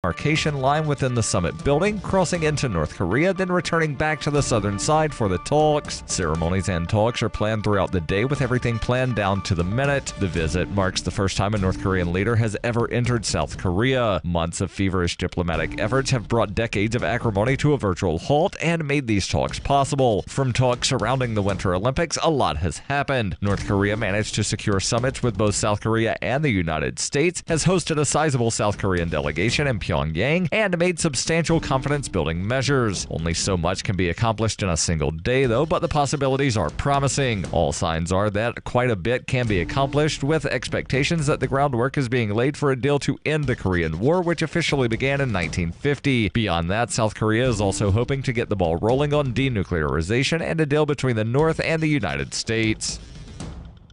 demarcation line within the summit building, crossing into North Korea, then returning back to the southern side for the talks. Ceremonies and talks are planned throughout the day, with everything planned down to the minute. The visit marks the first time a North Korean leader has ever entered South Korea. Months of feverish diplomatic efforts have brought decades of acrimony to a virtual halt and made these talks possible. From talks surrounding the Winter Olympics, a lot has happened. North Korea managed to secure summits with both South Korea and the United States, has hosted a sizable South Korean delegation in Pyongyang, and made substantial confidence-building measures. Only so much can be accomplished in a single day, though, but the possibilities are promising. All signs are that quite a bit can be accomplished, with expectations that the groundwork is being laid for a deal to end the Korean War, which officially began in 1950. Beyond that, South Korea is also hoping to get the ball rolling on denuclearization and a deal between the North and the United States.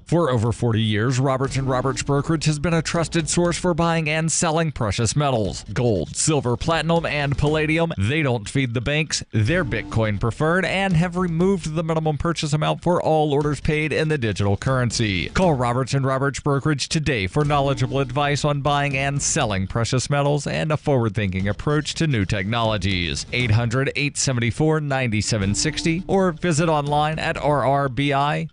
For over 40 years, Roberts & Roberts Brokerage has been a trusted source for buying and selling precious metals. Gold, silver, platinum, and palladium. They don't feed the banks. They're Bitcoin preferred and have removed the minimum purchase amount for all orders paid in the digital currency. Call Roberts & Roberts Brokerage today for knowledgeable advice on buying and selling precious metals and a forward-thinking approach to new technologies. 800-874-9760 or visit online at rrbi.co.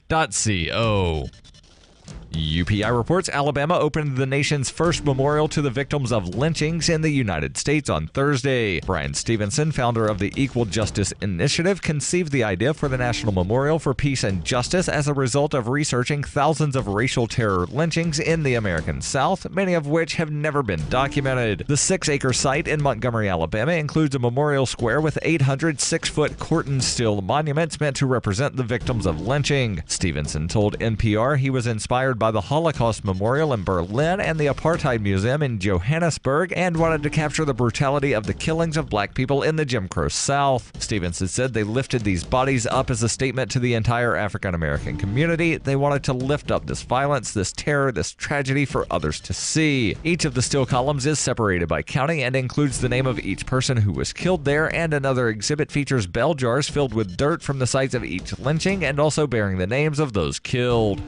UPI reports Alabama opened the nation's first memorial to the victims of lynchings in the United States on Thursday. Brian Stevenson, founder of the Equal Justice Initiative, conceived the idea for the National Memorial for Peace and Justice as a result of researching thousands of racial terror lynchings in the American South, many of which have never been documented. The 6-acre site in Montgomery, Alabama includes a memorial square with 800 6-foot Corten steel monuments meant to represent the victims of lynching. Stevenson told NPR he was inspired by the Holocaust Memorial in Berlin and the Apartheid Museum in Johannesburg, and wanted to capture the brutality of the killings of black people in the Jim Crow South. Stevenson said they lifted these bodies up as a statement to the entire African American community. They wanted to lift up this violence, this terror, this tragedy for others to see. Each of the steel columns is separated by county and includes the name of each person who was killed there, and another exhibit features bell jars filled with dirt from the sites of each lynching and also bearing the names of those killed.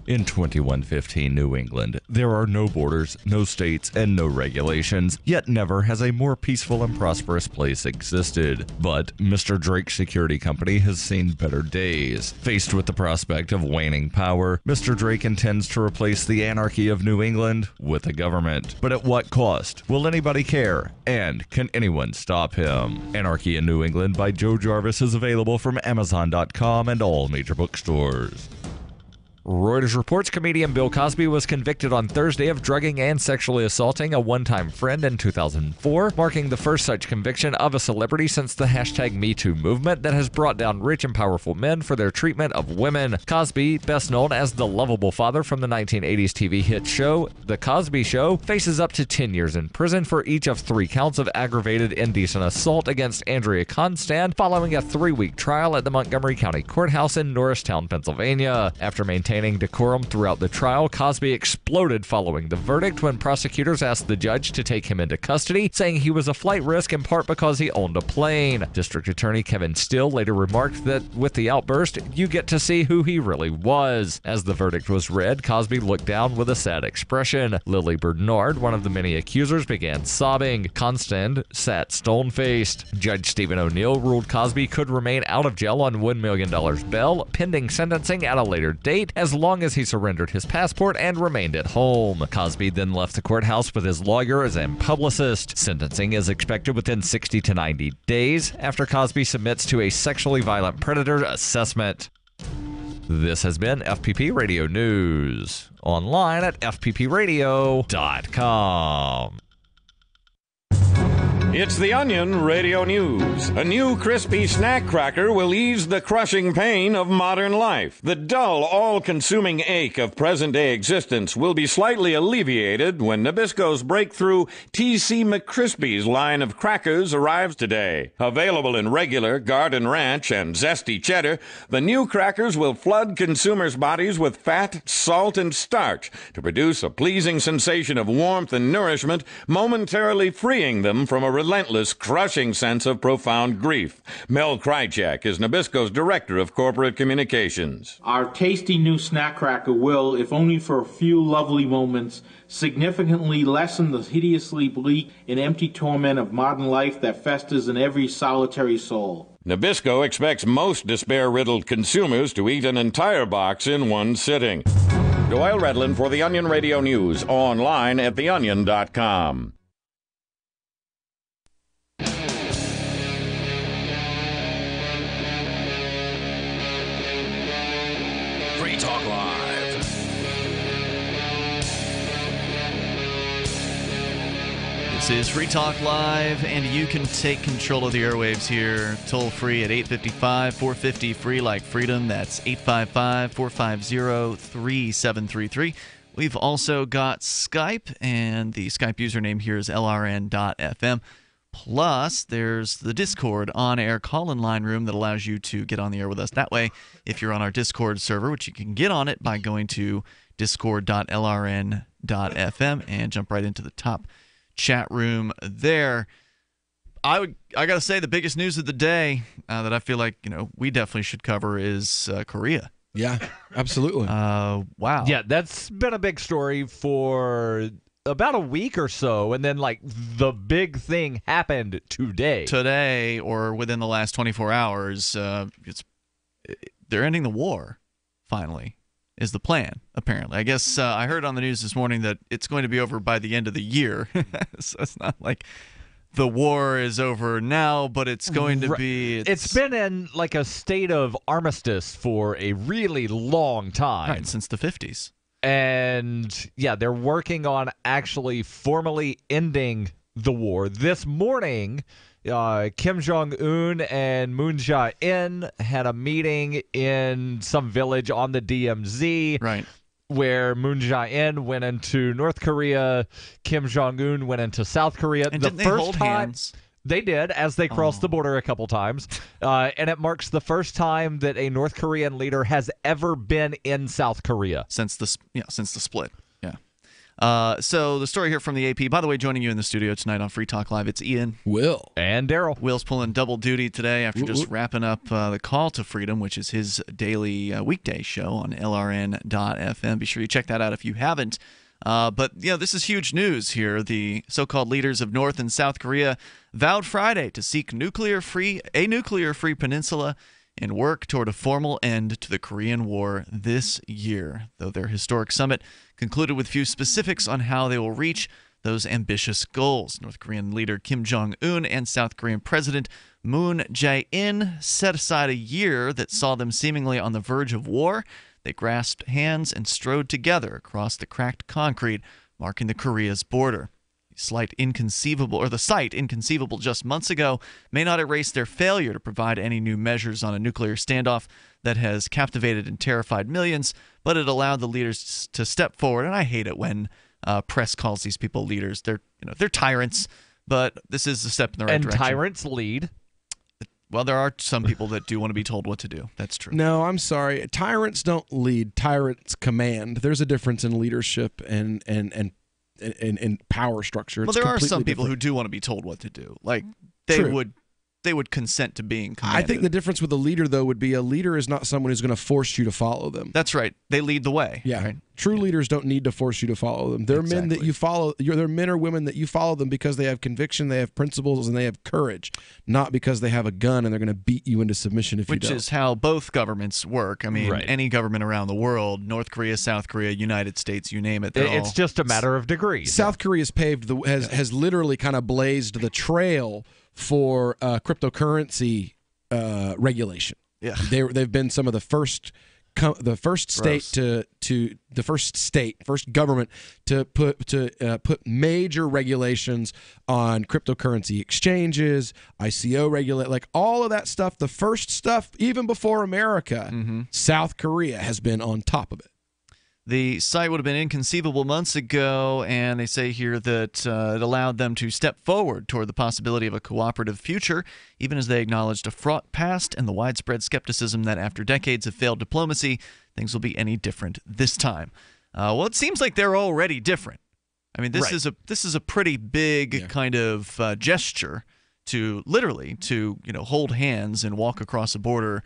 In 2115 New England, there are no borders, no states, and no regulations, yet never has a more peaceful and prosperous place existed. But Mr. Drake's security company has seen better days. Faced with the prospect of waning power, Mr. Drake intends to replace the anarchy of New England with a government. But at what cost? Will anybody care? And can anyone stop him? Anarchy in New England by Joe Jarvis is available from Amazon.com and all major bookstores. Reuters reports comedian Bill Cosby was convicted on Thursday of drugging and sexually assaulting a one-time friend in 2004, marking the first such conviction of a celebrity since the #MeToo movement that has brought down rich and powerful men for their treatment of women. Cosby, best known as the lovable father from the 1980s TV hit show The Cosby Show, faces up to 10 years in prison for each of 3 counts of aggravated indecent assault against Andrea Constand following a 3-week trial at the Montgomery County Courthouse in Norristown, Pennsylvania. After maintaining decorum throughout the trial, Cosby exploded following the verdict when prosecutors asked the judge to take him into custody, saying he was a flight risk in part because he owned a plane. District Attorney Kevin Still later remarked that with the outburst, you get to see who he really was. As the verdict was read, Cosby looked down with a sad expression. Lily Bernard, one of the many accusers, began sobbing. Constand sat stone-faced. Judge Stephen O'Neill ruled Cosby could remain out of jail on $1 million bail, pending sentencing at a later date, as long as he surrendered his passport and remained at home. Cosby then left the courthouse with his lawyers and publicist. Sentencing is expected within 60 to 90 days after Cosby submits to a sexually violent predator assessment. This has been FPP Radio News. Online at fppradio.com. It's The Onion Radio News. A new crispy snack cracker will ease the crushing pain of modern life. The dull, all-consuming ache of present-day existence will be slightly alleviated when Nabisco's breakthrough T.C. McCrispy's line of crackers arrives today. Available in regular, Garden Ranch, and Zesty Cheddar, the new crackers will flood consumers' bodies with fat, salt, and starch to produce a pleasing sensation of warmth and nourishment, momentarily freeing them from a relentless, crushing sense of profound grief. Mel Krychak is Nabisco's Director of Corporate Communications. Our tasty new snack cracker will, if only for a few lovely moments, significantly lessen the hideously bleak and empty torment of modern life that festers in every solitary soul. Nabisco expects most despair-riddled consumers to eat an entire box in one sitting. Doyle Redland for the Onion Radio News, online at theonion.com. Free Talk Live. This is Free Talk Live, and you can take control of the airwaves here, toll free at 855-450-FREE like freedom. That's 855-450-3733. We've also got Skype, and the Skype username here is lrn.fm. Plus, there's the Discord on-air call-in line room that allows you to get on the air with us that way if you're on our Discord server, which you can get on it by going to discord.lrn.fm and jump right into the top chat room there. I gotta say, the biggest news of the day that I feel like we definitely should cover is Korea. Yeah, absolutely. Wow. Yeah, that's been a big story for about a week or so, and then the big thing happened today, or within the last 24 hours. They're ending the war finally. Is the plan, apparently. I guess I heard on the news this morning that it's going to be over by the end of the year. So it's not like the war is over now, but it's going to be... It's been in a state of armistice for a really long time. Right, since the 50s. And, yeah, they're working on actually formally ending the war. This morning... Kim Jong-un and Moon Jae-in had a meeting in some village on the DMZ, right, where Moon Jae-in went into North Korea, Kim Jong-un went into South Korea. And didn't they hold hands? They did, as they crossed the border a couple times. And it marks the first time that a North Korean leader has ever been in South Korea. Since the split. So the story here from the AP. By the way, joining you in the studio tonight on Free Talk Live, it's Ian, Will, and Darryl. Will's pulling double duty today after just wrapping up the Call to Freedom, which is his daily weekday show on lrn.fm. Be sure you check that out if you haven't. But this is huge news here. The so-called leaders of North and South Korea vowed Friday to seek a nuclear-free peninsula and work toward a formal end to the Korean War this year, though their historic summit concluded with few specifics on how they will reach those ambitious goals. North Korean leader Kim Jong-un and South Korean President Moon Jae-in set aside a year that saw them seemingly on the verge of war. They grasped hands and strode together across the cracked concrete marking the Korea's border. The sight inconceivable just months ago may not erase their failure to provide any new measures on a nuclear standoff that has captivated and terrified millions, but it allowed the leaders to step forward. And I hate it when press calls these people leaders. They're tyrants, but this is a step in the right direction. And tyrants lead. Well, there are some people that do want to be told what to do. That's true. No, I'm sorry. Tyrants don't lead. Tyrants command. There's a difference in leadership and power structure. Well, there are some people who do want to be told what to do. They would consent to being commanded. I think the difference with a leader, though, would be a leader is not someone who's going to force you to follow them. That's right. They lead the way. Yeah. Right? True leaders don't need to force you to follow them. They're men that you follow. They're men or women that you follow them because they have conviction, they have principles, and they have courage, not because they have a gun and they're going to beat you into submission if you don't. Which is how both governments work. I mean, any government around the world, North Korea, South Korea, United States, you name it. It's just a matter of degrees. South Korea's has literally kind of blazed the trail for cryptocurrency regulation. Yeah, they've been some of the first government to put major regulations on cryptocurrency exchanges, ICO regulate, all of that stuff. The first stuff, even before America, South Korea has been on top of it. The site would have been inconceivable months ago, and they say here that it allowed them to step forward toward the possibility of a cooperative future, even as they acknowledged a fraught past and the widespread skepticism that after decades of failed diplomacy, things will be any different this time. Well, it seems like they're already different. I mean, this is a pretty big kind of gesture to literally hold hands and walk across a border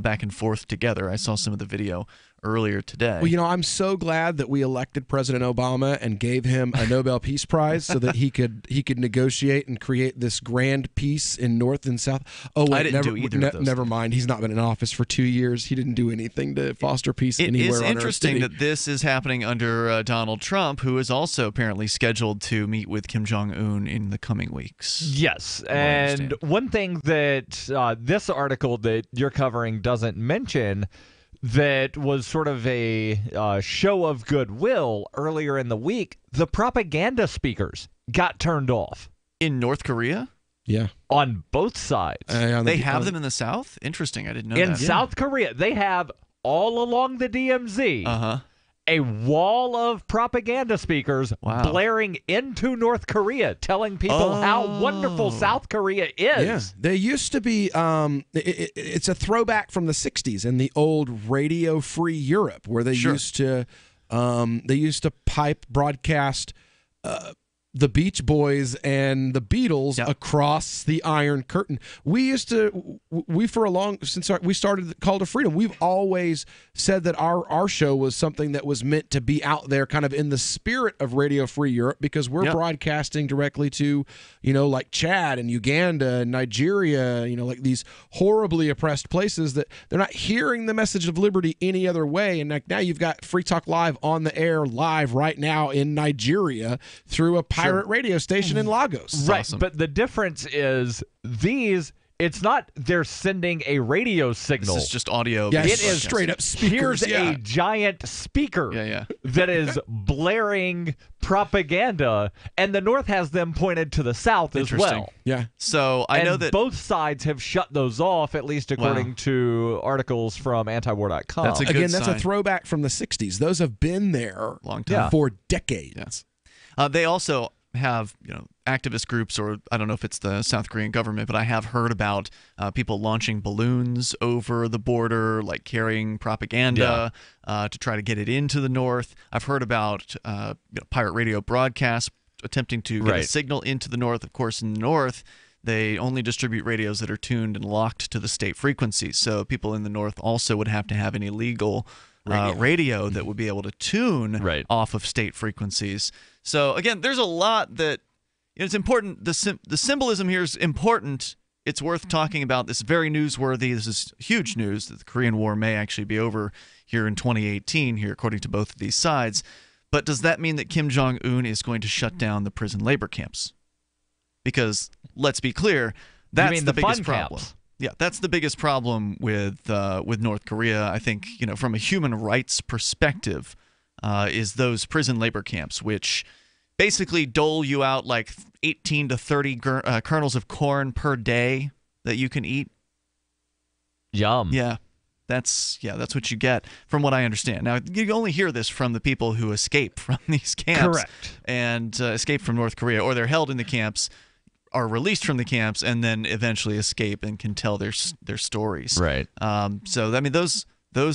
back and forth together. I saw some of the video earlier today. Well, I'm so glad that we elected President Obama and gave him a Nobel Peace Prize so that he could negotiate and create this grand peace in North and South. Oh, wait, I didn't do either of those never mind. He's not been in office for 2 years. He didn't do anything to foster peace anywhere on Earth. It is interesting that this is happening under Donald Trump, who is also apparently scheduled to meet with Kim Jong-un in the coming weeks. Yes, and one thing that this article that you're covering doesn't mention that was sort of a show of goodwill earlier in the week, the propaganda speakers got turned off. In North Korea? Yeah. On both sides. They have them in the South? Interesting. I didn't know that. In South Korea, they have all along the DMZ a wall of propaganda speakers blaring into North Korea, telling people how wonderful South Korea is. Yeah. They used to be, it's a throwback from the 60s in the old Radio Free Europe, where they used to broadcast the Beach Boys and the Beatles across the Iron Curtain. We started Call to Freedom, we've always said that our show was something that was meant to be out there kind of in the spirit of Radio Free Europe, because we're broadcasting directly to, like Chad and Uganda and Nigeria, like these horribly oppressed places that they're not hearing the message of liberty any other way. And like now you've got Free Talk Live on the air live right now in Nigeria through a pirate radio station in Lagos. Right, awesome. But the difference is it's not they're sending a radio signal. This is just audio. Yeah, it is straight up speakers. Here's a giant speaker that is blaring propaganda, and the North has them pointed to the South as well. Yeah. So I know that both sides have shut those off, at least according to articles from antiwar.com. That's a good Again, that's sign. a throwback from the 60s. Those have been there long time for decades. Yes. They also have activist groups, or I don't know if it's the South Korean government, but I have heard about people launching balloons over the border, like carrying propaganda to try to get it into the North. I've heard about pirate radio broadcasts attempting to get a signal into the North. Of course, in the North, they only distribute radios that are tuned and locked to the state frequencies. So people in the North also would have to have an illegal radio that would be able to tune off of state frequencies. So again, there's a lot that it's important. The symbolism here is important. It's worth talking about. This is very newsworthy. This is huge news that the Korean War may actually be over here in 2018, here according to both of these sides. But does that mean that Kim Jong-un is going to shut down the prison labor camps? Because let's be clear, that's the biggest problem. Yeah, that's the biggest problem with North Korea. I think from a human rights perspective, is those prison labor camps, which basically dole you out like 18 to 30 kernels of corn per day that you can eat. Yum. Yeah, that's what you get, from what I understand. Now, you only hear this from the people who escape from these camps, correct, and escape from North Korea, or they're held in the camps, are released from the camps, and then eventually escape and can tell their stories. Right. So I mean, those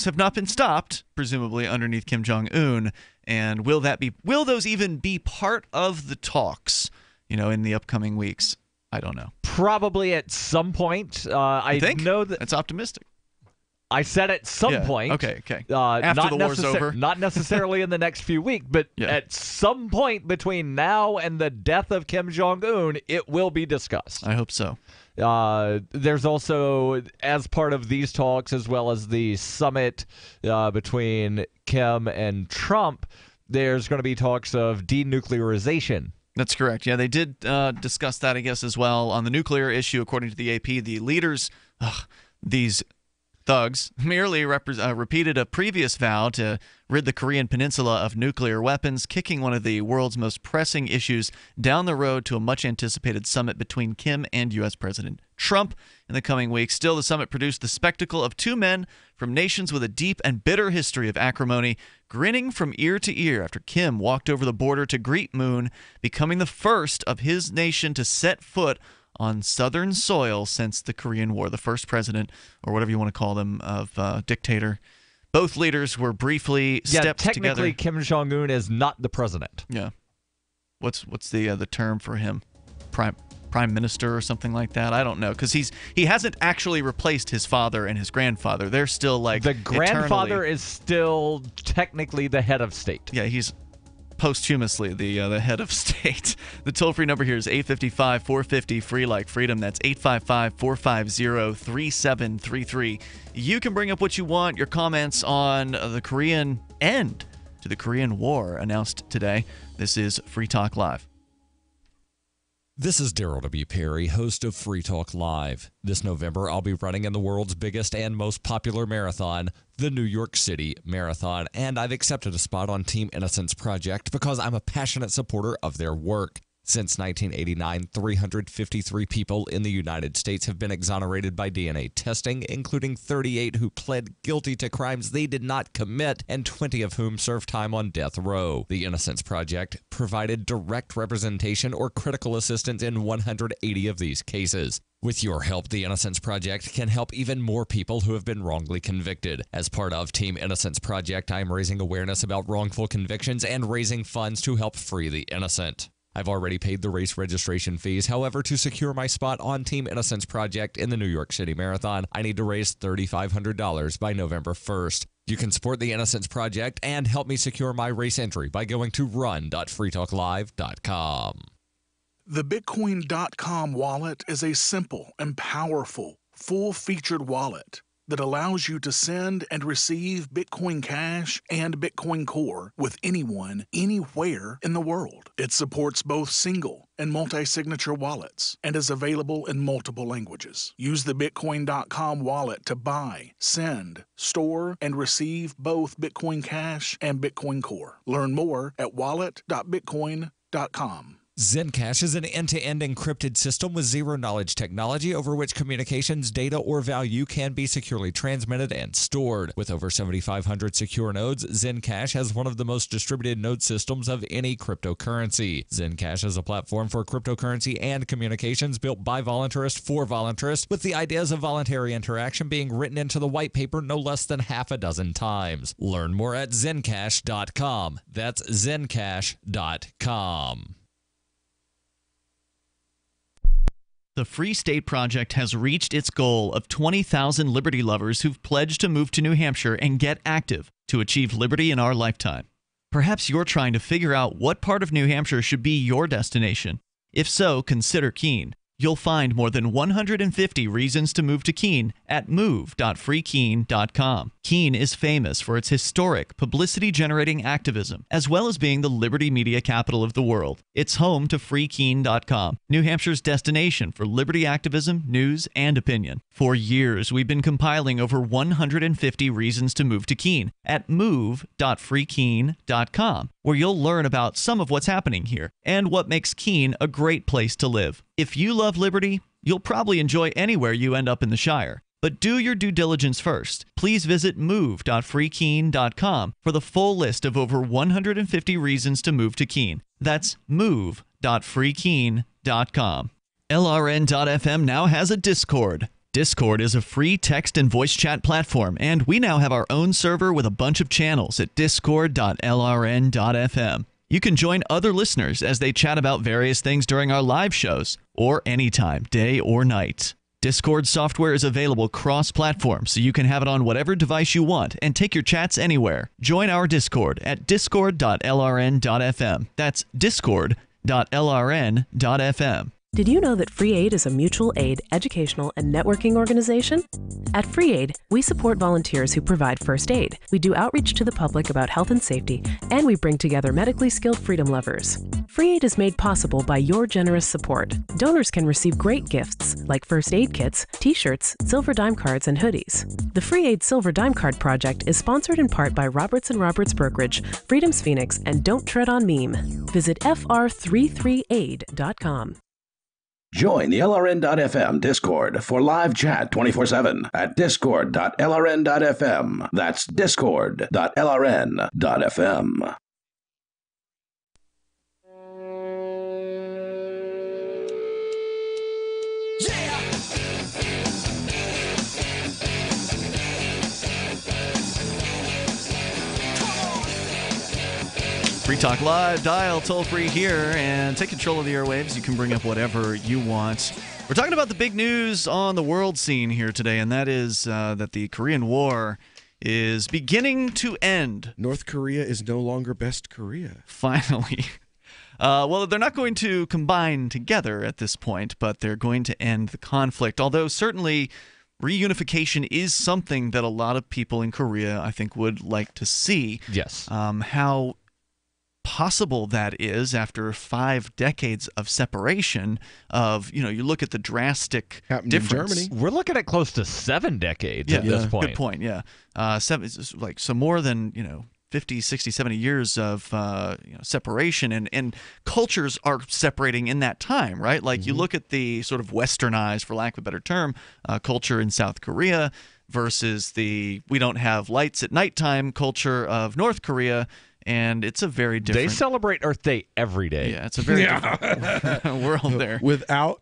have not been stopped, presumably underneath Kim Jong-un. And will those even be part of the talks, in the upcoming weeks? I don't know. Probably at some point. I think know that that's optimistic. I said at some point. Okay. After the war's over. Not necessarily in the next few weeks, but at some point between now and the death of Kim Jong-un, it will be discussed. I hope so. There's also, as part of these talks, as well as the summit between Kim and Trump, there's going to be talks of denuclearization. That's correct. Yeah, they did discuss that, I guess, as well. On the nuclear issue, according to the AP, the leaders, these thugs, merely repeated a previous vow to rid the Korean peninsula of nuclear weapons, kicking one of the world's most pressing issues down the road to a much-anticipated summit between Kim and U.S. President Trump in the coming weeks. Still, the summit produced the spectacle of two men from nations with a deep and bitter history of acrimony grinning from ear to ear after Kim walked over the border to greet Moon, becoming the first of his nation to set foot on southern soil since the Korean War, the first president, or whatever you want to call them, of dictator. Both leaders were briefly stepped together. Technically, Kim Jong-un is not the president. Yeah. what's the term for him? Prime minister or something like that. I don't know, because he hasn't actually replaced his father and his grandfather. They're still like the grandfather is still technically the head of state. Yeah, he's posthumously the head of state. The toll-free number here is 855-450-FREE like freedom. That's 855-450-3733. You can bring up what you want, your comments on the Korean end to the Korean War announced today. This is Free Talk Live. This is Darryl W. Perry, host of Free Talk Live. This November, I'll be running in the world's biggest and most popular marathon, the New York City Marathon, and I've accepted a spot on Team Innocence Project because I'm a passionate supporter of their work. Since 1989, 353 people in the United States have been exonerated by DNA testing, including 38 who pled guilty to crimes they did not commit, and 20 of whom served time on death row. The Innocence Project provided direct representation or critical assistance in 180 of these cases. With your help, the Innocence Project can help even more people who have been wrongly convicted. As part of Team Innocence Project, I'm raising awareness about wrongful convictions and raising funds to help free the innocent. I've already paid the race registration fees. However, to secure my spot on Team Innocence Project in the New York City Marathon, I need to raise $3,500 by November 1st. You can support the Innocence Project and help me secure my race entry by going to run.freetalklive.com. The Bitcoin.com wallet is a simple and powerful, full-featured wallet that allows you to send and receive Bitcoin Cash and Bitcoin Core with anyone, anywhere in the world. It supports both single and multi-signature wallets and is available in multiple languages. Use the Bitcoin.com wallet to buy, send, store, and receive both Bitcoin Cash and Bitcoin Core. Learn more at wallet.bitcoin.com. Zencash is an end-to-end encrypted system with zero-knowledge technology over which communications, data, or value can be securely transmitted and stored. With over 7,500 secure nodes, Zencash has one of the most distributed node systems of any cryptocurrency. Zencash is a platform for cryptocurrency and communications built by voluntarists for voluntarists, with the ideas of voluntary interaction being written into the white paper no less than half a dozen times. Learn more at zencash.com. That's zencash.com. The Free State Project has reached its goal of 20,000 liberty lovers who've pledged to move to New Hampshire and get active to achieve liberty in our lifetime. Perhaps you're trying to figure out what part of New Hampshire should be your destination. If so, consider Keene. You'll find more than 150 reasons to move to Keene at move.freekeene.com. Keene is famous for its historic, publicity-generating activism, as well as being the liberty media capital of the world. It's home to freekeene.com, New Hampshire's destination for liberty activism, news, and opinion. For years, we've been compiling over 150 reasons to move to Keene at move.freekeene.com, where you'll learn about some of what's happening here and what makes Keene a great place to live. If you love liberty, you'll probably enjoy anywhere you end up in the Shire. But do your due diligence first. Please visit move.freekeene.com for the full list of over 150 reasons to move to Keene. That's move.freekeene.com. LRN.FM now has a Discord. Discord is a free text and voice chat platform, and we now have our own server with a bunch of channels at discord.lrn.fm. You can join other listeners as they chat about various things during our live shows, or anytime, day or night. Discord software is available cross-platform, so you can have it on whatever device you want and take your chats anywhere. Join our Discord at discord.lrn.fm. That's discord.lrn.fm. Did you know that Free Aid is a mutual aid, educational, and networking organization? At Free Aid, we support volunteers who provide first aid. We do outreach to the public about health and safety, and we bring together medically skilled freedom lovers. Free Aid is made possible by your generous support. Donors can receive great gifts like first aid kits, t-shirts, silver dime cards, and hoodies. The Free Aid Silver Dime Card Project is sponsored in part by Roberts & Roberts Brokerage, Freedom's Phoenix, and Don't Tread on Meme. Visit fr33aid.com. Join the LRN.FM Discord for live chat 24/7 at discord.lrn.fm. That's discord.lrn.fm. Free Talk Live, dial toll-free here, and take control of the airwaves. You can bring up whatever you want. We're talking about the big news on the world scene here today, and that is that the Korean War is beginning to end. North Korea is no longer best Korea. Finally. Well, they're not going to combine together at this point, but they're going to end the conflict, although certainly reunification is something that a lot of people in Korea, I think, would like to see. Yes. How possible that is after 5 decades of separation of, you look at the drastic Happened difference. in Germany. We're looking at close to 7 decades at this point. Good point, yeah. So more than, 50, 60, 70 years of separation, and cultures are separating in that time, right? Like you look at the sort of westernized, for lack of a better term, culture in South Korea versus the we don't have lights at nighttime culture of North Korea, and it's a very different... They celebrate Earth Day every day. Yeah, it's a very different world there. Without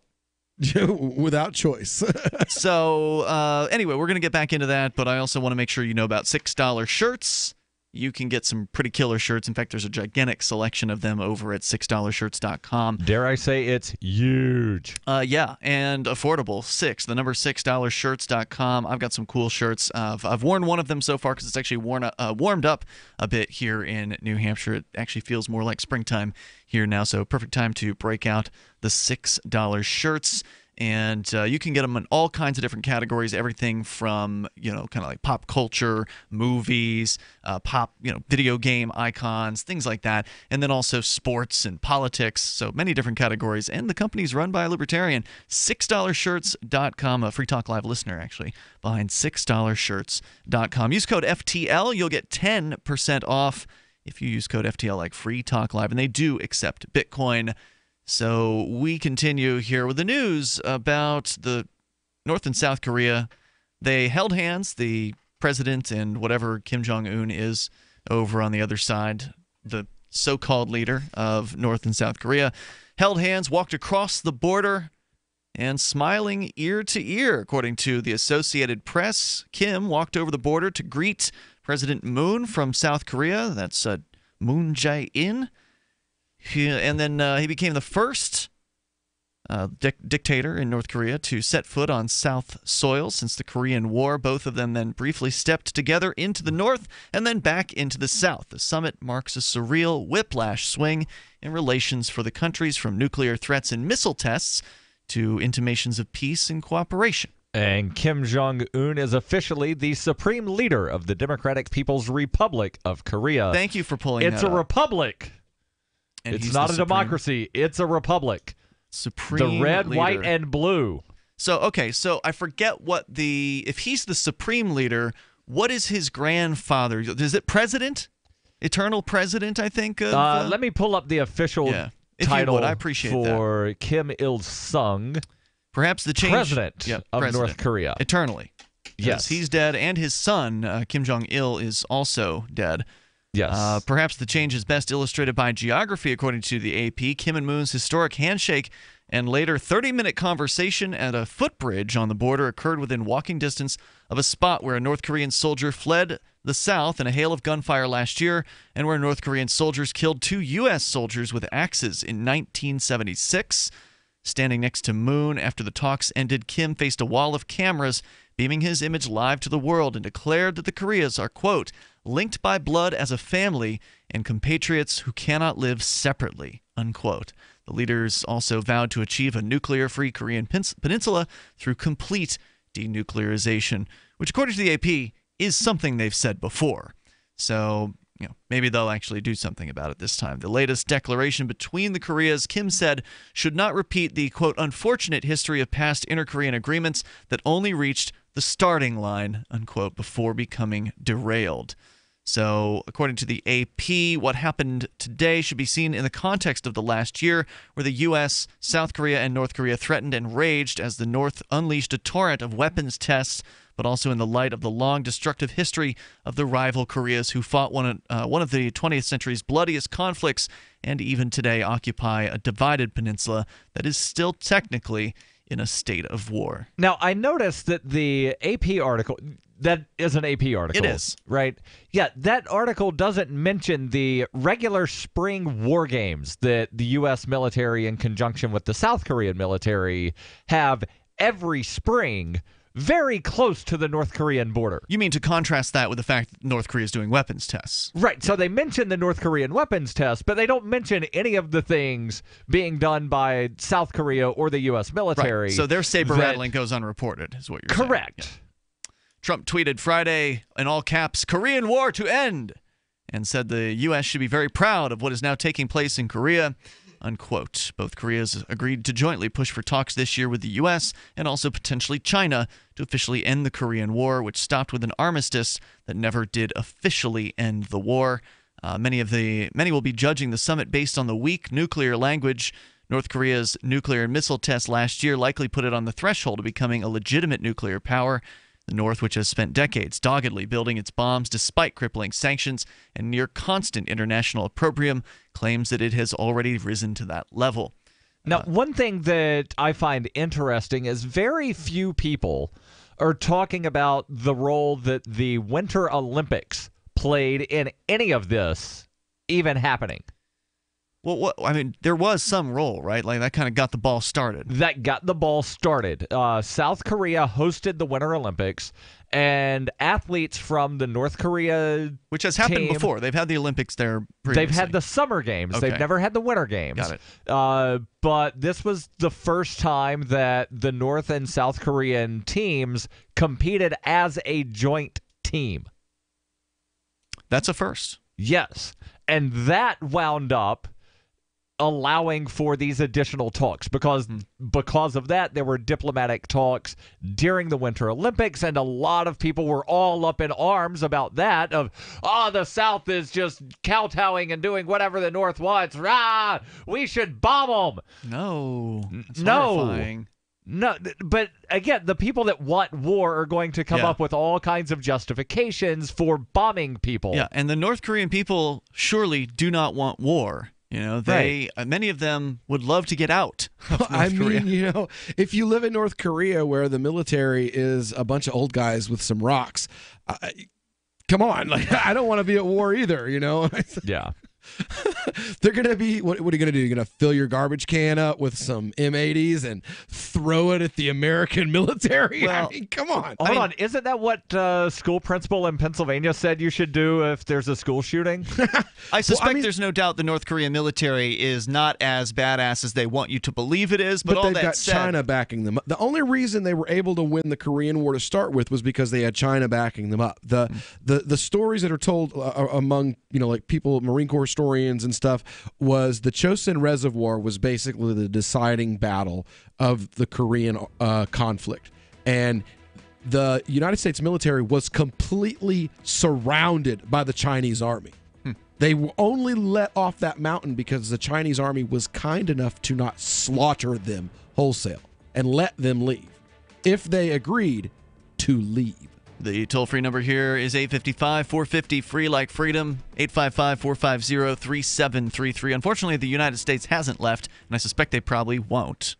choice. So anyway, we're going to get back into that, but I also want to make sure you know about $6 shirts. You can get some pretty killer shirts. In fact, there's a gigantic selection of them over at $6shirts.com. Dare I say it's huge. Yeah, and affordable. The number $6shirts.com. I've got some cool shirts. I've worn one of them so far because it's actually warmed up a bit here in New Hampshire. It actually feels more like springtime here now, so perfect time to break out the $6 shirts. And you can get them in all kinds of different categories, everything from, kind of like pop culture, movies, video game icons, things like that. And then also sports and politics, so many different categories. And the company's run by a libertarian. $6shirts.com, a Free Talk Live listener, actually, behind $6shirts.com. Use code FTL. You'll get 10% off if you use code FTL, like Free Talk Live. And they do accept Bitcoin. So we continue here with the news about the North and South Korea. They held hands, the president and whatever Kim Jong-un is over on the other side, the so-called leader of North and South Korea, held hands, walked across the border, and smiling ear to ear. According to the Associated Press, Kim walked over the border to greet President Moon from South Korea. That's Moon Jae-in. And then he became the first dictator in North Korea to set foot on South soil since the Korean War. Both of them then briefly stepped together into the North and then back into the South. The summit marks a surreal whiplash swing in relations for the countries, from nuclear threats and missile tests to intimations of peace and cooperation. And Kim Jong-un is officially the supreme leader of the Democratic People's Republic of Korea. Thank you for pulling that It's a up. republic. And it's not a democracy. It's a republic. Supreme the red, leader. white, and blue. So I forget if he's the supreme leader, what is his grandfather? Is it president? Eternal president, I think. Let me pull up the official title I appreciate for that. Kim Il-sung. Perhaps the change. President of North Korea. Eternally. Yes. He's dead, and his son, Kim Jong-il, is also dead. Yes. Perhaps the change is best illustrated by geography, according to the AP. Kim and Moon's historic handshake and later 30-minute conversation at a footbridge on the border occurred within walking distance of a spot where a North Korean soldier fled the South in a hail of gunfire last year, and where North Korean soldiers killed 2 U.S. soldiers with axes in 1976. Standing next to Moon after the talks ended, Kim faced a wall of cameras, beaming his image live to the world, and declared that the Koreas are, quote, linked by blood as a family and compatriots who cannot live separately, unquote. The leaders also vowed to achieve a nuclear-free Korean peninsula through complete denuclearization, which, according to the AP, is something they've said before. So, maybe they'll actually do something about it this time. The latest declaration between the Koreas, Kim said, should not repeat the, quote, unfortunate history of past inter-Korean agreements that only reached the starting line, unquote, before becoming derailed. So, according to the AP, what happened today should be seen in the context of the last year, where the U.S., South Korea, and North Korea threatened and raged as the North unleashed a torrent of weapons tests, but also in the light of the long destructive history of the rival Koreas, who fought one of the 20th century's bloodiest conflicts and even today occupy a divided peninsula that is still technically in a state of war. Now, I noticed that the AP article, That is an AP article. It is. Right? Yeah, that article doesn't mention the regular spring war games that the U.S. military, in conjunction with the South Korean military, have every spring very close to the North Korean border. You mean to contrast that with the fact that North Korea is doing weapons tests? Right. So they mention the North Korean weapons tests, but they don't mention any of the things being done by South Korea or the U.S. military. Right. So their saber rattling goes unreported, is what you're saying. Correct. Yeah. Trump tweeted Friday, in all caps, "Korean War to end," and said the U.S. should be very proud of what is now taking place in Korea, unquote. Both Koreas agreed to jointly push for talks this year with the U.S. and also potentially China to officially end the Korean War, which stopped with an armistice that never did officially end the war. Many will be judging the summit based on the weak nuclear language. North Korea's nuclear and missile test last year likely put it on the threshold of becoming a legitimate nuclear power. The North, which has spent decades doggedly building its bombs despite crippling sanctions and near constant international opprobrium, claims that it has already risen to that level. Now, one thing that I find interesting is very few people are talking about the role that the Winter Olympics played in any of this even happening. Well, there was some role, right? Like, that kind of got the ball started. That got the ball started. South Korea hosted the Winter Olympics, and athletes from the North Korea Which has happened team, before. They've had the Olympics there previously. They've had the Summer Games. Okay. They've never had the Winter Games. Got it. But this was the first time that the North and South Korean teams competed as a joint team. That's a first. Yes. And that wound up allowing for these additional talks because of that there were diplomatic talks during the Winter Olympics, and a lot of people were all up in arms about that of the South is just kowtowing and doing whatever the North wants. Rah, we should bomb them. No, that's horrifying. No, but again, the people that want war are going to come up with all kinds of justifications for bombing people. Yeah, and the North Korean people surely do not want war. You know, many of them would love to get out of North Korea. You know, if you live in North Korea where the military is a bunch of old guys with some rocks, come on, like I don't want to be at war either, you know? Yeah. They're going to be, what are you going to do? You're going to fill your garbage can up with some M80s and throw it at the American military? Well, I mean, come on. Hold on. Isn't that what school principal in Pennsylvania said you should do if there's a school shooting? I suspect there's no doubt the North Korean military is not as badass as they want you to believe it is, but all they've that got said, China backing them up. The only reason they were able to win the Korean War to start with was because they had China backing them up. The stories that are told among, like people, Marine Corps historians and stuff, was the Chosin Reservoir was basically the deciding battle of the Korean conflict. And the United States military was completely surrounded by the Chinese army. They only let off that mountain because the Chinese army was kind enough to not slaughter them wholesale and let them leave if they agreed to leave. The toll-free number here is 855-450-FREE like freedom, 855-450-3733. Unfortunately, the United States hasn't left, and I suspect they probably won't.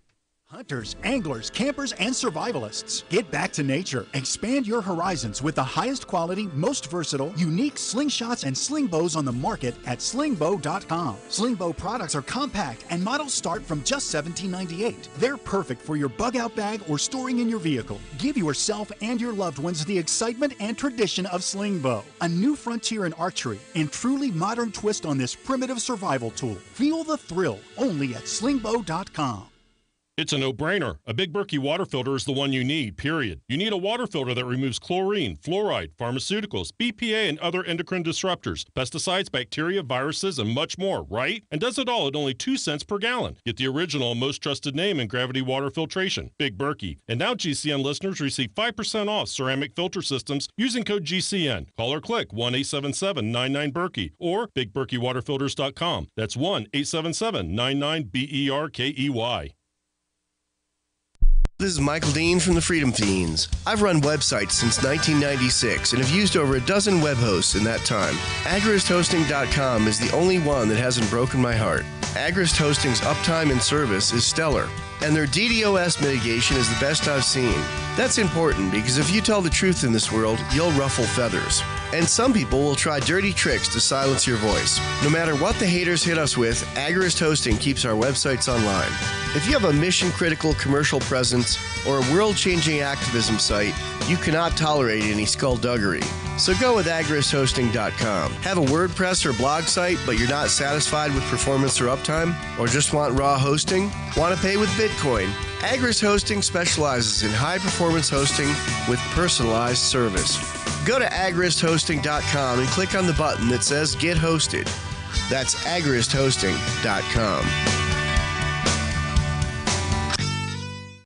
Hunters, anglers, campers, and survivalists. Get back to nature. Expand your horizons with the highest quality, most versatile, unique slingshots and sling bows on the market at slingbow.com. Slingbow products are compact and models start from just $17.98. They're perfect for your bug-out bag or storing in your vehicle. Give yourself and your loved ones the excitement and tradition of Slingbow, a new frontier in archery and truly modern twist on this primitive survival tool. Feel the thrill only at slingbow.com. It's a no-brainer. A Big Berkey water filter is the one you need, period. You need a water filter that removes chlorine, fluoride, pharmaceuticals, BPA, and other endocrine disruptors, pesticides, bacteria, viruses, and much more, right? And does it all at only 2 cents per gallon. Get the original and most trusted name in gravity water filtration, Big Berkey. And now GCN listeners receive 5% off ceramic filter systems using code GCN. Call or click 1-877-99-BERKEY or BigBerkeyWaterFilters.com. That's 1-877-99-BERKEY. This is Michael Dean from the Freedom Fiends. I've run websites since 1996 and have used over a dozen web hosts in that time. AgristHosting.com is the only one that hasn't broken my heart. Agrist Hosting's uptime and service is stellar, and their DDoS mitigation is the best I've seen. That's important because if you tell the truth in this world, you'll ruffle feathers. And some people will try dirty tricks to silence your voice. No matter what the haters hit us with, Agrist Hosting keeps our websites online. If you have a mission-critical commercial presence or a world-changing activism site, you cannot tolerate any skullduggery. So go with agristhosting.com. Have a WordPress or blog site, but you're not satisfied with performance or uptime? Or just want raw hosting? Want to pay with Bitcoin? Agrist Hosting specializes in high-performance hosting with personalized service. Go to agristhosting.com and click on the button that says Get Hosted. That's agristhosting.com.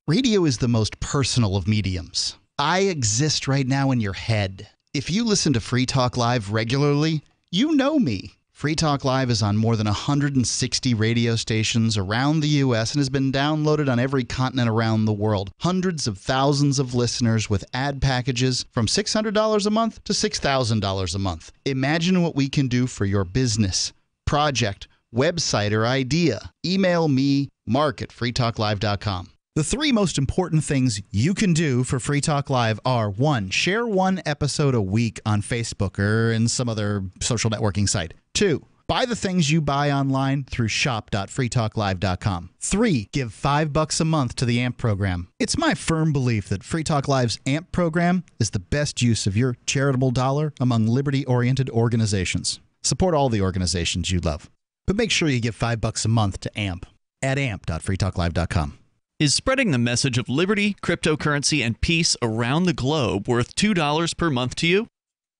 Radio is the most personal of mediums. I exist right now in your head. If you listen to Free Talk Live regularly, you know me. Free Talk Live is on more than 160 radio stations around the U.S. and has been downloaded on every continent around the world. Hundreds of thousands of listeners with ad packages from $600 a month to $6,000 a month. Imagine what we can do for your business, project, website, or idea. Email me, mark@freetalklive.com. The three most important things you can do for Free Talk Live are: 1, share one episode a week on Facebook or in some other social networking site. 2, buy the things you buy online through shop.freetalklive.com. 3, give $5 a month to the AMP program. It's my firm belief that Free Talk Live's AMP program is the best use of your charitable dollar among liberty-oriented organizations. Support all the organizations you love, but make sure you give $5 a month to AMP at amp.freetalklive.com. Is spreading the message of liberty, cryptocurrency, and peace around the globe worth $2 per month to you?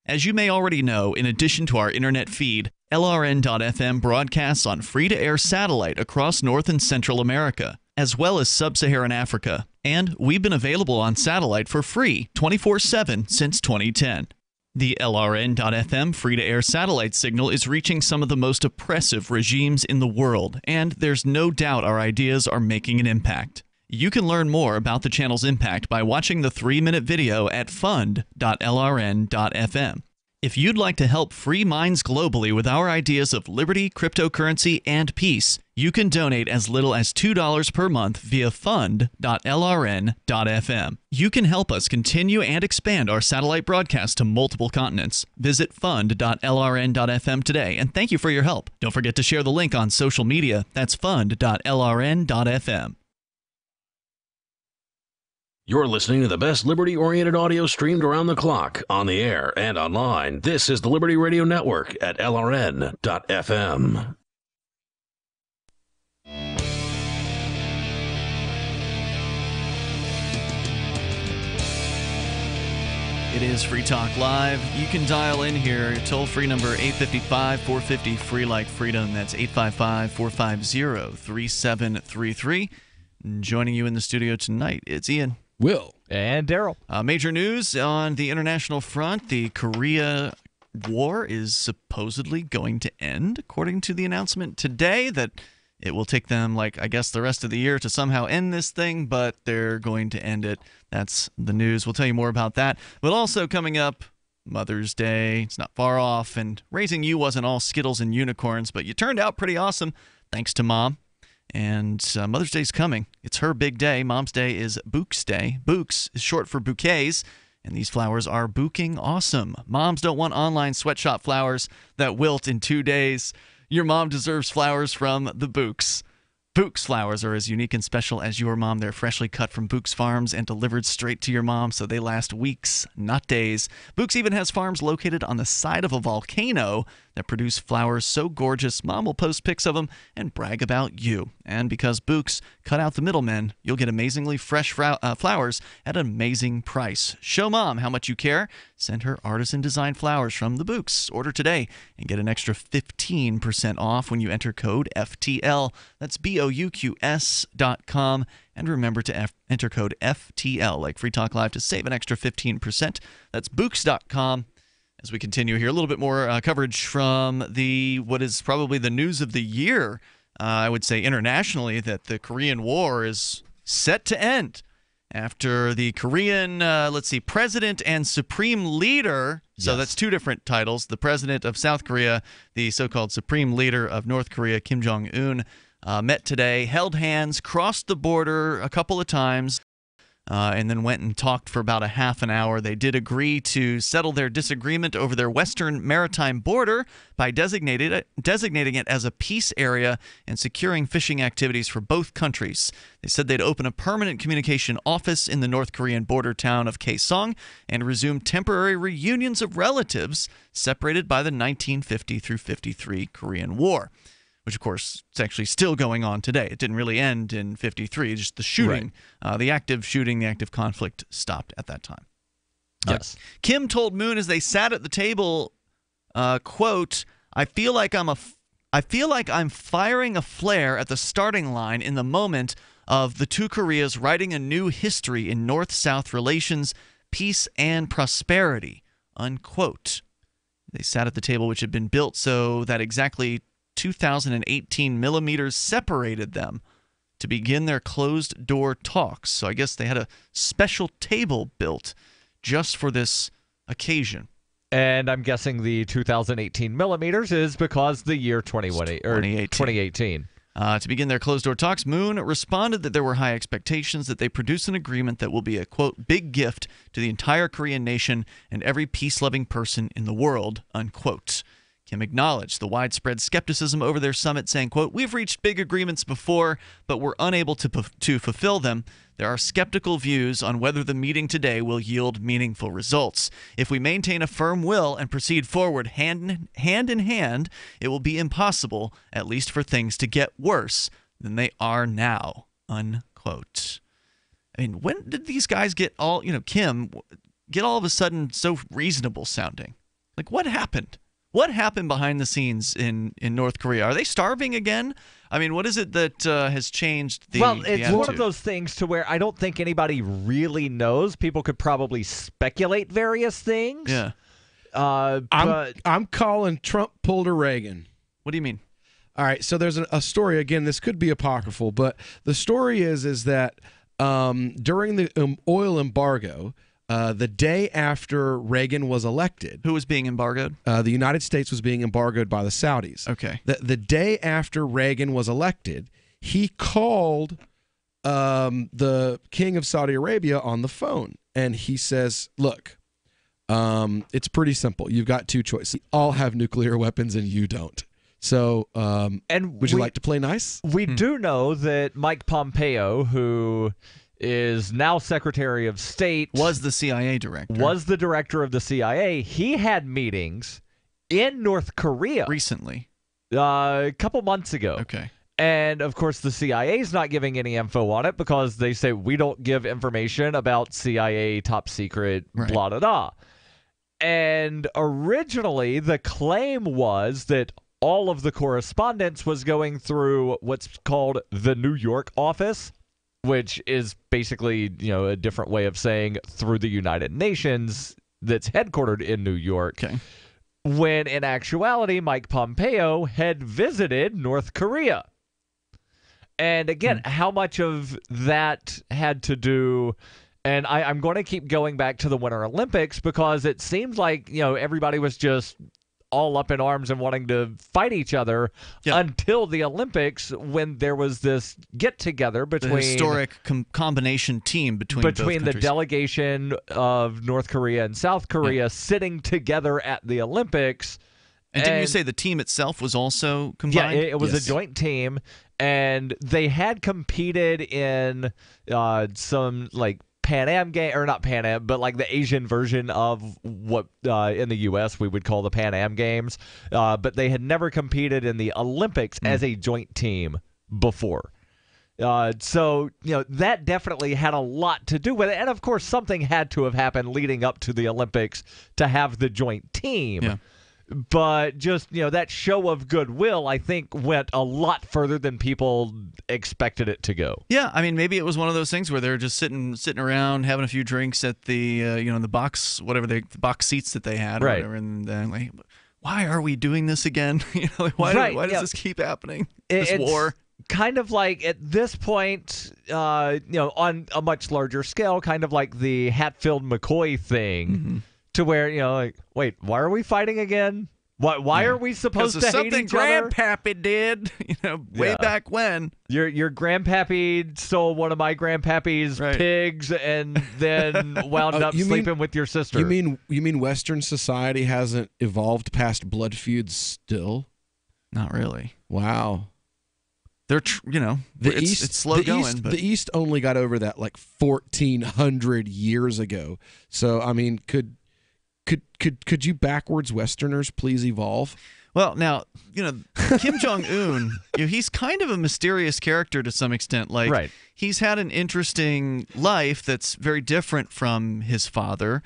As you may already know, in addition to our internet feed, LRN.FM broadcasts on free-to-air satellite across North and Central America, as well as Sub-Saharan Africa. And we've been available on satellite for free 24/7 since 2010. The LRN.FM free-to-air satellite signal is reaching some of the most oppressive regimes in the world, and there's no doubt our ideas are making an impact. You can learn more about the channel's impact by watching the 3-minute video at fund.lrn.fm. If you'd like to help free minds globally with our ideas of liberty, cryptocurrency, and peace, you can donate as little as $2 per month via fund.lrn.fm. You can help us continue and expand our satellite broadcast to multiple continents. Visit fund.lrn.fm today, and thank you for your help. Don't forget to share the link on social media. That's fund.lrn.fm. You're listening to the best liberty-oriented audio streamed around the clock, on the air, and online. This is the Liberty Radio Network at LRN.FM. It is Free Talk Live. You can dial in here. Toll-free number 855-450-FREE like freedom. That's 855-450-3733. Joining you in the studio tonight, it's Ian. Will. And Darryl. Major news on the international front. The Korea War is supposedly going to end, according to the announcement today, that it will take them, I guess, the rest of the year to somehow end this thing, but they're going to end it. That's the news. We'll tell you more about that. But also coming up, Mother's Day. It's not far off, and raising you wasn't all Skittles and unicorns, but you turned out pretty awesome, thanks to Mom. And Mother's Day's coming. It's her big day. Mom's Day is Bouquet's Day. Bouquets is short for bouquets, and these flowers are bouquing awesome. Moms don't want online sweatshop flowers that wilt in 2 days. Your mom deserves flowers from the Bouquets. Bouquets flowers are as unique and special as your mom. They're freshly cut from Bouquets farms and delivered straight to your mom, so they last weeks, not days. Bouquets even has farms located on the side of a volcano that produce flowers so gorgeous, Mom will post pics of them and brag about you. And because Bouquets cut out the middlemen, you'll get amazingly fresh flowers at an amazing price. Show Mom how much you care. Send her artisan-designed flowers from the Bouquets. Order today and get an extra 15% off when you enter code FTL. That's BOUQS.com. And remember to enter code FTL, like Free Talk Live, to save an extra 15%. That's Bouquets.com. As we continue here, a little bit more coverage from what is probably the news of the year, I would say internationally, that the Korean War is set to end. after the Korean, president and supreme leader. So that's two different titles. The president of South Korea, the so-called supreme leader of North Korea, Kim Jong-un, met today, held hands, crossed the border a couple of times, and then went and talked for about a half an hour. They did agree to settle their disagreement over their western maritime border by designating it as a peace area and securing fishing activities for both countries. They said they'd open a permanent communication office in the North Korean border town of Kaesong and resume temporary reunions of relatives separated by the 1950 through 53 Korean War, which, of course, is actually still going on today. It didn't really end in 53. Just the shooting, the active conflict stopped at that time. Yes. Kim told Moon as they sat at the table, quote, I feel like I'm firing a flare at the starting line in the moment of the two Koreas writing a new history in North-South relations, peace, and prosperity, unquote. They sat at the table, which had been built so that exactly 2,018 millimeters separated them to begin their closed-door talks. So I guess they had a special table built just for this occasion. And I'm guessing the 2018 millimeters is because the year 2018. To begin their closed-door talks, Moon responded that there were high expectations that they produce an agreement that will be a, quote, big gift to the entire Korean nation and every peace-loving person in the world, unquote. Kim acknowledged the widespread skepticism over their summit, saying, quote, we've reached big agreements before, but we're unable to fulfill them. There are skeptical views on whether the meeting today will yield meaningful results. If we maintain a firm will and proceed forward hand in hand, it will be impossible, at least for things to get worse than they are now, unquote. I mean, when did these guys get all, Kim, get all of a sudden so reasonable sounding? Like, what happened? What happened behind the scenes in North Korea? Are they starving again? I mean, what is it that has changed the it's one of those things to where I don't think anybody really knows. People could probably speculate various things. Yeah. I'm calling Trump pulled a Reagan. What do you mean? All right, so there's a story. Again, this could be apocryphal, but the story is that during the oil embargo, the day after Reagan was elected. Who was being embargoed? The United States was being embargoed by the Saudis. Okay. The day after Reagan was elected, he called the king of Saudi Arabia on the phone. And he says, look, it's pretty simple. You've got two choices. We all have nuclear weapons and you don't. So would you like to play nice? We do know that Mike Pompeo, who is now Secretary of State, was the CIA director. Was the director of the CIA. He had meetings in North Korea recently, a couple months ago. Okay. And of course, the CIA is not giving any info on it because they say we don't give information about CIA top secret, blah, blah, blah. And originally, the claim was that all of the correspondence was going through what's called the New York office, which is basically, a different way of saying through the United Nations that's headquartered in New York. Okay. When in actuality, Mike Pompeo had visited North Korea. And again, how much of that had to do, and I'm going to keep going back to the Winter Olympics because it seems like, everybody was just all up in arms and wanting to fight each other until the Olympics, when there was this get-together between the historic combination team between the delegation of North Korea and South Korea sitting together at the Olympics. And didn't you say the team itself was also combined? Yeah, it was a joint team, and they had competed in some Pan Am game, or not Pan Am, but like the Asian version of what in the U.S. we would call the Pan Am Games. But they had never competed in the Olympics as a joint team before. So, that definitely had a lot to do with it. And of course, something had to have happened leading up to the Olympics to have the joint team. Yeah. But just, that show of goodwill, I think, went a lot further than people expected it to go. Yeah, I mean, maybe it was one of those things where they're just sitting around having a few drinks at the, in the box, the box seats that they had, or right? Whatever, and then why are we doing this again? Why does this keep happening? This war. kind of like at this point, on a much larger scale, kind of like the Hatfield McCoy thing, to where, wait, why are we fighting again? Why are we supposed to hate each other? Grandpappy did, way back when. Your grandpappy stole one of my grandpappy's pigs and then wound up sleeping with your sister. You mean Western society hasn't evolved past blood feuds still? Not really. Wow. They're it's slow going. But the East only got over that like 1,400 years ago. So I mean, could you backwards Westerners please evolve? Well, now, Kim Jong-un, he's kind of a mysterious character to some extent. Like, he's had an interesting life that's very different from his father.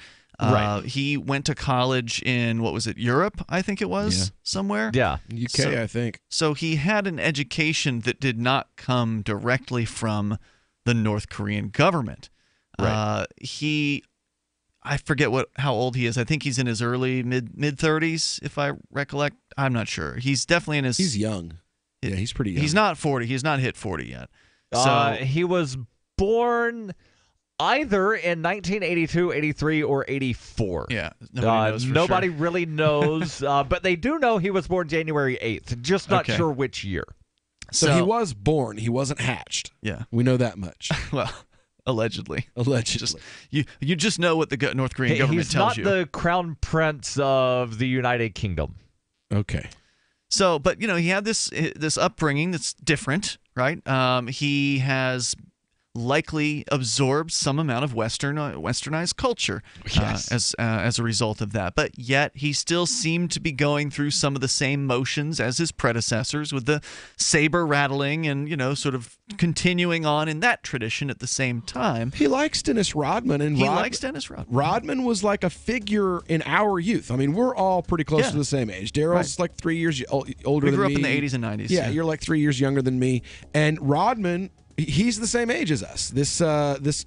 He went to college in, Europe, I think it was, somewhere? Yeah. UK, I think. So he had an education that did not come directly from the North Korean government. I forget how old he is. I think he's in his early mid-30s, if I recollect. I'm not sure. He's definitely in his... He's young. Yeah, he's pretty young. He's not 40. He's not hit 40 yet. So he was born either in 1982, 83, or 84. Yeah, nobody knows for nobody sure. really knows, but they do know he was born January 8th. Just not sure which year. So he was born. He wasn't hatched. Yeah. We know that much. Well... Allegedly. You just know what the North Korean government tells you. He's not the crown prince of the United Kingdom. Okay. So, but he had this upbringing that's different, right? He has likely absorbed some amount of westernized culture as a result of that. But yet he still seemed to be going through some of the same motions as his predecessors with the saber rattling and, sort of continuing on in that tradition at the same time. He likes Dennis Rodman. And he likes Dennis Rodman. Rodman was like a figure in our youth. I mean, we're all pretty close to the same age. Daryl's like 3 years older than me. We grew up in the 80s and 90s. Yeah, you're like 3 years younger than me. And Rodman... He's the same age as us, this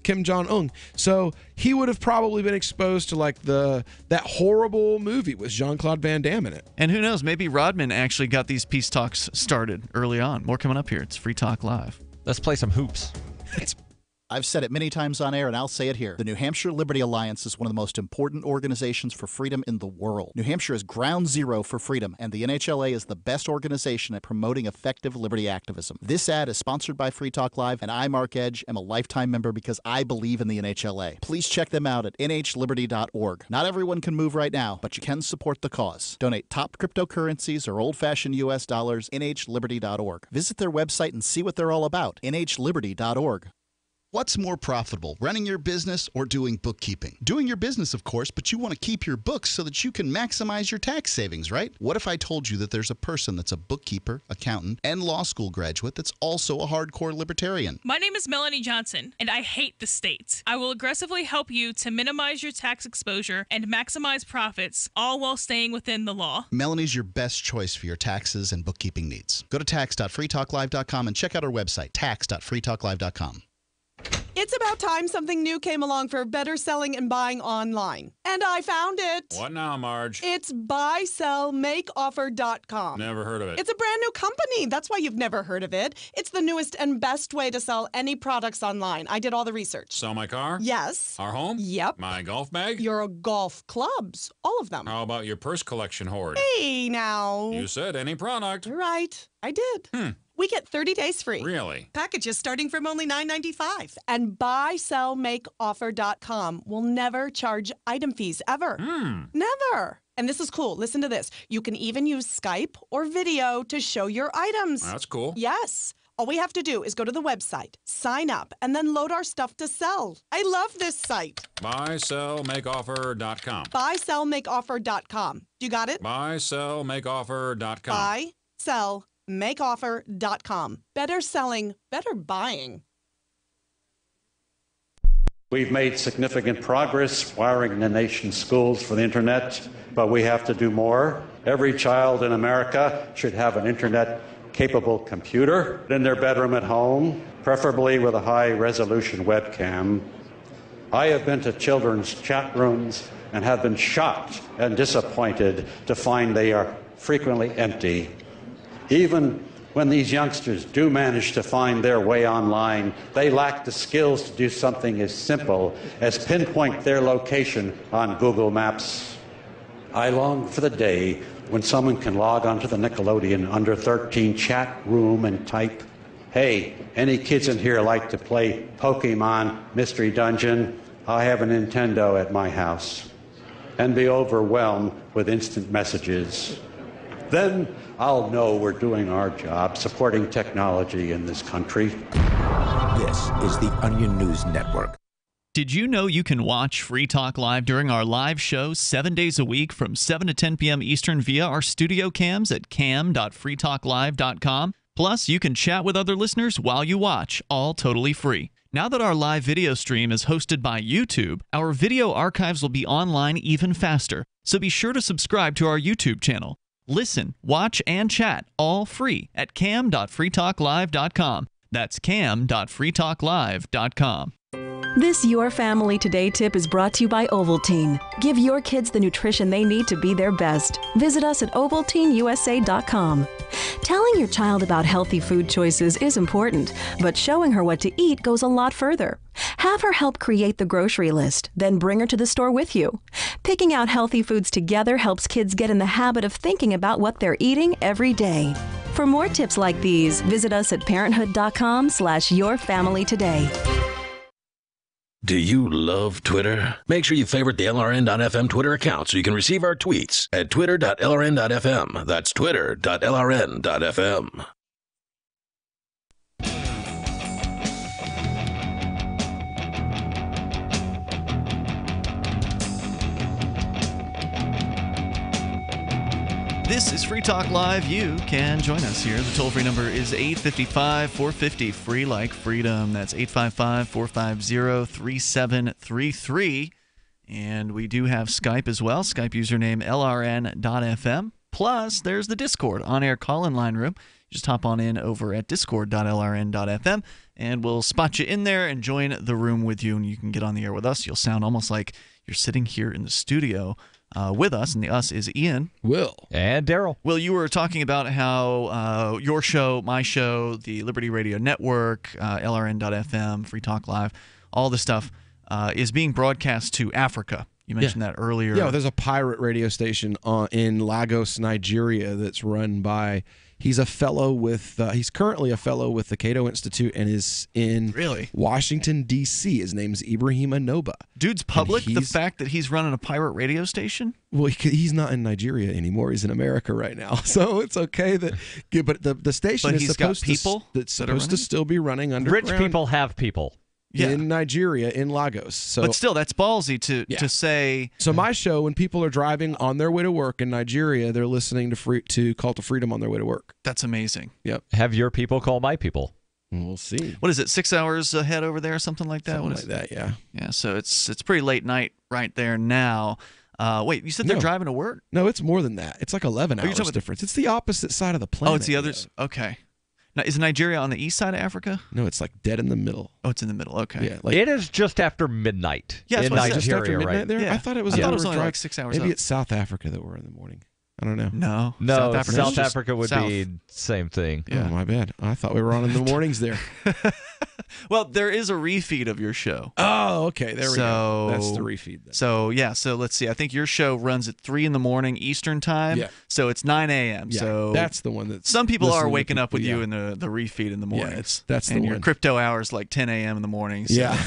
Kim Jong-un. So he would have probably been exposed to like that horrible movie with Jean-Claude Van Damme in it. And who knows, maybe Rodman actually got these peace talks started early on. More coming up here. It's Free Talk Live. Let's play some hoops. I've said it many times on air, and I'll say it here. The New Hampshire Liberty Alliance is one of the most important organizations for freedom in the world. New Hampshire is ground zero for freedom, and the NHLA is the best organization at promoting effective liberty activism. This ad is sponsored by Free Talk Live, and I, Mark Edge, am a lifetime member because I believe in the NHLA. Please check them out at nhliberty.org. Not everyone can move right now, but you can support the cause. Donate top cryptocurrencies or old-fashioned U.S. dollars, nhliberty.org. Visit their website and see what they're all about, nhliberty.org. What's more profitable, running your business or doing bookkeeping? Doing your business, of course, but you want to keep your books so that you can maximize your tax savings, right? What if I told you that there's a person that's a bookkeeper, accountant, and law school graduate that's also a hardcore libertarian? My name is Melanie Johnson, and I hate the state. I will aggressively help you to minimize your tax exposure and maximize profits, all while staying within the law. Melanie's your best choice for your taxes and bookkeeping needs. Go to tax.freetalklive.com and check out our website, tax.freetalklive.com. It's about time something new came along for better selling and buying online. And I found it. What now, Marge? It's buysellmakeoffer.com. Never heard of it. It's a brand new company. That's why you've never heard of it. It's the newest and best way to sell any products online. I did all the research. Sell my car? Yes. Our home? Yep. My golf bag? Your golf clubs. All of them. How about your purse collection hoard? Hey, now. You said any product. Right. I did. We get 30 days free. Really? Packages starting from only $9.95. And buysellmakeoffer.com will never charge item fees, ever. Never. And this is cool. Listen to this. You can even use Skype or video to show your items. That's cool. Yes. All we have to do is go to the website, sign up, and then load our stuff to sell. I love this site. Buysellmakeoffer.com. Buysellmakeoffer.com. You got it? Buysellmakeoffer.com. Buysellmakeoffer.com. Better selling, better buying. We've made significant progress wiring the nation's schools for the internet, but we have to do more. Every child in America should have an internet-capable computer in their bedroom at home, preferably with a high-resolution webcam. I have been to children's chat rooms and have been shocked and disappointed to find they are frequently empty. Even When these youngsters do manage to find their way online, they lack the skills to do something as simple as pinpoint their location on Google Maps. I long for the day when someone can log onto the Nickelodeon Under 13 chat room and type, "Hey, any kids in here like to play Pokemon Mystery Dungeon? I have a Nintendo at my house," and be overwhelmed with instant messages. Then I'll know we're doing our job supporting technology in this country. This is the Onion News Network. Did you know you can watch Free Talk Live during our live show 7 days a week from 7 to 10 p.m. Eastern via our studio cams at cam.freetalklive.com? Plus, you can chat with other listeners while you watch, all totally free. Now that our live video stream is hosted by YouTube, our video archives will be online even faster, so be sure to subscribe to our YouTube channel. Listen, watch, and chat all free at cam.freetalklive.com. That's cam.freetalklive.com. This Your Family Today tip is brought to you by Ovaltine. Give your kids the nutrition they need to be their best. Visit us at ovaltineusa.com. Telling your child about healthy food choices is important, but showing her what to eat goes a lot further. Have her help create the grocery list, then bring her to the store with you. Picking out healthy foods together helps kids get in the habit of thinking about what they're eating every day. For more tips like these, visit us at parenthood.com/yourfamilytoday. Do you love Twitter? Make sure you favorite the LRN.FM Twitter account so you can receive our tweets at twitter.lrn.fm. That's twitter.lrn.fm. This is Free Talk Live. You can join us here. The toll-free number is 855-450, free like freedom. That's 855-450-3733. And we do have Skype as well. Skype username LRN.FM. Plus, there's the Discord on-air call-in line room. Just hop on in over at discord.lrn.fm, and we'll spot you in there and join the room with you, and you can get on the air with us. You'll sound almost like you're sitting here in the studio with us, and the us is Ian, Will, and Darryl. Will, you were talking about how your show, my show, the Liberty Radio Network, LRN.FM, Free Talk Live, all this stuff is being broadcast to Africa. You mentioned that earlier. Yeah, there's a pirate radio station in Lagos, Nigeria that's run by... He's a fellow with. He's currently a fellow with the Cato Institute and is in Washington, D.C. His name's Ibrahim Anoba. Dude's public, the fact that he's running a pirate radio station? Well, he's not in Nigeria anymore. He's in America right now, so it's okay that. But the station is supposed to still be running underground. Rich people have people. In Nigeria, in Lagos. So, but still, that's ballsy to say. So my show, when people are driving on their way to work in Nigeria, they're listening to Call to Freedom on their way to work. That's amazing. Yep. Have your people call my people. We'll see. What is it, 6 hours ahead over there, something like that? Something like that, yeah. Yeah, so it's pretty late night right there now. Wait, you said they're driving to work? No, it's more than that. It's like 11 hours difference. It's the opposite side of the planet. Oh, it's the others? Okay. Now, is Nigeria on the east side of Africa? No, it's like dead in the middle. Oh, it's in the middle. Okay. Yeah, it is just after midnight. Yeah, in Nigeria, just after midnight right? there. Yeah. I thought it was. I thought it was only like 6 hours. Maybe up. it's South Africa that we're in the morning. I don't know. No. South Africa would be same thing. Yeah. Oh, my bad. I thought we were on in the mornings there. Well, there is a refeed of your show. Oh, okay. There we go. That's the refeed then. So, so let's see. I think your show runs at 3 in the morning Eastern time. Yeah. So it's 9 a.m. Yeah, so that's the one that some people are waking up with you in the refeed in the morning. Yeah, that's the and one. your crypto hours like 10 a.m. in the morning. So. Yeah.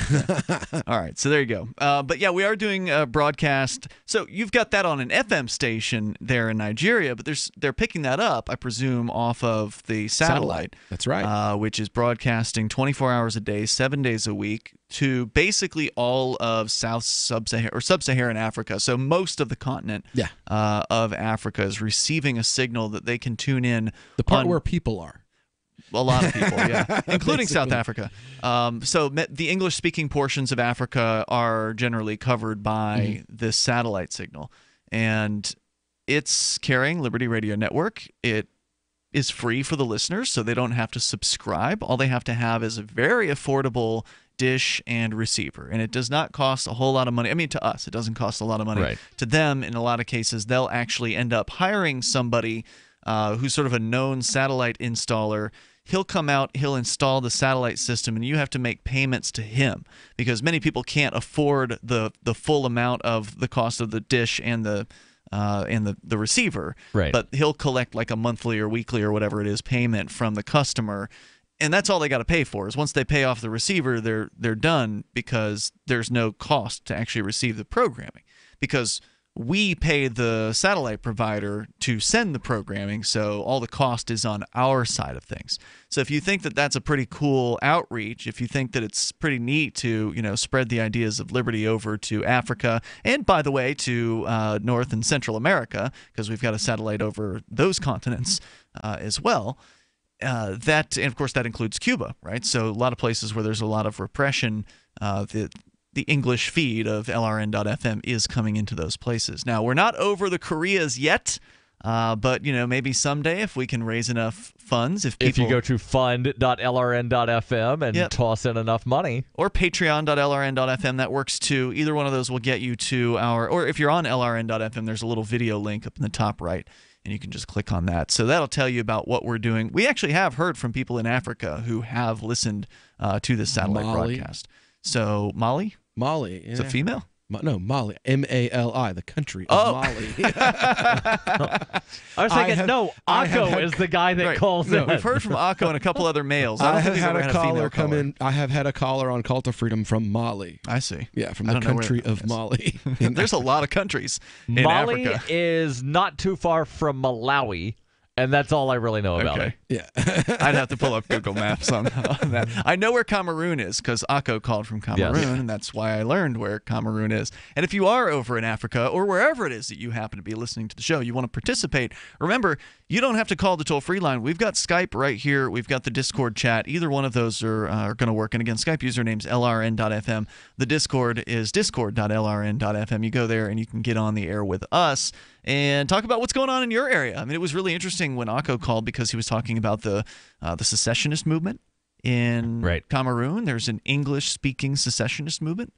All right. So there you go. But yeah, we are doing a broadcast. So you've got that on an FM station there in Nigeria, but they're picking that up, I presume, off of the satellite. That's right. Which is broadcasting 24 hours a day, 7 days a week to basically all of sub-Saharan Africa. So most of the continent of Africa is receiving a signal that they can tune in. The part where people are. A lot of people, yeah, including South Africa. So the English-speaking portions of Africa are generally covered by this satellite signal. And it's carrying Liberty Radio Network. It is free for the listeners, so they don't have to subscribe. All they have to have is a very affordable dish and receiver, and it does not cost a whole lot of money. I mean, to us, it doesn't cost a lot of money. Right. To them, in a lot of cases, they'll actually end up hiring somebody who's sort of a known satellite installer. He'll come out, he'll install the satellite system, and you have to make payments to him because many people can't afford the full amount of the cost of the dish and the receiver. Right. But he'll collect like a monthly or weekly or whatever it is payment from the customer, and that's all they got to pay for. Is once they pay off the receiver, they're done because there's no cost to actually receive the programming because we pay the satellite provider to send the programming, so all the cost is on our side of things. So if you think that that's a pretty cool outreach, if you think that it's pretty neat to spread the ideas of liberty over to Africa, and by the way to North and Central America, because we've got a satellite over those continents as well, and of course that includes Cuba, right? So a lot of places where there's a lot of repression, the English feed of LRN.FM is coming into those places. Now, we're not over the Koreas yet, but maybe someday if we can raise enough funds. If you go to fund.lrn.fm and toss in enough money. Or patreon.lrn.fm, that works too. Either one of those will get you to or if you're on LRN.fm, there's a little video link up in the top right, and you can just click on that. So that'll tell you about what we're doing. We actually have heard from people in Africa who have listened to this satellite broadcast. So Mali? Mali. It's a female? No, Mali. M-A-L-I, the country of Mali. I was thinking, Akko is the guy that calls in. We've heard from Akko and a couple other males. I have had a caller come in. I have had a caller on Cult of Freedom from Mali. I see. Yeah, from the country of Mali. There's a lot of countries in Mali Africa. is not too far from Malawi. And that's all I really know about it. Yeah. I'd have to pull up Google Maps on that. I know where Cameroon is because Akko called from Cameroon, and that's why I learned where Cameroon is. And if you are over in Africa or wherever it is that you happen to be listening to the show, you want to participate, remember, you don't have to call the toll-free line. We've got Skype right here. We've got the Discord chat. Either one of those are going to work. And again, Skype username's LRN.FM. The Discord is discord.lrn.fm. You go there and you can get on the air with us and talk about what's going on in your area. I mean, it was really interesting when Akko called because he was talking about the secessionist movement in Cameroon. There's an English-speaking secessionist movement.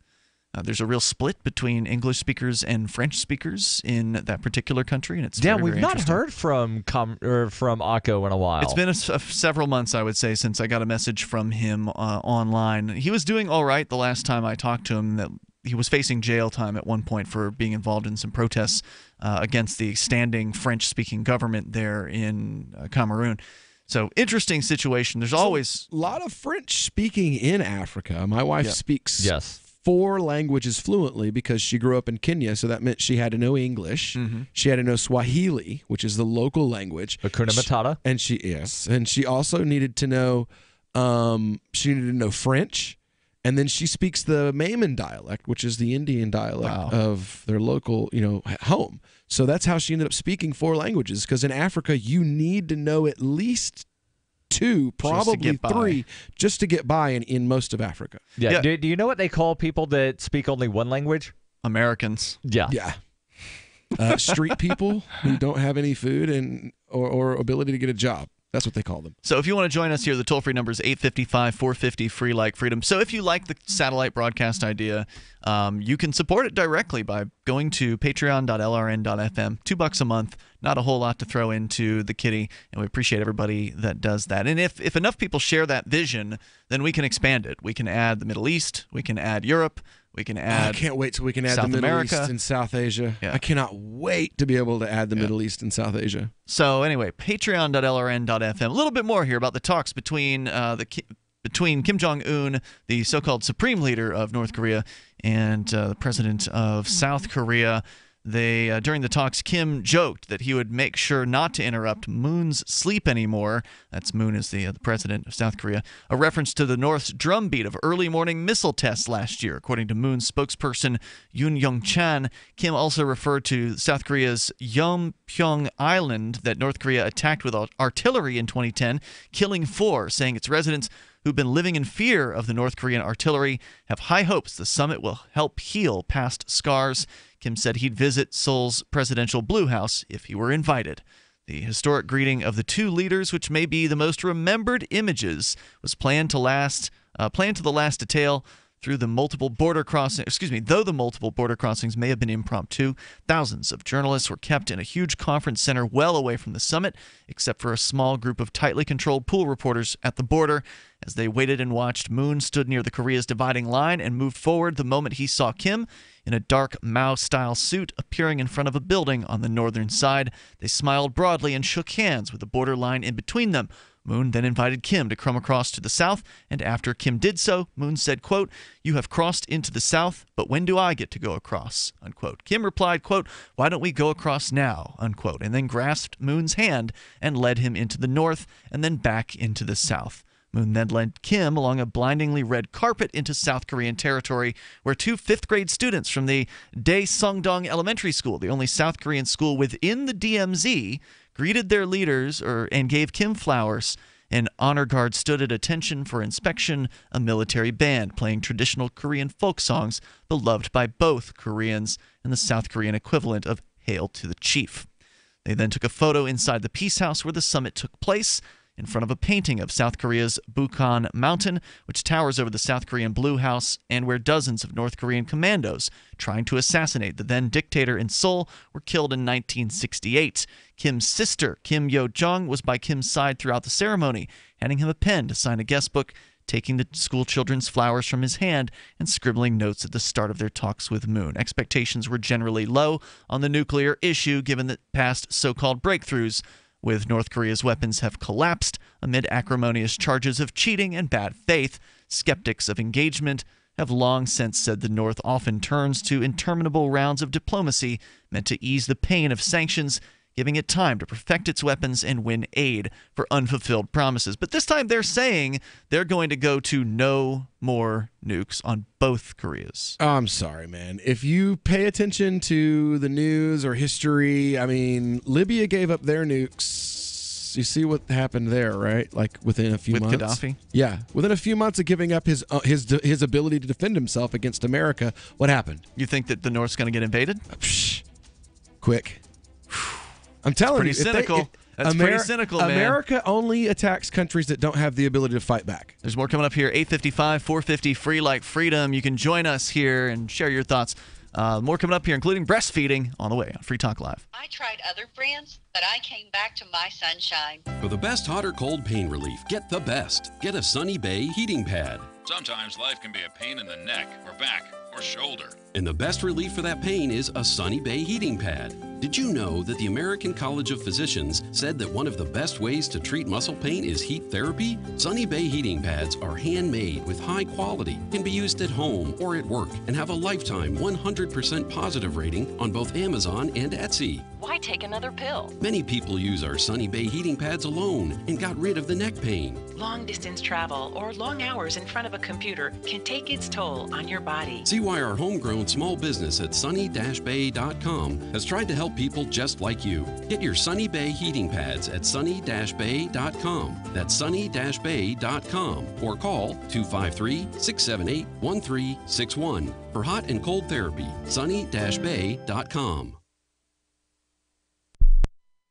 There's a real split between English speakers and French speakers in that particular country, and it's we've not heard from Akko in a while. It's been several months, I would say, since I got a message from him online. He was doing all right the last time I talked to him. That he was facing jail time at one point for being involved in some protests against the standing French-speaking government there in Cameroon. So, interesting situation. There's always a lot of French speaking in Africa. My wife speaks 4 languages fluently because she grew up in Kenya, so that meant she had to know English. Mm-hmm. She had to know Swahili, which is the local language. Hakuna Matata. And she also needed to know French. And then she speaks the Maimon dialect, which is the Indian dialect of their local, home. So that's how she ended up speaking 4 languages. Because in Africa, you need to know at least 2, probably 3, just to get by in most of Africa. Yeah. Do you know what they call people that speak only one language? Americans. Yeah. Yeah. Street people who don't have any food or ability to get a job. That's what they call them. So if you want to join us here, the toll-free number is 855-450-FREE like freedom. So if you like the satellite broadcast idea, you can support it directly by going to patreon.lrn.fm. $2 a month, not a whole lot to throw into the kitty, and we appreciate everybody that does that. And if enough people share that vision, then we can expand it. We can add the Middle East. We can add Europe. We can add I can't wait till we can add South the Middle America. East and South Asia. Yeah. I cannot wait to be able to add the Middle East and South Asia. So anyway, patreon.lrn.fm. A little bit more here about the talks between Kim Jong-un, the so-called supreme leader of North Korea, and the president of South Korea. They during the talks, Kim joked that he would make sure not to interrupt Moon's sleep anymore. That's Moon is the president of South Korea. A reference to the North's drumbeat of early morning missile tests last year. According to Moon's spokesperson Yoon Young-chan, Kim also referred to South Korea's Yeonpyeong Island that North Korea attacked with artillery in 2010, killing 4, saying its residents who've been living in fear of the North Korean artillery have high hopes the summit will help heal past scars. Kim said he'd visit Seoul's presidential Blue House if he were invited. The historic greeting of the 2 leaders, which may be the most remembered images, was planned to the last detail Though the multiple border crossings may have been impromptu, thousands of journalists were kept in a huge conference center well away from the summit, except for a small group of tightly controlled pool reporters at the border. As they waited and watched, Moon stood near the Korea's dividing line and moved forward the moment he saw Kim in a dark Mao-style suit appearing in front of a building on the northern side. They smiled broadly and shook hands with the border line in between them. Moon then invited Kim to come across to the south, and after Kim did so, Moon said, quote, "You have crossed into the south, but when do I get to go across?" Unquote. Kim replied, quote, "Why don't we go across now?" Unquote, and then grasped Moon's hand and led him into the north and then back into the south. Moon then led Kim along a blindingly red carpet into South Korean territory, where two fifth-grade students from the Daesungdong Elementary School, the only South Korean school within the DMZ, greeted their leaders and gave Kim flowers. An honor guard stood at attention for inspection, a military band playing traditional Korean folk songs beloved by both Koreans and the South Korean equivalent of Hail to the Chief. They then took a photo inside the Peace House where the summit took place, in front of a painting of South Korea's Bukhan Mountain, which towers over the South Korean Blue House, and where dozens of North Korean commandos trying to assassinate the then dictator in Seoul were killed in 1968. Kim's sister, Kim Yo-jong, was by Kim's side throughout the ceremony, handing him a pen to sign a guest book, taking the school children's flowers from his hand, and scribbling notes at the start of their talks with Moon. Expectations were generally low on the nuclear issue, given that past so-called breakthroughs with North Korea's weapons have collapsed amid acrimonious charges of cheating and bad faith. Skeptics of engagement have long since said the North often turns to interminable rounds of diplomacy meant to ease the pain of sanctions, giving it time to perfect its weapons and win aid for unfulfilled promises. But this time they're saying they're going to go to no more nukes on both Koreas. I'm sorry, man. If you pay attention to the news or history, I mean, Libya gave up their nukes. You see what happened there, right? Like within a few months. With Gaddafi? Yeah. Within a few months of giving up his ability to defend himself against America, what happened? You think that the North's going to get invaded? Quick. I'm telling you. That's pretty cynical, man. America only attacks countries that don't have the ability to fight back. There's more coming up here. 8:55, 450, free like freedom. You can join us here and share your thoughts. More coming up here, including breastfeeding, on the way on Free Talk Live. I tried other brands, but I came back to my Sunshine. For the best hot or cold pain relief, get the best. Get a Sunny Bay heating pad. Sometimes life can be a pain in the neck or back or shoulder. And the best relief for that pain is a Sunny Bay heating pad. Did you know that the American College of Physicians said that one of the best ways to treat muscle pain is heat therapy? Sunny Bay heating pads are handmade with high quality, can be used at home or at work, and have a lifetime 100% positive rating on both Amazon and Etsy. Why take another pill? Many people use our Sunny Bay heating pads alone and got rid of the neck pain. Long distance travel or long hours in front of a computer can take its toll on your body. See why our homegrown small business at sunny-bay.com has tried to help people just like you. Get your Sunny Bay heating pads at sunny-bay.com. That's sunny-bay.com or call 253-678-1361 for hot and cold therapy. sunny-bay.com.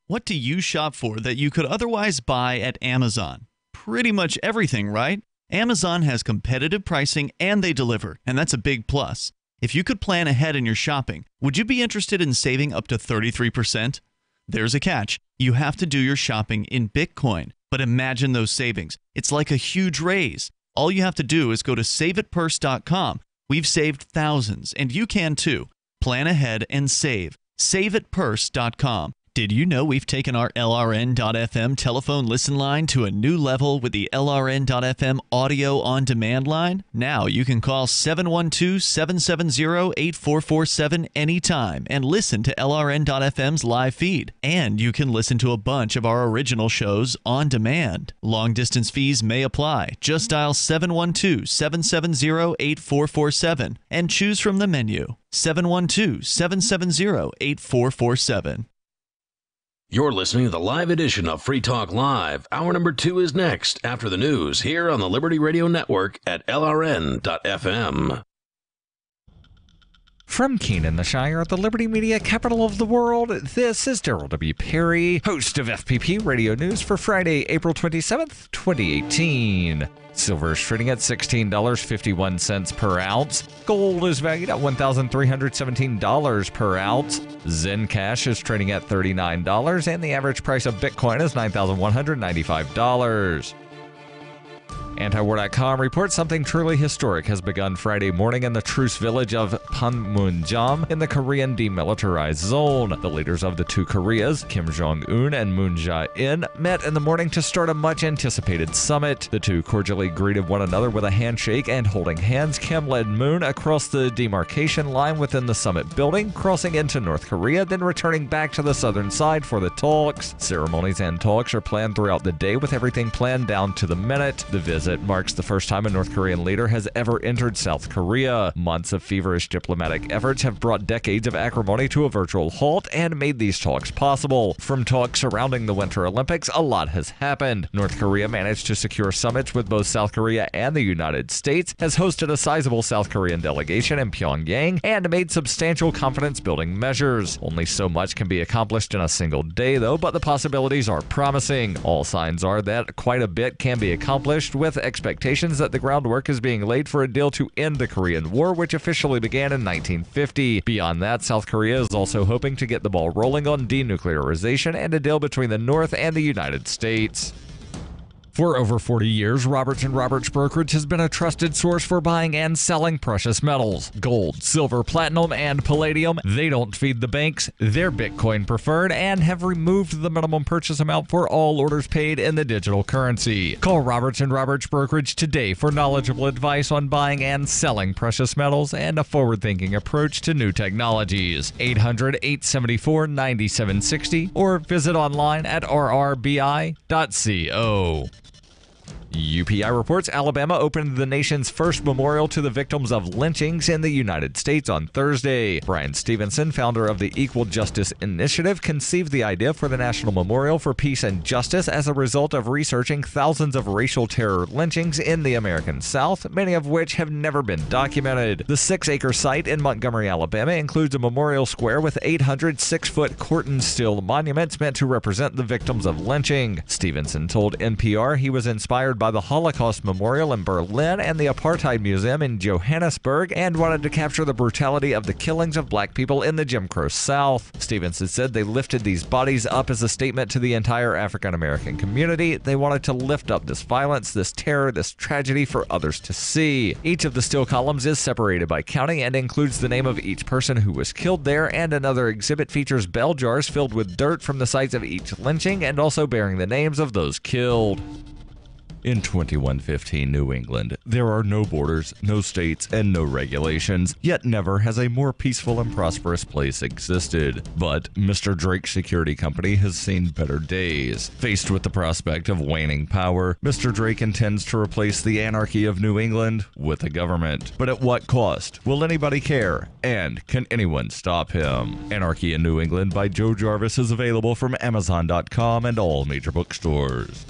What do you shop for that you could otherwise buy at Amazon? Pretty much everything, right? Amazon has competitive pricing and they deliver, and that's a big plus. If you could plan ahead in your shopping, would you be interested in saving up to 33%? There's a catch. You have to do your shopping in Bitcoin. But imagine those savings. It's like a huge raise. All you have to do is go to saveatpurse.com. We've saved thousands, and you can too. Plan ahead and save. Saveatpurse.com. Did you know we've taken our LRN.FM telephone listen line to a new level with the LRN.FM audio on demand line? Now you can call 712-770-8447 anytime and listen to LRN.FM's live feed. And you can listen to a bunch of our original shows on demand. Long distance fees may apply. Just dial 712-770-8447 and choose from the menu. 712-770-8447. You're listening to the live edition of Free Talk Live. Hour number 2 is next after the news here on the Liberty Radio Network at LRN.FM. From Keene in the Shire, the Liberty Media capital of the world, this is Darryl W. Perry, host of FPP Radio News for Friday, April 27th, 2018. Silver is trading at $16.51 per ounce. Gold is valued at $1,317 per ounce. Zen Cash is trading at $39, and the average price of Bitcoin is $9,195. Antiwar.com reports something truly historic has begun Friday morning in the truce village of Panmunjom in the Korean demilitarized zone. The leaders of the two Koreas, Kim Jong-un and Moon Jae-in, met in the morning to start a much-anticipated summit. The two cordially greeted one another with a handshake, and holding hands, Kim led Moon across the demarcation line within the summit building, crossing into North Korea, then returning back to the southern side for the talks. Ceremonies and talks are planned throughout the day, with everything planned down to the minute. The visit marks the first time a North Korean leader has ever entered South Korea. Months of feverish diplomatic efforts have brought decades of acrimony to a virtual halt and made these talks possible. From talks surrounding the Winter Olympics, a lot has happened. North Korea managed to secure summits with both South Korea and the United States, has hosted a sizable South Korean delegation in Pyongyang, and made substantial confidence-building measures. Only so much can be accomplished in a single day, though, but the possibilities are promising. All signs are that quite a bit can be accomplished, with expectations that the groundwork is being laid for a deal to end the Korean War, which officially began in 1950. Beyond that, South Korea is also hoping to get the ball rolling on denuclearization and a deal between the North and the United States. For over 40 years, Roberts & Roberts Brokerage has been a trusted source for buying and selling precious metals. Gold, silver, platinum, and palladium. They don't feed the banks. They're Bitcoin preferred and have removed the minimum purchase amount for all orders paid in the digital currency. Call Roberts & Roberts Brokerage today for knowledgeable advice on buying and selling precious metals and a forward-thinking approach to new technologies. 800-874-9760 or visit online at rrbi.co. UPI reports Alabama opened the nation's first memorial to the victims of lynchings in the United States on Thursday. Brian Stevenson, founder of the Equal Justice Initiative, conceived the idea for the National Memorial for Peace and Justice as a result of researching thousands of racial terror lynchings in the American South, many of which have never been documented. The 6-acre site in Montgomery, Alabama includes a memorial square with 800 6-foot Corten steel monuments meant to represent the victims of lynching. Stevenson told NPR he was inspired by the Holocaust Memorial in Berlin and the Apartheid Museum in Johannesburg, and wanted to capture the brutality of the killings of black people in the Jim Crow South. Stevenson said they lifted these bodies up as a statement to the entire African American community. They wanted to lift up this violence, this terror, this tragedy for others to see. Each of the steel columns is separated by county and includes the name of each person who was killed there, and another exhibit features bell jars filled with dirt from the sites of each lynching and also bearing the names of those killed. In 2115 New England, there are no borders, no states, and no regulations, yet never has a more peaceful and prosperous place existed. But Mr. Drake's security company has seen better days. Faced with the prospect of waning power, Mr. Drake intends to replace the anarchy of New England with a government. But at what cost? Will anybody care? And can anyone stop him? Anarchy in New England by Joe Jarvis is available from Amazon.com and all major bookstores.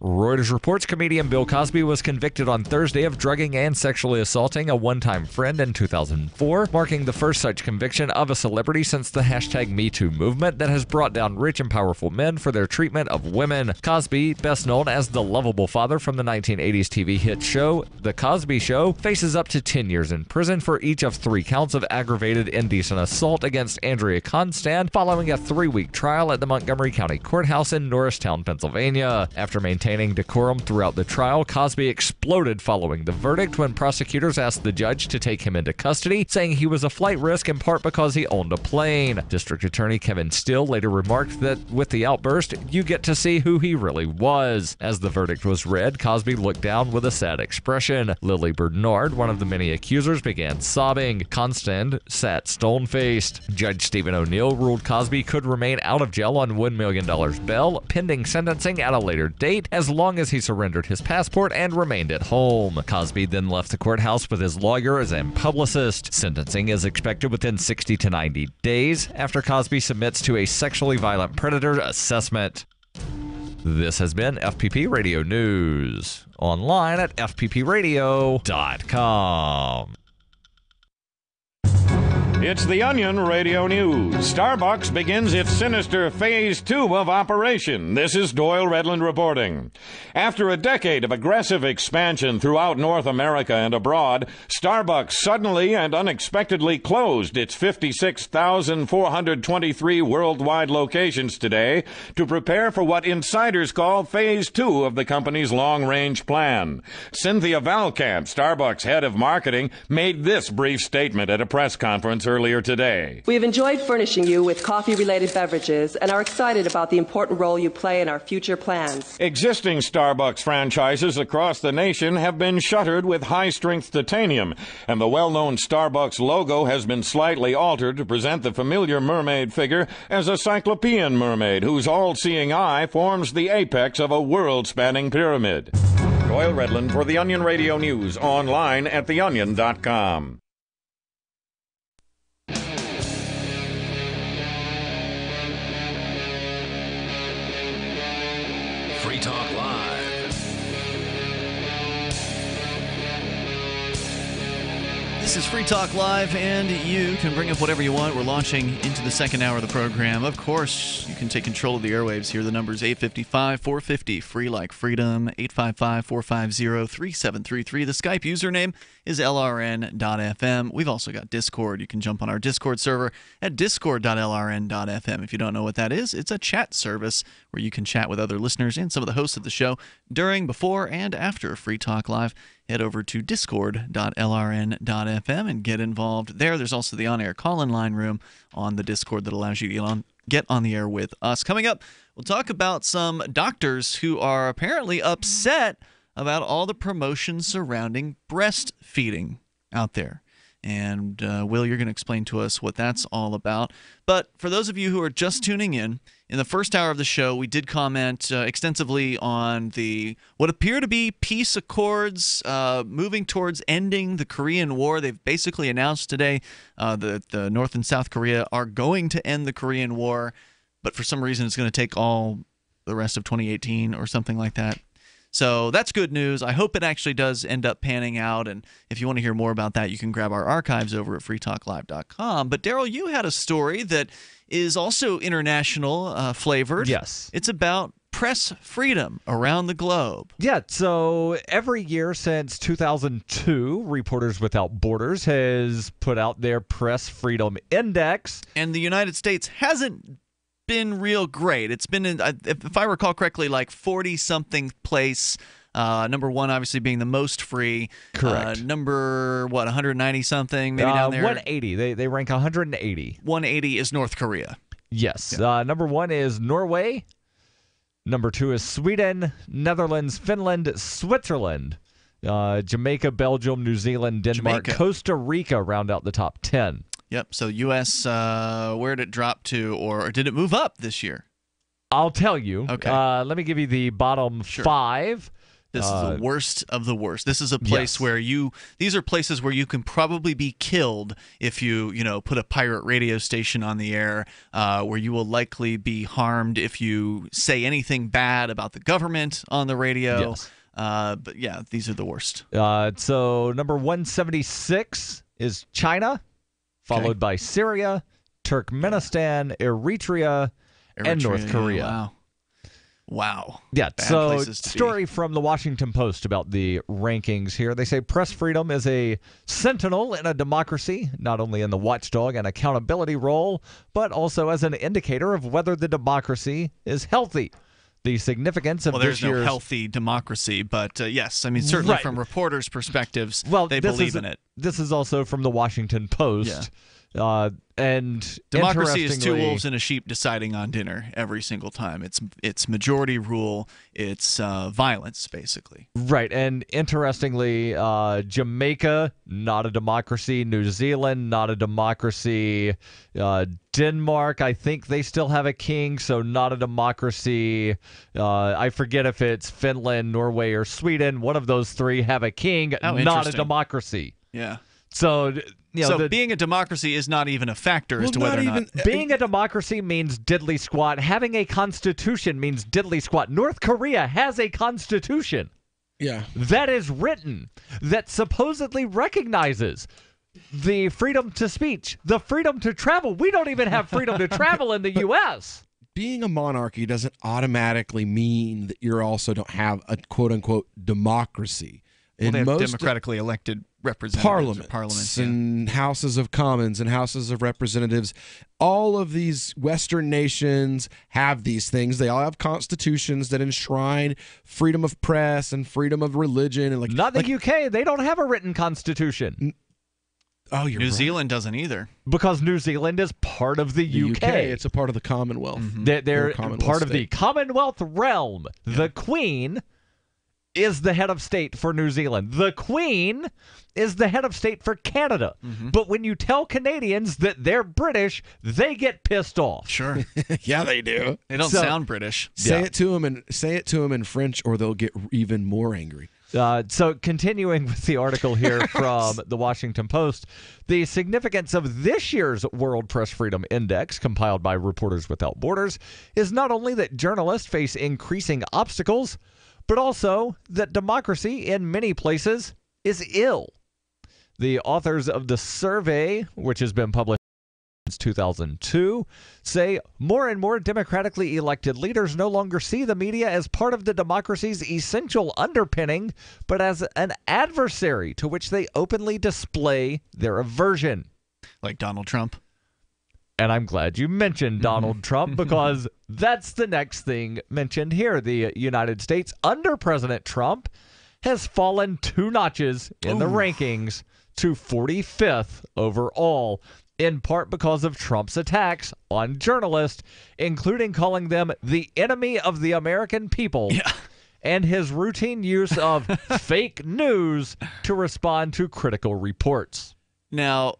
Reuters reports comedian Bill Cosby was convicted on Thursday of drugging and sexually assaulting a one-time friend in 2004, marking the first such conviction of a celebrity since the #MeToo movement that has brought down rich and powerful men for their treatment of women. Cosby, best known as the lovable father from the 1980s TV hit show The Cosby Show, faces up to 10 years in prison for each of 3 counts of aggravated indecent assault against Andrea Constand following a 3-week trial at the Montgomery County Courthouse in Norristown, Pennsylvania. After maintaining decorum throughout the trial, Cosby exploded following the verdict when prosecutors asked the judge to take him into custody, saying he was a flight risk in part because he owned a plane. District Attorney Kevin Still later remarked that with the outburst, you get to see who he really was. As the verdict was read, Cosby looked down with a sad expression. Lily Bernard, one of the many accusers, began sobbing. Constand sat stone-faced. Judge Stephen O'Neill ruled Cosby could remain out of jail on $1 million bail, pending sentencing at a later date, as long as he surrendered his passport and remained at home. Cosby then left the courthouse with his lawyers and publicist. Sentencing is expected within 60 to 90 days after Cosby submits to a sexually violent predator assessment. This has been FPP Radio News. Online at fppradio.com. It's the Onion Radio News. Starbucks begins its sinister Phase 2 of operation. This is Doyle Redland reporting. After a decade of aggressive expansion throughout North America and abroad, Starbucks suddenly and unexpectedly closed its 56,423 worldwide locations today to prepare for what insiders call Phase 2 of the company's long-range plan. Cynthia Valcamp, Starbucks head of marketing, made this brief statement at a press conference earlier today. We have enjoyed furnishing you with coffee-related beverages and are excited about the important role you play in our future plans. Existing Starbucks franchises across the nation have been shuttered with high-strength titanium, and the well-known Starbucks logo has been slightly altered to present the familiar mermaid figure as a cyclopean mermaid whose all-seeing eye forms the apex of a world-spanning pyramid. Doyle Redland for the Onion Radio News, online at theonion.com. Free Talk Live. This is Free Talk Live, and you can bring up whatever you want. We're launching into the second hour of the program. Of course, you can take control of the airwaves here. The number is 855-450, free like freedom, 855-450-3733. The Skype username is lrn.fm. We've also got Discord. You can jump on our Discord server at discord.lrn.fm. If you don't know what that is, it's a chat service where you can chat with other listeners and some of the hosts of the show during, before, and after Free Talk Live. Head over to discord.lrn.fm and get involved there. There's also the on-air call-in line room on the Discord that allows you to get on the air with us. Coming up, we'll talk about some doctors who are apparently upset about all the promotions surrounding breastfeeding out there. And, Will, you're going to explain to us what that's all about. But for those of you who are just tuning in the first hour of the show, we did comment extensively on what appear to be peace accords moving towards ending the Korean War. They've basically announced today that North and South Korea are going to end the Korean War, but for some reason it's going to take all the rest of 2018 or something like that. So that's good news. I hope it actually does end up panning out. And if you want to hear more about that, you can grab our archives over at freetalklive.com. But, Darryl, you had a story that is also international flavored. Yes. It's about press freedom around the globe. Yeah, so every year since 2002, Reporters Without Borders has put out their Press Freedom Index. And the United States hasn't been real great. It's been, if I recall correctly, like 40-something place. Number one, obviously, being the most free. Correct. Number, 190-something, maybe down there? 180. They rank 180. 180 is North Korea. Yes. Yeah. Number one is Norway. Number two is Sweden, Netherlands, Finland, Switzerland, Jamaica, Belgium, New Zealand, Denmark, Costa Rica round out the top 10. Yep. So U.S., where did it drop to, or did it move up this year? I'll tell you. Okay. Let me give you the bottom five. This is the worst of the worst. This is a place where these are places where you can probably be killed if you put a pirate radio station on the air, where you will likely be harmed if you say anything bad about the government on the radio. Yes. But yeah, these are the worst. So number 176 is China, followed by Syria, Turkmenistan, Eritrea, and North Korea. Wow. Yeah, Bad so places to story from the Washington Post about the rankings here. They say press freedom is a sentinel in a democracy, not only in the watchdog and accountability role, but also as an indicator of whether the democracy is healthy. The significance of there's this year's... no healthy democracy, but yes, I mean, certainly from reporters' perspectives, they believe in it. This is also from the Washington Post. And democracy is two wolves and a sheep deciding on dinner every single time. It's majority rule. It's violence, basically. Right. And interestingly, Jamaica, not a democracy. New Zealand, not a democracy. Denmark, I think they still have a king, so not a democracy. I forget if it's Finland, Norway, or Sweden. One of those three have a king, not a democracy. Yeah. So... being a democracy is not even a factor as to whether or not... Being a democracy means diddly squat. Having a constitution means diddly squat. North Korea has a constitution. Yeah. That is written, that supposedly recognizes the freedom to speech, the freedom to travel. We don't even have freedom to travel in the U.S. Being a monarchy doesn't automatically mean that you also don't have a quote-unquote democracy. Well, In they have most democratically elected representatives, parliaments and houses of commons and houses of representatives. All of these Western nations have these things. They all have constitutions that enshrine freedom of press and freedom of religion. And Not the UK. They don't have a written constitution. Oh, you're New right. Zealand doesn't either. Because New Zealand is part of the UK. It's a part of the Commonwealth. They're part of the Commonwealth realm. Yeah. The Queen is the head of state for New Zealand. The Queen is the head of state for Canada. But when you tell Canadians that they're British, they get pissed off. Sure. Yeah, they do. They don't sound British. Say it to them in French, or they'll get even more angry. So continuing with the article here from the Washington Post, the significance of this year's World Press Freedom Index, compiled by Reporters Without Borders, is not only that journalists face increasing obstacles, but also that democracy in many places is ill. The authors of the survey, which has been published since 2002, say more and more democratically elected leaders no longer see the media as part of the democracy's essential underpinning, but as an adversary to which they openly display their aversion. Like Donald Trump. And I'm glad you mentioned Donald Trump, because that's the next thing mentioned here. The United States, under President Trump, has fallen 2 notches in the rankings to 45th overall, in part because of Trump's attacks on journalists, including calling them the enemy of the American people, and his routine use of fake news to respond to critical reports. Now,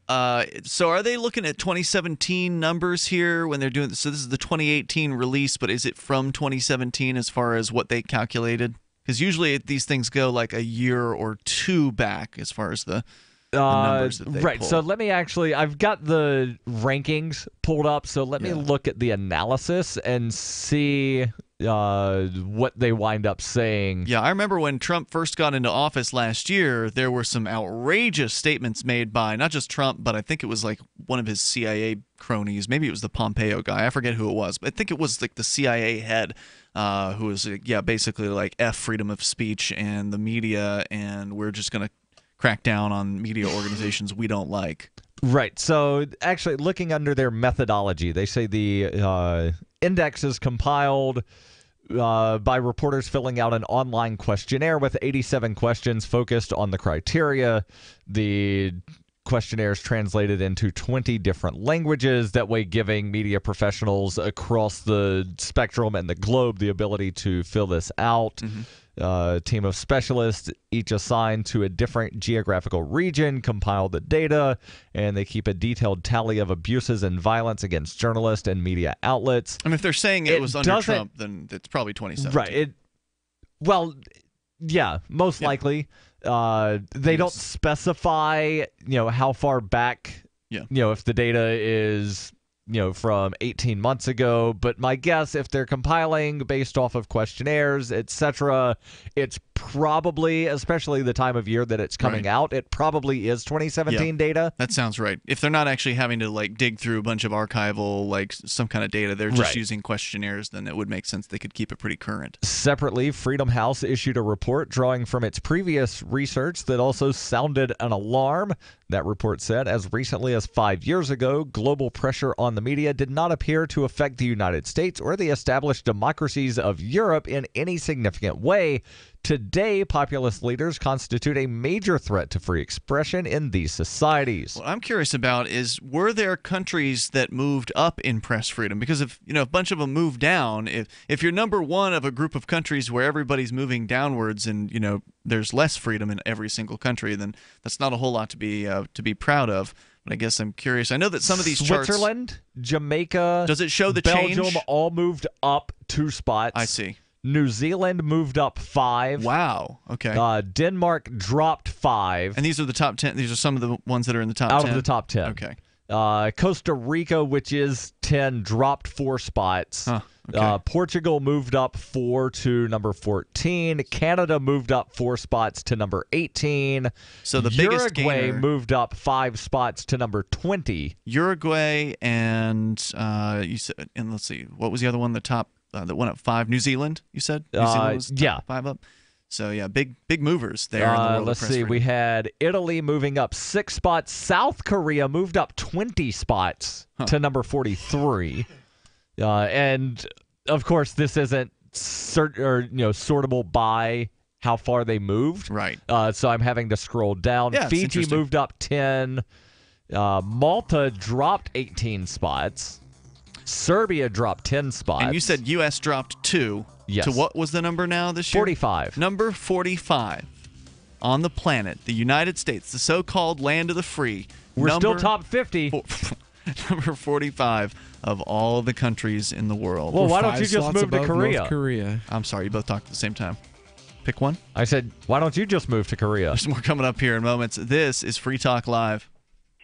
so are they looking at 2017 numbers here when they're doing this? So this is the 2018 release, but is it from 2017 as far as what they calculated? Because usually these things go like a year or 2 back as far as the numbers that they pull. So let me I've got the rankings pulled up, so let me look at the analysis and see what they wind up saying. Yeah, I remember when Trump first got into office last year, there were some outrageous statements made by not just Trump, but I think it was like one of his CIA cronies. Maybe it was the Pompeo guy. I forget who it was, but I think it was like the CIA head who was, basically like F freedom of speech and the media, and we're just going to crack down on media organizations we don't like. Right. So actually looking under their methodology, they say the index is compiled by reporters filling out an online questionnaire with 87 questions focused on the criteria. The questionnaire is translated into 20 different languages, that way giving media professionals across the spectrum and the globe the ability to fill this out. Team of specialists, each assigned to a different geographical region, compile the data, and they keep a detailed tally of abuses and violence against journalists and media outlets. And if they're saying it was under Trump, then it's probably 2017. Right. Most likely. They don't specify, how far back, if the data is from 18 months ago. But my guess, if they're compiling based off of questionnaires, etc., it's probably, especially the time of year that it's coming out, it probably is 2017 data. That sounds right. If they're not actually having to dig through a bunch of archival, some kind of data, they're just using questionnaires, then it would make sense they could keep it pretty current. Separately, Freedom House issued a report drawing from its previous research that also sounded an alarm. That report said, as recently as 5 years ago, global pressure on the media did not appear to affect the United States or the established democracies of Europe in any significant way. Today, populist leaders constitute a major threat to free expression in these societies. What I'm curious about is, were there countries that moved up in press freedom? Because if a bunch of them moved down, if you're number one of a group of countries where everybody's moving downwards and there's less freedom in every single country, then that's not a whole lot to be proud of. But I guess I'm curious. I know that some of these Switzerland, Jamaica, does it show the Belgium change? all moved up 2 spots. I see. New Zealand moved up 5. Wow. Okay. Denmark dropped 5. And these are the top 10. These are some of the ones that are in the top 10? Out of the top 10. Okay. Costa Rica, which is 10, dropped 4 spots. Okay. Portugal moved up 4 to number 14. Canada moved up 4 spots to number 18. So the biggest Uruguay gainer, moved up 5 spots to number 20. Uruguay and you said, and let's see, what was the other one? The top that went up 5. New Zealand. You said New Zealand was top 5 up. So yeah, big movers there. In the world let's of press see, freedom. we had Italy moving up 6 spots. South Korea moved up 20 spots to number 43. And of course, this isn't sortable by how far they moved. Right. So I'm having to scroll down. Yeah, Fiji moved up 10. Malta dropped 18 spots. Serbia dropped 10 spots. And you said U.S. dropped 2. Yes. To what was the number now this year? 45. Number 45 on the planet, the United States, the so-called land of the free. We're still top 50. Number 45 of all the countries in the world. Well, why don't you just move to Korea? North Korea? I'm sorry, you both talked at the same time. Pick one. I said, why don't you just move to Korea? There's more coming up here in moments. This is Free Talk Live.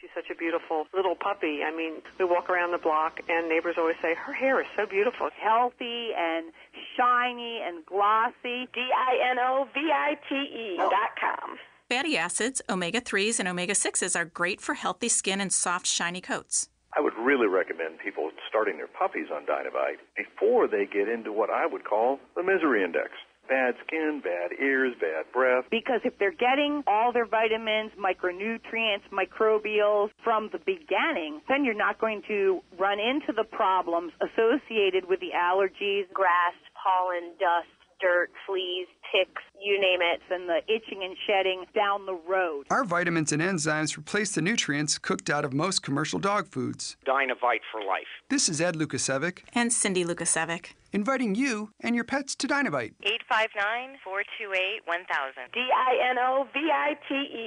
She's such a beautiful little puppy. I mean, we walk around the block, and neighbors always say, her hair is so beautiful. Healthy and shiny and glossy. DINOVITE.com. Fatty acids, omega-3s, and omega-6s are great for healthy skin and soft, shiny coats. I would really recommend people starting their puppies on Dinovite before they get into what I would call the misery index. Bad skin, bad ears, bad breath. Because if they're getting all their vitamins, micronutrients, microbials from the beginning, then you're not going to run into the problems associated with the allergies, grass, pollen, dust, dirt, fleas, ticks, you name it, and the itching and shedding down the road. Our vitamins and enzymes replace the nutrients cooked out of most commercial dog foods. Dinovite for life. This is Ed Lukasevic and Cindy Lukasevic, inviting you and your pets to Dinovite. 859-428-1000.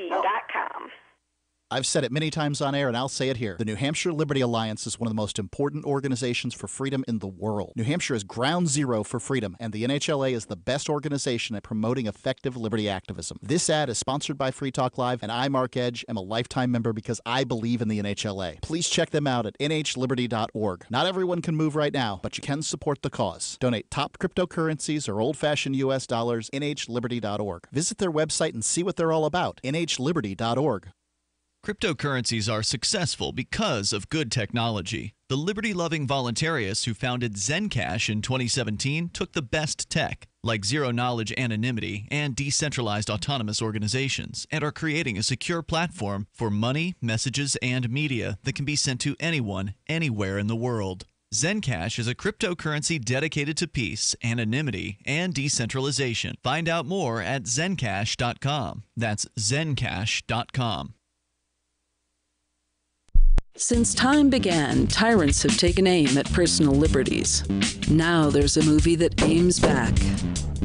DINOVITE.com. I've said it many times on air, and I'll say it here. The New Hampshire Liberty Alliance is one of the most important organizations for freedom in the world. New Hampshire is ground zero for freedom, and the NHLA is the best organization at promoting effective liberty activism. This ad is sponsored by Free Talk Live, and I, Mark Edge, am a lifetime member because I believe in the NHLA. Please check them out at nhliberty.org. Not everyone can move right now, but you can support the cause. Donate top cryptocurrencies or old-fashioned U.S. dollars, nhliberty.org. Visit their website and see what they're all about, nhliberty.org. Cryptocurrencies are successful because of good technology. The liberty-loving voluntarists who founded Zencash in 2017 took the best tech, like zero-knowledge anonymity and decentralized autonomous organizations, and are creating a secure platform for money, messages, and media that can be sent to anyone, anywhere in the world. Zencash is a cryptocurrency dedicated to peace, anonymity, and decentralization. Find out more at zencash.com. That's zencash.com. Since time began, tyrants have taken aim at personal liberties. Now there's a movie that aims back.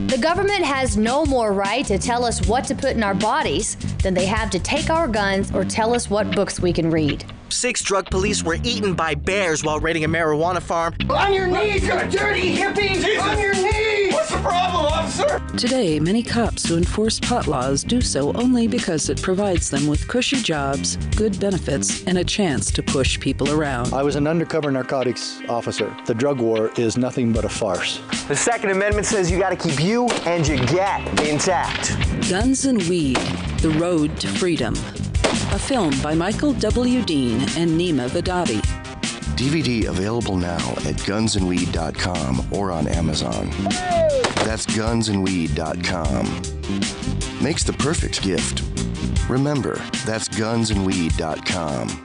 The government has no more right to tell us what to put in our bodies than they have to take our guns or tell us what books we can read. 6 drug police were eaten by bears while raiding a marijuana farm. On your knees, you dirty hippies! Jesus. On your knees! What's the problem, officer? Today, many cops who enforce pot laws do so only because it provides them with cushy jobs, good benefits, and a chance to push people around. I was an undercover narcotics officer. The drug war is nothing but a farce. The Second Amendment says you got to keep you and your gat intact. Guns and Weed, The Road to Freedom. A film by Michael W. Dean and Nima Vadadi. DVD available now at gunsandweed.com or on Amazon. That's gunsandweed.com. Makes the perfect gift. Remember, that's gunsandweed.com.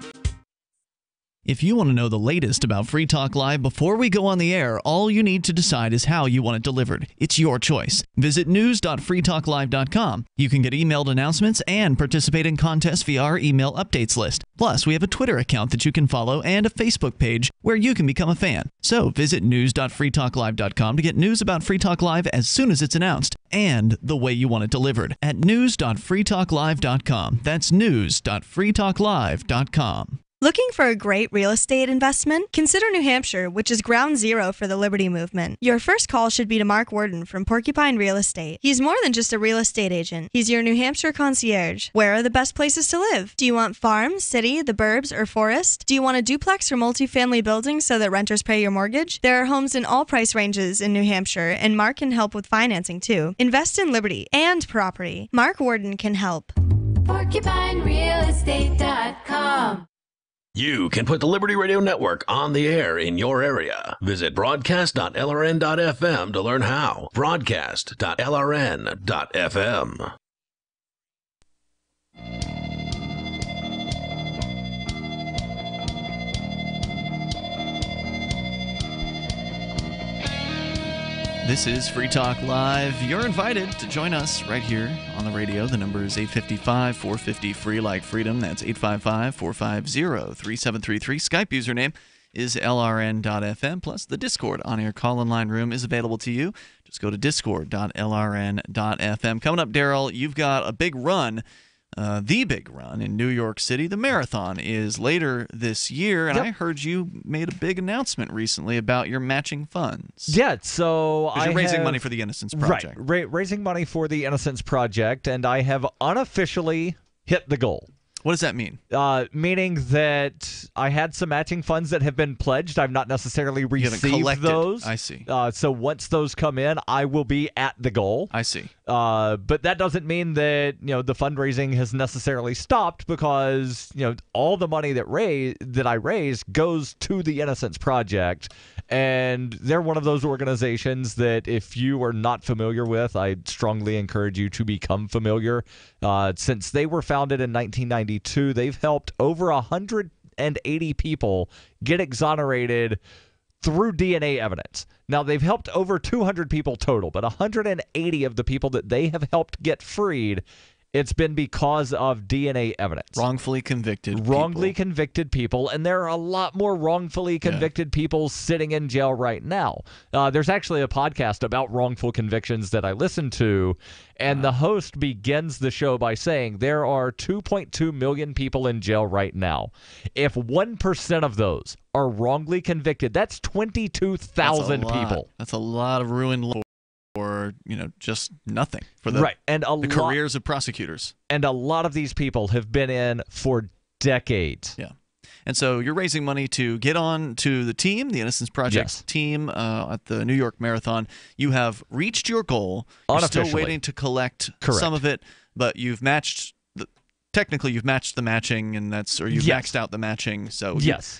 If you want to know the latest about Free Talk Live before we go on the air, all you need to decide is how you want it delivered. It's your choice. Visit news.freetalklive.com. You can get emailed announcements and participate in contests via our email updates list. Plus, we have a Twitter account that you can follow and a Facebook page where you can become a fan. So visit news.freetalklive.com to get news about Free Talk Live as soon as it's announced and the way you want it delivered at news.freetalklive.com. That's news.freetalklive.com. Looking for a great real estate investment? Consider New Hampshire, which is ground zero for the Liberty Movement. Your first call should be to Mark Worden from Porcupine Real Estate. He's more than just a real estate agent. He's your New Hampshire concierge. Where are the best places to live? Do you want farm, city, the burbs, or forest? Do you want a duplex or multifamily building so that renters pay your mortgage? There are homes in all price ranges in New Hampshire, and Mark can help with financing too. Invest in Liberty and property. Mark Worden can help. PorcupineRealEstate.com. You can put the Liberty Radio Network on the air in your area. Visit broadcast.lrn.fm to learn how. Broadcast.lrn.fm. This is Free Talk Live. You're invited to join us right here on the radio. The number is 855-450-FREE like freedom. That's 855-450-3733. Skype username is lrn.fm. Plus, the Discord on-air call-in line room is available to you. Just go to discord.lrn.fm. Coming up, Darryl, you've got a big run. The big run in New York City. The marathon is later this year, and I heard you made a big announcement recently about your matching funds. Yeah, so you're raising money for the Innocence Project. Right, raising money for the Innocence Project, and I have unofficially hit the goal. What does that mean? Meaning that I had some matching funds that have been pledged. I've not necessarily received those. I see. So once those come in, I will be at the goal. I see. But that doesn't mean that the fundraising has necessarily stopped, because all the money that I raise goes to the Innocence Project, and they're one of those organizations that if you are not familiar with, I strongly encourage you to become familiar. Since they were founded in 1992, they've helped over 180 people get exonerated through DNA evidence. Now, they've helped over 200 people total, but 180 of the people that they have helped get freed, it's been because of DNA evidence. Wrongfully convicted people, and there are a lot more wrongfully convicted people sitting in jail right now. There's actually a podcast about wrongful convictions that I listen to, and the host begins the show by saying there are 2.2 million people in jail right now. If 1% of those are wrongly convicted, that's 22,000 people. That's a lot of ruined life. Or just nothing for the careers of prosecutors. And a lot of these people have been in for decades. Yeah. And so you're raising money to get on to the team, the Innocence Project team at the New York Marathon. You have reached your goal. You're still waiting to collect some of it, but you've matched technically you've matched the matching, and you've maxed out the matching. So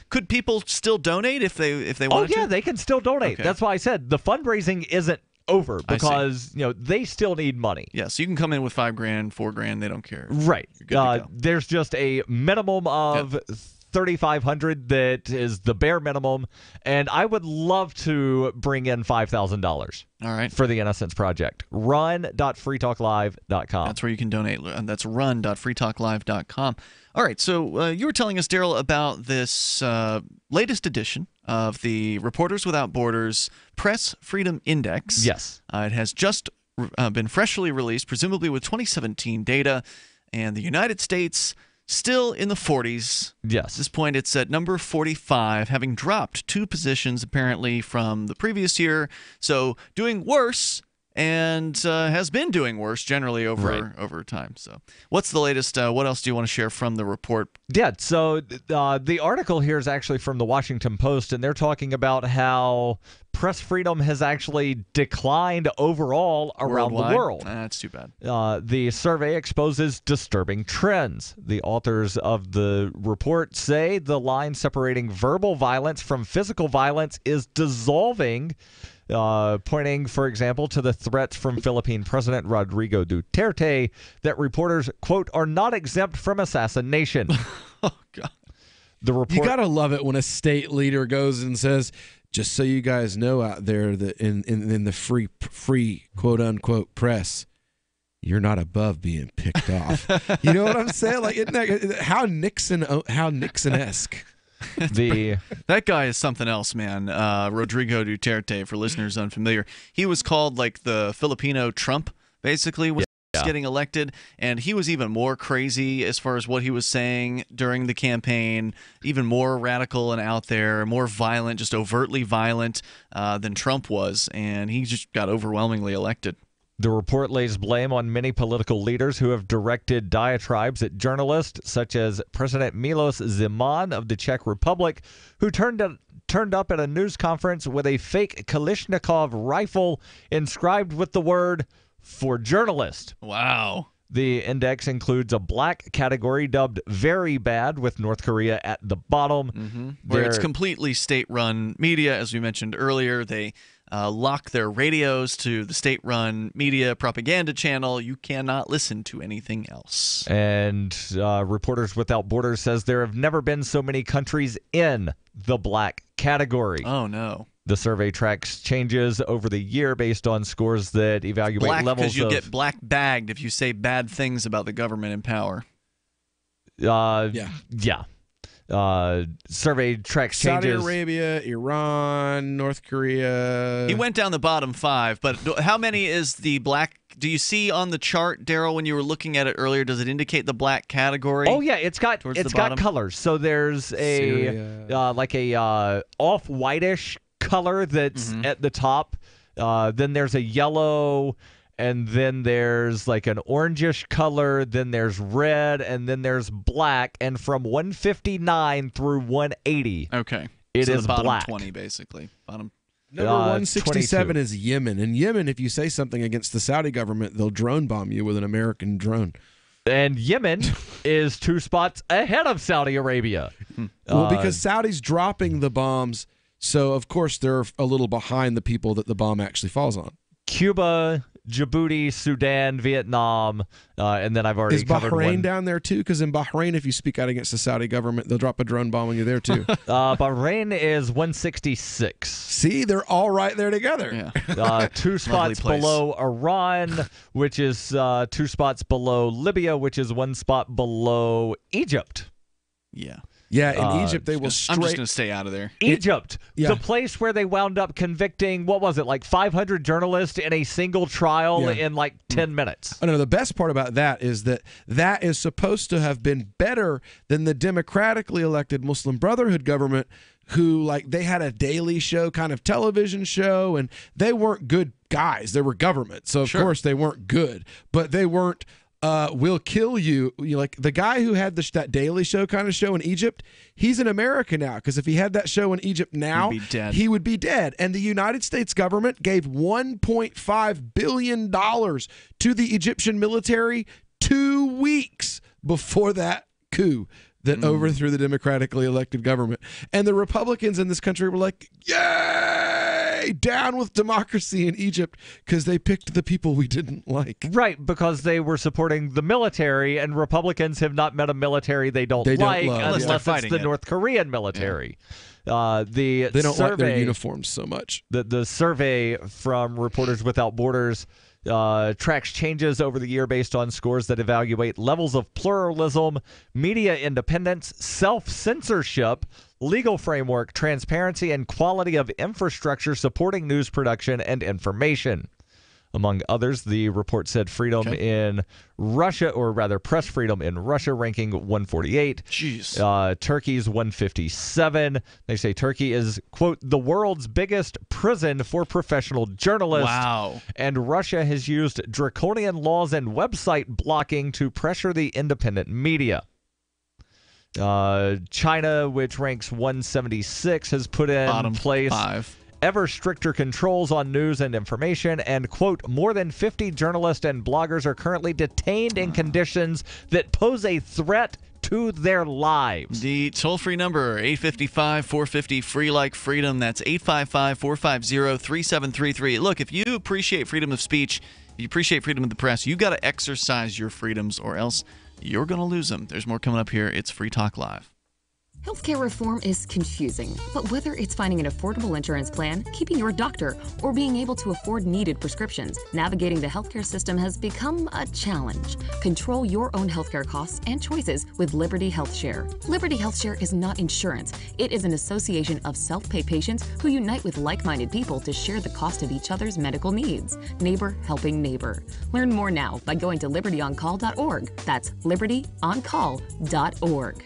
could people still donate if they wanted to? Oh yeah, they can still donate. Okay. That's why I said the fundraising isn't over, because they still need money. Yeah, so you can come in with $5,000, $4,000, they don't care. Right. There's just a minimum of $3,500 that is the bare minimum, and I would love to bring in $5,000. All right. For the Innocence Project. Run.freetalklive.com. That's where you can donate. That's run.freetalklive.com. All right, so you were telling us, Darryl, about this latest edition of the Reporters Without Borders Press Freedom Index. Yes. It has just been freshly released, presumably with 2017 data, and the United States still in the 40s. Yes. At this point, it's at number 45, having dropped 2 positions apparently from the previous year. So doing worse, and has been doing worse generally over time. So what's the latest? What else do you want to share from the report? Yeah, so the article here is actually from the Washington Post, and they're talking about how press freedom has actually declined overall around the world. That's too bad. The survey exposes disturbing trends. The authors of the report say the line separating verbal violence from physical violence is dissolving, pointing, for example, to the threats from Philippine President Rodrigo Duterte that reporters, quote, are not exempt from assassination. Oh, God. The report. You got to love it when a state leader goes and says, just so you guys know out there that in the free quote unquote press, you're not above being picked off. You know what I'm saying? Like, isn't that how Nixon-esque? That guy is something else, man. Rodrigo Duterte, for listeners unfamiliar, he was called like the Filipino Trump, basically. getting elected, and he was even more crazy as far as what he was saying during the campaign, even more radical and out there, more violent, just overtly violent than Trump was, and he just got overwhelmingly elected. The report lays blame on many political leaders who have directed diatribes at journalists, such as President Milos Zeman of the Czech Republic, who turned up at a news conference with a fake Kalashnikov rifle inscribed with the word "for journalist." Wow. The index includes a black category dubbed very bad, with North Korea at the bottom. Where it's completely state-run media, as we mentioned earlier. They lock their radios to the state-run media propaganda channel. You cannot listen to anything else. And Reporters Without Borders says there have never been so many countries in the black category. Oh, no. The survey tracks changes over the year based on scores that evaluate black, levels because you of... get black bagged if you say bad things about the government in power. Yeah. Survey tracks changes. Saudi Arabia, Iran, North Korea. He went down the bottom 5, but how many is the black? Do you see on the chart, Darryl, when you were looking at it earlier, does it indicate the black category? Oh yeah, it's got colors. So there's a like a off-whitish color that's at the top. Then there's a yellow, and then there's like an orangish color, then there's red, and then there's black, and from 159 through 180. Okay. It so is the bottom black. 20 basically. Bottom Number 167 is Yemen. And Yemen, if you say something against the Saudi government, they'll drone bomb you with an American drone. And Yemen is 2 spots ahead of Saudi Arabia. Well, because Saudi's dropping the bombs, so of course they're a little behind the people that the bomb actually falls on. Cuba, Djibouti, Sudan, Vietnam, and then I've already covered one. Is Bahrain down there too? Because in Bahrain, if you speak out against the Saudi government, they'll drop a drone bomb on you there too. Bahrain is 166. See, they're all right there together. Yeah. 2 spots below Iran, which is 2 spots below Libya, which is 1 spot below Egypt. Yeah. Yeah, in Egypt, they will I'm just going to stay out of there. Egypt, the place where they wound up convicting, what was it, like 500 journalists in a single trial in like 10 minutes. Oh, no, the best part about that is that is supposed to have been better than the democratically elected Muslim Brotherhood government, who, like, they had a Daily Show kind of television show, and they weren't good guys. They were government, so of course they weren't good, but they weren't will kill you. Like the guy who had that Daily Show kind of show in Egypt, he's in America now, because if he had that show in Egypt now, he would be dead. And the United States government gave $1.5 billion to the Egyptian military 2 weeks before that coup that overthrew the democratically elected government. And the Republicans in this country were like, yay, down with democracy in Egypt, because they picked the people we didn't like. Right, because they were supporting the military, and Republicans have not met a military they don't like unless it's the North Korean military. They don't like their uniforms so much. The survey from Reporters Without Borders tracks changes over the year based on scores that evaluate levels of pluralism, media independence, self-censorship, legal framework, transparency, and quality of infrastructure supporting news production and information. Among others, the report said freedom in Russia, or rather press freedom in Russia, ranking 148. Jeez. Turkey's 157. They say Turkey is, quote, the world's biggest prison for professional journalists. Wow. And Russia has used draconian laws and website blocking to pressure the independent media. China, which ranks 176, has put in place five. Ever stricter controls on news and information, and, quote, more than 50 journalists and bloggers are currently detained in conditions that pose a threat to their lives. The toll-free number, 855-450-FREE like freedom. That's 855-450-3733. Look, if you appreciate freedom of speech, if you appreciate freedom of the press, you got to exercise your freedoms, or else you're going to lose them. There's more coming up here. It's Free Talk Live. Healthcare reform is confusing, but whether it's finding an affordable insurance plan, keeping your doctor, or being able to afford needed prescriptions, navigating the healthcare system has become a challenge. Control your own healthcare costs and choices with Liberty HealthShare. Liberty HealthShare is not insurance. It is an association of self-pay patients who unite with like-minded people to share the cost of each other's medical needs. Neighbor helping neighbor. Learn more now by going to libertyoncall.org. That's libertyoncall.org.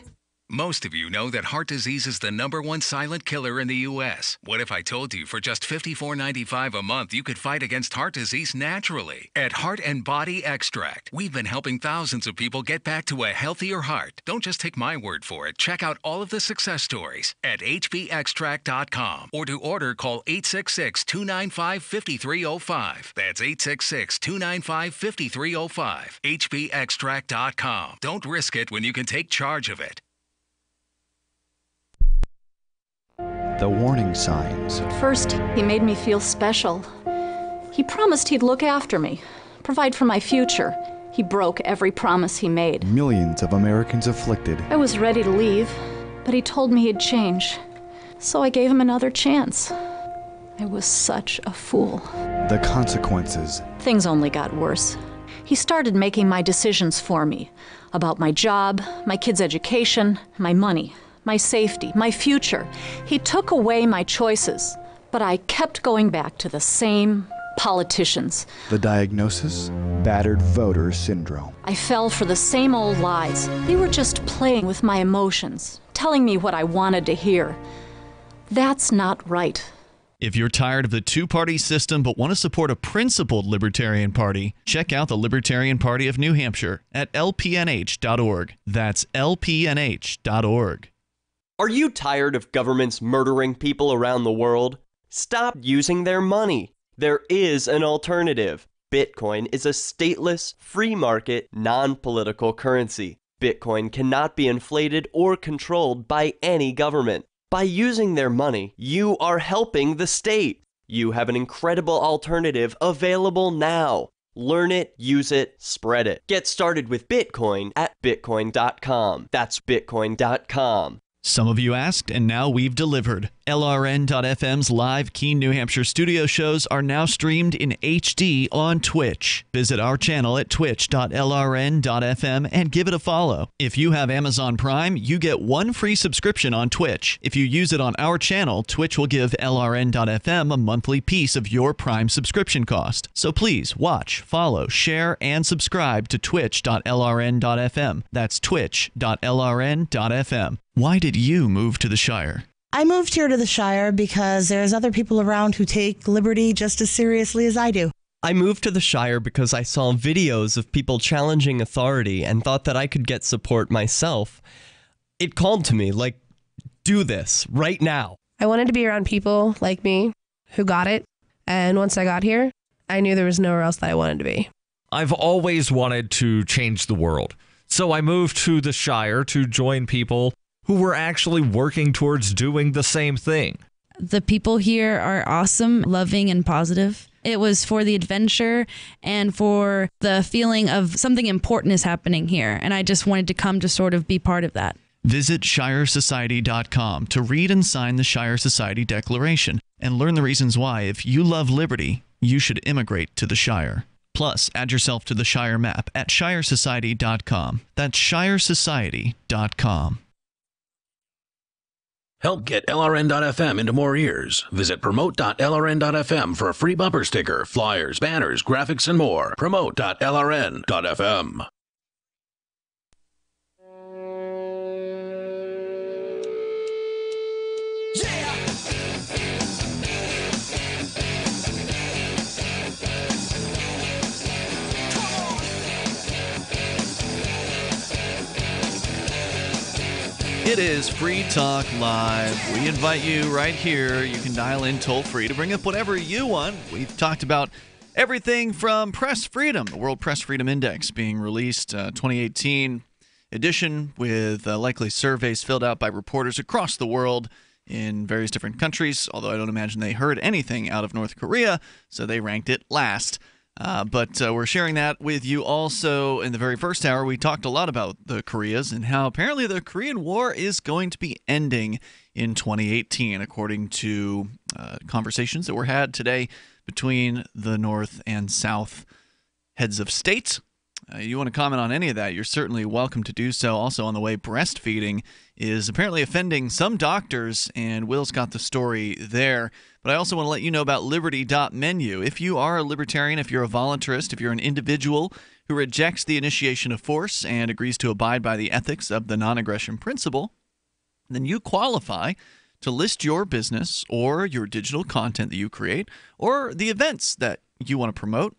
Most of you know that heart disease is the #1 silent killer in the U.S. What if I told you for just $54.95 a month you could fight against heart disease naturally? At Heart and Body Extract, we've been helping thousands of people get back to a healthier heart. Don't just take my word for it. Check out all of the success stories at hbextract.com, or to order, call 866-295-5305. That's 866-295-5305. hbextract.com. Don't risk it when you can take charge of it. The warning signs. At first, he made me feel special. He promised he'd look after me, provide for my future. He broke every promise he made. Millions of Americans afflicted. I was ready to leave, but he told me he'd change. So I gave him another chance. I was such a fool. The consequences. Things only got worse. He started making my decisions for me, about my job, my kids' education, my money, my safety, my future. He took away my choices, but I kept going back to the same politicians. The diagnosis? Battered voter syndrome. I fell for the same old lies. They were just playing with my emotions, telling me what I wanted to hear. That's not right. If you're tired of the two-party system but want to support a principled Libertarian Party, check out the Libertarian Party of New Hampshire at lpnh.org. That's lpnh.org. Are you tired of governments murdering people around the world? Stop using their money. There is an alternative. Bitcoin is a stateless, free market, non-political currency. Bitcoin cannot be inflated or controlled by any government. By using their money, you are helping the state. You have an incredible alternative available now. Learn it, use it, spread it. Get started with Bitcoin at bitcoin.com. That's bitcoin.com. Some of you asked, and now we've delivered. LRN.FM's live Keene, New Hampshire studio shows are now streamed in HD on Twitch. Visit our channel at twitch.lrn.fm and give it a follow. If you have Amazon Prime, you get one free subscription on Twitch. If you use it on our channel, Twitch will give LRN.FM a monthly piece of your Prime subscription cost. So please watch, follow, share, and subscribe to twitch.lrn.fm. That's twitch.lrn.fm. Why did you move to the Shire? I moved here to the Shire because there's other people around who take liberty just as seriously as I do. I moved to the Shire because I saw videos of people challenging authority and thought that I could get support myself. It called to me, like, do this right now. I wanted to be around people like me who got it. And once I got here, I knew there was nowhere else that I wanted to be. I've always wanted to change the world. So I moved to the Shire to join people who were actually working towards doing the same thing. The people here are awesome, loving, and positive. It was for the adventure and for the feeling of something important is happening here. And I just wanted to come to sort of be part of that. Visit shiresociety.com to read and sign the Shire Society Declaration and learn the reasons why, if you love liberty, you should immigrate to the Shire. Plus, add yourself to the Shire map at shiresociety.com. That's shiresociety.com. Help get LRN.FM into more ears. Visit promote.lrn.fm for a free bumper sticker, flyers, banners, graphics, and more. Promote.lrn.fm. It is Free Talk Live. We invite you right here. You can dial in toll-free to bring up whatever you want. We've talked about everything from press freedom, the World Press Freedom Index being released 2018 edition with likely surveys filled out by reporters across the world in various different countries, although I don't imagine they heard anything out of North Korea, so they ranked it last. But we're sharing that with you also. In the very first hour, we talked a lot about the Koreas and how apparently the Korean War is going to be ending in 2018, according to conversations that were had today between the North and South heads of state. You want to comment on any of that, you're certainly welcome to do so. Also on the way, breastfeeding is apparently offending some doctors, and Will's got the story there. But I also want to let you know about Liberty.menu. If you are a libertarian, if you're a voluntarist, if you're an individual who rejects the initiation of force and agrees to abide by the ethics of the non-aggression principle, then you qualify to list your business or your digital content that you create or the events that you want to promote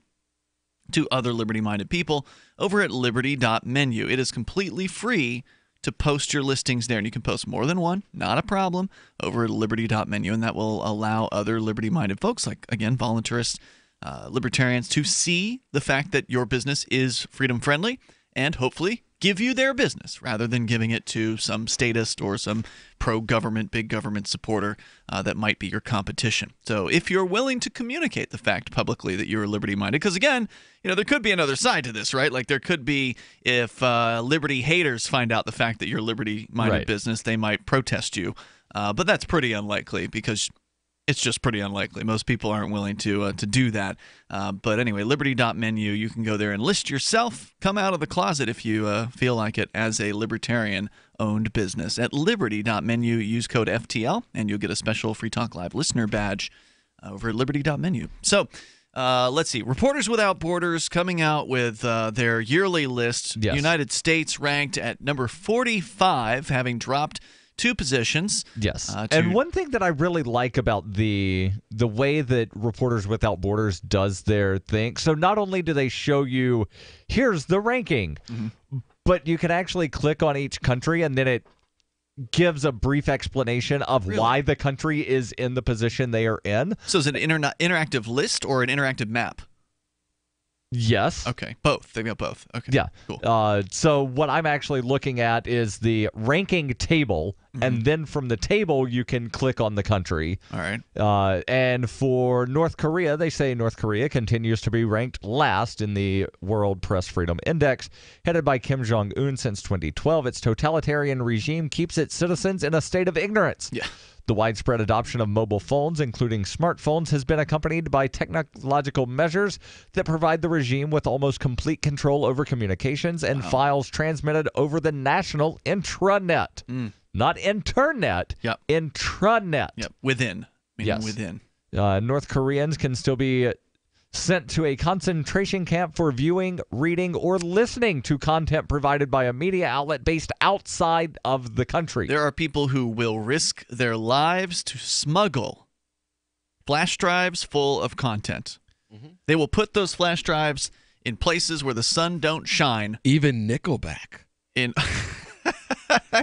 to other liberty-minded people over at Liberty.menu. It is completely free to post your listings there, and you can post more than one, not a problem, over at Liberty.menu, and that will allow other liberty-minded folks, like, again, voluntarists, libertarians, to see the fact that your business is freedom-friendly and hopefully give you their business rather than giving it to some statist or some pro-government, big government supporter that might be your competition. So if you're willing to communicate the fact publicly that you're liberty-minded, because again, there could be another side to this, right? Like there could be, if liberty haters find out the fact that you're liberty-minded business, they might protest you. But that's pretty unlikely because it's just pretty unlikely. Most people aren't willing to do that. But anyway, Liberty.menu, you can go there and list yourself. Come out of the closet if you feel like it as a libertarian-owned business. At Liberty.menu, use code FTL, and you'll get a special Free Talk Live listener badge over at Liberty.menu. So let's see. Reporters Without Borders coming out with their yearly list. Yes. United States ranked at number 45, having dropped 2 positions. Yes. And one thing that I really like about the way that Reporters Without Borders does their thing, so not only do they show you, here's the ranking, but you can actually click on each country and then it gives a brief explanation of why the country is in the position they are in. So is it an interactive list or an interactive map? Yes. Okay. Both. They've got both. Okay. Yeah. Cool. So what I'm actually looking at is the ranking table, and then from the table you can click on the country. All right. And for North Korea, they say North Korea continues to be ranked last in the World Press Freedom Index, headed by Kim Jong-un since 2012. Its totalitarian regime keeps its citizens in a state of ignorance. Yeah. The widespread adoption of mobile phones, including smartphones, has been accompanied by technological measures that provide the regime with almost complete control over communications and files transmitted over the national intranet. Not internet, intranet. Yep, within. Yes. Within. North Koreans can still be sent to a concentration camp for viewing, reading, or listening to content provided by a media outlet based outside of the country. There are people who will risk their lives to smuggle flash drives full of content. They will put those flash drives in places where the sun don't shine. Even Nickelback.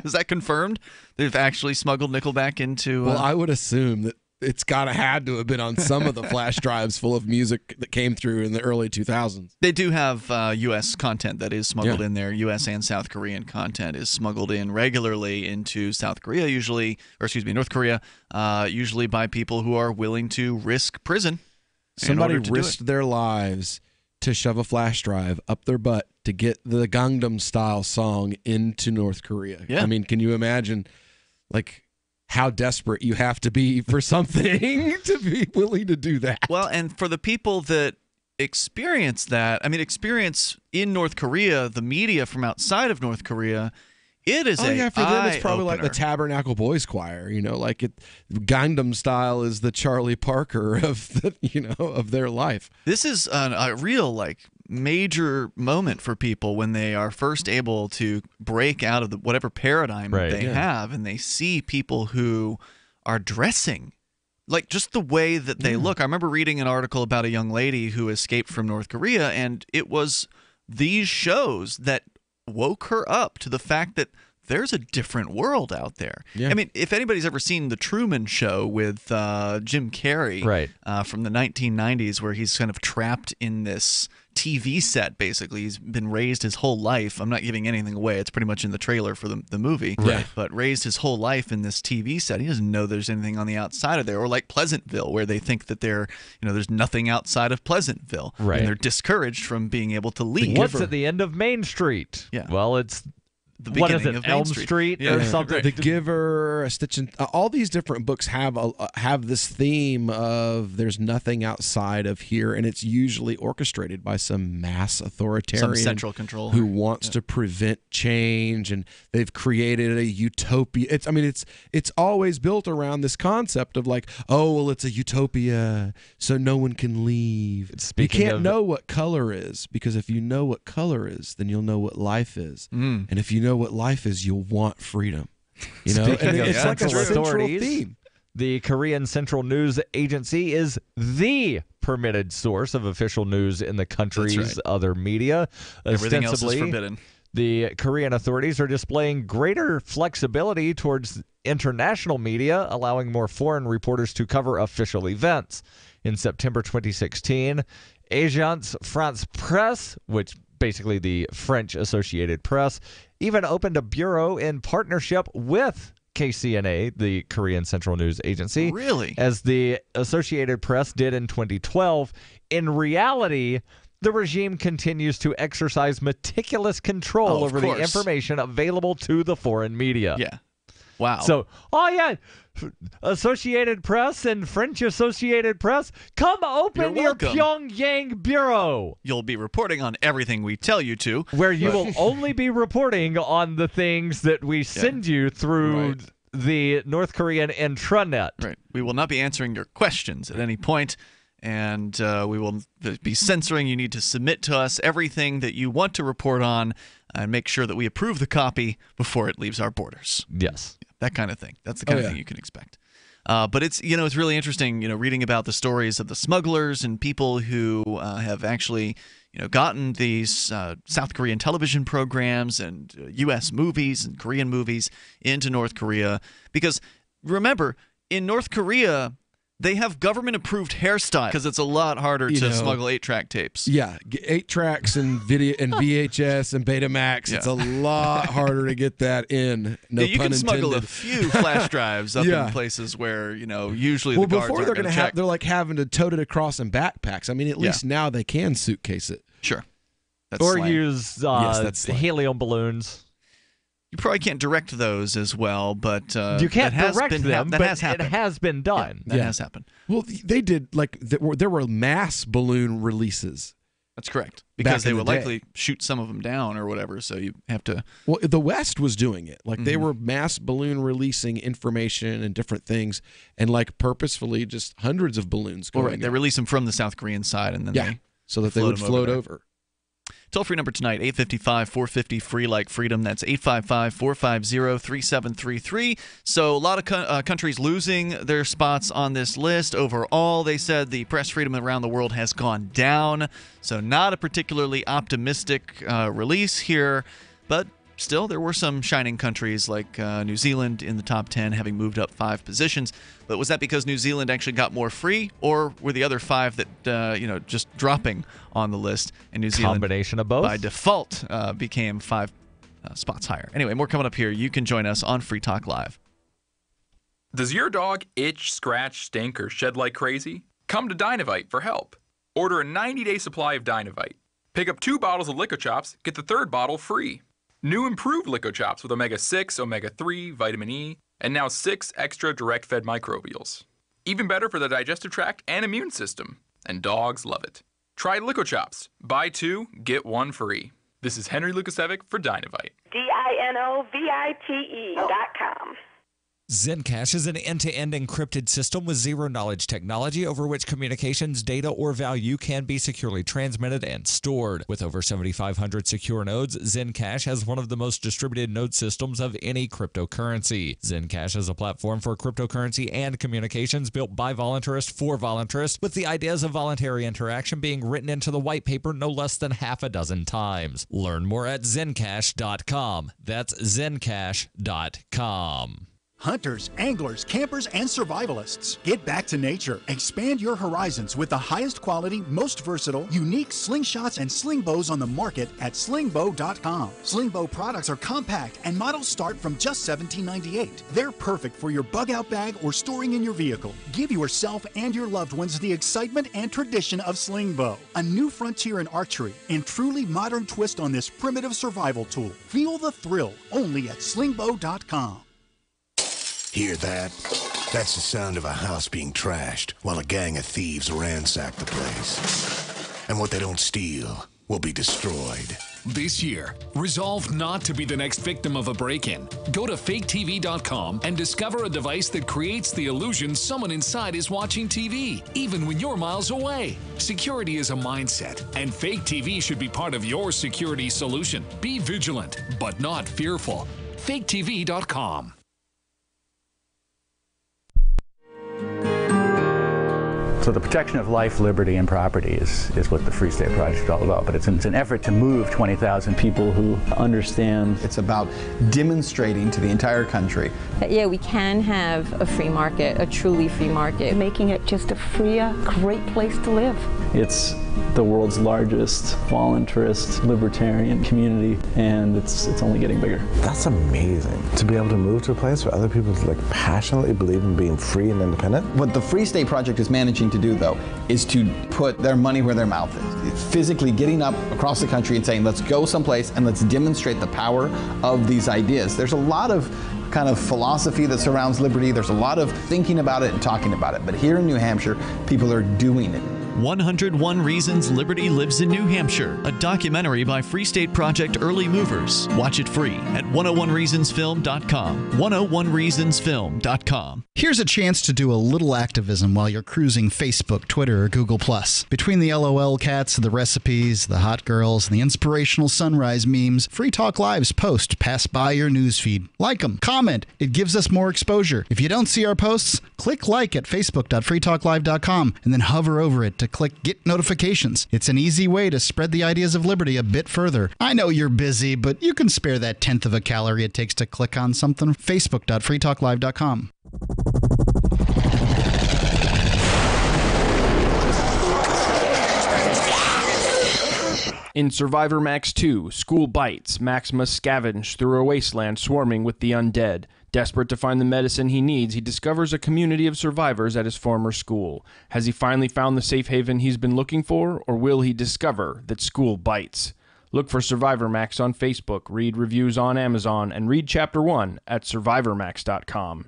Is that confirmed? They've actually smuggled Nickelback into... Well, I would assume that it's had to have been on some of the flash drives full of music that came through in the early 2000s. They do have U.S. content that is smuggled in there. U.S. and South Korean content is smuggled in regularly into North Korea, usually by people who are willing to risk prison. Somebody risked their lives to shove a flash drive up their butt to get the Gangnam Style song into North Korea. Yeah. I mean, can you imagine, how desperate you have to be for something to be willing to do that? Well, and for the people that experience that, experience in North Korea, the media from outside of North Korea, it is for them it's probably like the Tabernacle Boys Choir, Gangnam Style is the Charlie Parker of of their life. This is a real major moment for people when they are first able to break out of whatever paradigm they have, and they see people who are dressing just the way that they look. I remember reading an article about a young lady who escaped from North Korea, and it was these shows that woke her up to the fact that there's a different world out there. Yeah. I mean, if anybody's ever seen The Truman Show with Jim Carrey from the 1990s, where he's kind of trapped in this TV set, basically. He's been raised his whole life. I'm not giving anything away. It's pretty much in the trailer for the movie. Right. But raised his whole life in this TV set. He doesn't know there's anything on the outside of there. Or like Pleasantville, where they think that there's nothing outside of Pleasantville. Right. And they're discouraged from being able to leave. What's at the end of Main Street? Yeah. Well, it's the what is beginning it, of Main Elm Street. Street Yeah. or something? The Giver, A Stitch in all these different books have this theme of there's nothing outside of here, and it's usually orchestrated by some mass authoritarian, Some central control who wants to prevent change, and they've created a utopia. It's always built around this concept of like, oh well, it's a utopia, so no one can leave. You can't know what color is, because if you know what color is, then you'll know what life is. And if you know what life is, you'll want freedom. You know, and it's like a central theme. The Korean Central News Agency is the permitted source of official news in the country's other media. Everything else is forbidden. The Korean authorities are displaying greater flexibility towards international media, allowing more foreign reporters to cover official events. In September 2016, Agence France Presse, which basically the French Associated Press, even opened a bureau in partnership with KCNA, the Korean Central News Agency. Really? As the Associated Press did in 2012. In reality, the regime continues to exercise meticulous control over the information available to the foreign media. Yeah. Wow. So, Associated Press and French Associated Press, come open your Pyongyang bureau. You'll be reporting on everything we tell you to. Where you will only be reporting on the things that we send you through the North Korean intranet. Right. We will not be answering your questions at any point, and we will be censoring. You need to submit to us everything that you want to report on and make sure that we approve the copy before it leaves our borders. Yes. That kind of thing. That's the kind of thing you can expect. But it's really interesting, reading about the stories of the smugglers and people who have actually, gotten these South Korean television programs and U.S. movies and Korean movies into North Korea. Because remember, in North Korea, they have government-approved hairstyle because it's a lot harder to smuggle 8-track tapes. Yeah, 8 tracks and video and VHS and Betamax. It's a lot harder to get that in. No you pun can smuggle intended. a few flash drives up in places where usually the guards before aren't they're going to check. they're like having to tote it across in backpacks. I mean, at least now they can suitcase it. Sure. That's or slang. use that's helium balloons. You probably can't direct those as well, but you can't direct them, that but has happened. it has been done. That has happened. Well, they did there were mass balloon releases. That's correct, because they would day. likely shoot some of them down or whatever. So you have to. Well, the West was doing it. Like they were mass balloon releasing information and different things, and like purposefully just hundreds of balloons going. Right, they release them from the South Korean side, and then they so that they would float over. Toll-free number tonight, 855-450-FREE like freedom. That's 855-450-3733. So a lot of countries losing their spots on this list. Overall, they said the press freedom around the world has gone down. So not a particularly optimistic release here. But still, there were some shining countries like New Zealand in the top 10, having moved up 5 positions. But was that because New Zealand actually got more free, or were the other 5 that just dropping on the list, and New Zealand combination of both by default became 5 spots higher? Anyway, more coming up here. You can join us on Free Talk Live. Does your dog itch, scratch, stink, or shed like crazy? Come to Dynovite for help. Order a 90-day supply of Dynovite. Pick up 2 bottles of Lico Chops, get the 3rd bottle free. New improved Lico Chops with omega-6, omega-3, vitamin E, and now 6 extra direct-fed microbials. Even better for the digestive tract and immune system. And dogs love it. Try Lico Chops. Buy 2, get 1 free. This is Henry Lukasevic for Dynovite. DINOVITE.com. Zencash is an end-to-end encrypted system with zero-knowledge technology over which communications, data, or value can be securely transmitted and stored. With over 7,500 secure nodes, Zencash has one of the most distributed node systems of any cryptocurrency. Zencash is a platform for cryptocurrency and communications built by voluntarists for voluntarists, with the ideas of voluntary interaction being written into the white paper no less than half a dozen times. Learn more at zencash.com. That's zencash.com. Hunters, anglers, campers, and survivalists. Get back to nature. Expand your horizons with the highest quality, most versatile, unique slingshots and sling bows on the market at slingbow.com. Slingbow products are compact and models start from just $17.98. They're perfect for your bug-out bag or storing in your vehicle. Give yourself and your loved ones the excitement and tradition of Slingbow, a new frontier in archery and truly modern twist on this primitive survival tool. Feel the thrill only at slingbow.com. Hear that? That's the sound of a house being trashed while a gang of thieves ransack the place. And what they don't steal will be destroyed. This year, resolve not to be the next victim of a break-in. Go to faketv.com and discover a device that creates the illusion someone inside is watching TV, even when you're miles away. Security is a mindset, and Fake TV should be part of your security solution. Be vigilant, but not fearful. faketv.com. So the protection of life, liberty, and property is what the Free State Project is all about. But it's an effort to move 20,000 people who understand. It's about demonstrating to the entire country that, yeah, we can have a free market, a truly free market. Making it just a freer, great place to live. It's the world's largest voluntarist libertarian community, and it's only getting bigger. That's amazing, to be able to move to a place where other people passionately believe in being free and independent. What the Free State Project is managing to do, though, is to put their money where their mouth is. It's physically getting up across the country and saying, let's go someplace and let's demonstrate the power of these ideas. There's a lot of kind of philosophy that surrounds liberty. There's a lot of thinking about it and talking about it. But here in New Hampshire, people are doing it. 101 Reasons Liberty Lives in New Hampshire, a documentary by Free State Project Early Movers. Watch it free at 101reasonsfilm.com. 101reasonsfilm.com. Here's a chance to do a little activism while you're cruising Facebook, Twitter, or Google+. Between the LOL cats, the recipes, the hot girls, and the inspirational sunrise memes, Free Talk Live's posts pass by your newsfeed. Like them, comment. It gives us more exposure. If you don't see our posts, click like at facebook.freetalklive.com and then hover over it to click Get Notifications. It's an easy way to spread the ideas of liberty a bit further. I know you're busy, but you can spare that 1/10 of a calorie it takes to click on something. Facebook.freetalklive.com. In Survivor Max 2, School Bites, Max must scavenge through a wasteland swarming with the undead. Desperate to find the medicine he needs, he discovers a community of survivors at his former school. Has he finally found the safe haven he's been looking for, or will he discover that school bites? Look for Survivor Max on Facebook, read reviews on Amazon, and read Chapter 1 at survivormax.com.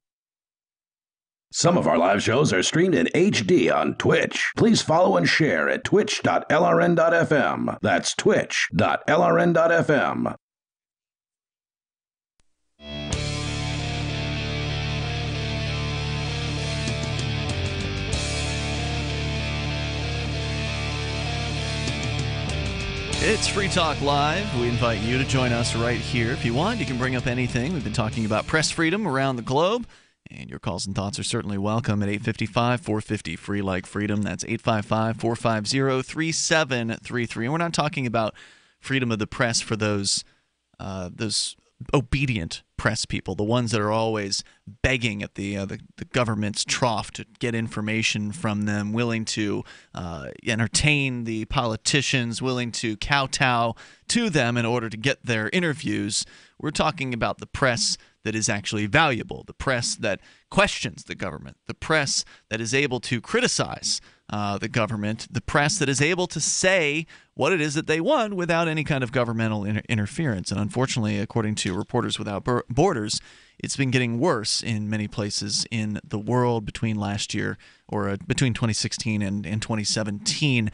Some of our live shows are streamed in HD on Twitch. Please follow and share at twitch.lrn.fm. That's twitch.lrn.fm. It's Free Talk Live. We invite you to join us right here. If you want, you can bring up anything. We've been talking about press freedom around the globe, and your calls and thoughts are certainly welcome at 855-450-FREE like freedom. That's 855-450-3733. And we're not talking about freedom of the press for those obedient press people, the ones that are always begging at the government's trough to get information from them, willing to entertain the politicians, willing to kowtow to them in order to get their interviews. We're talking about the press that is actually valuable, the press that questions the government, the press that is able to criticize the government, the press that is able to say what it is that they want without any kind of governmental interference. And unfortunately, according to Reporters Without Borders, it's been getting worse in many places in the world between last year or between 2016 and 2017.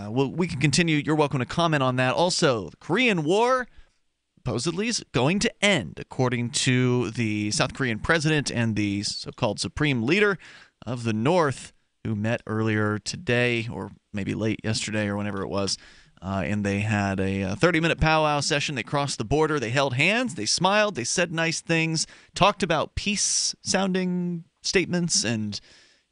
We can continue. You're welcome to comment on that. Also, the Korean War, supposedly is going to end, according to the South Korean president and the so-called supreme leader of the North, who met earlier today, or maybe late yesterday or whenever it was. And they had a 30-minute powwow session. They crossed the border. They held hands. They smiled. They said nice things, talked about peace-sounding statements. And,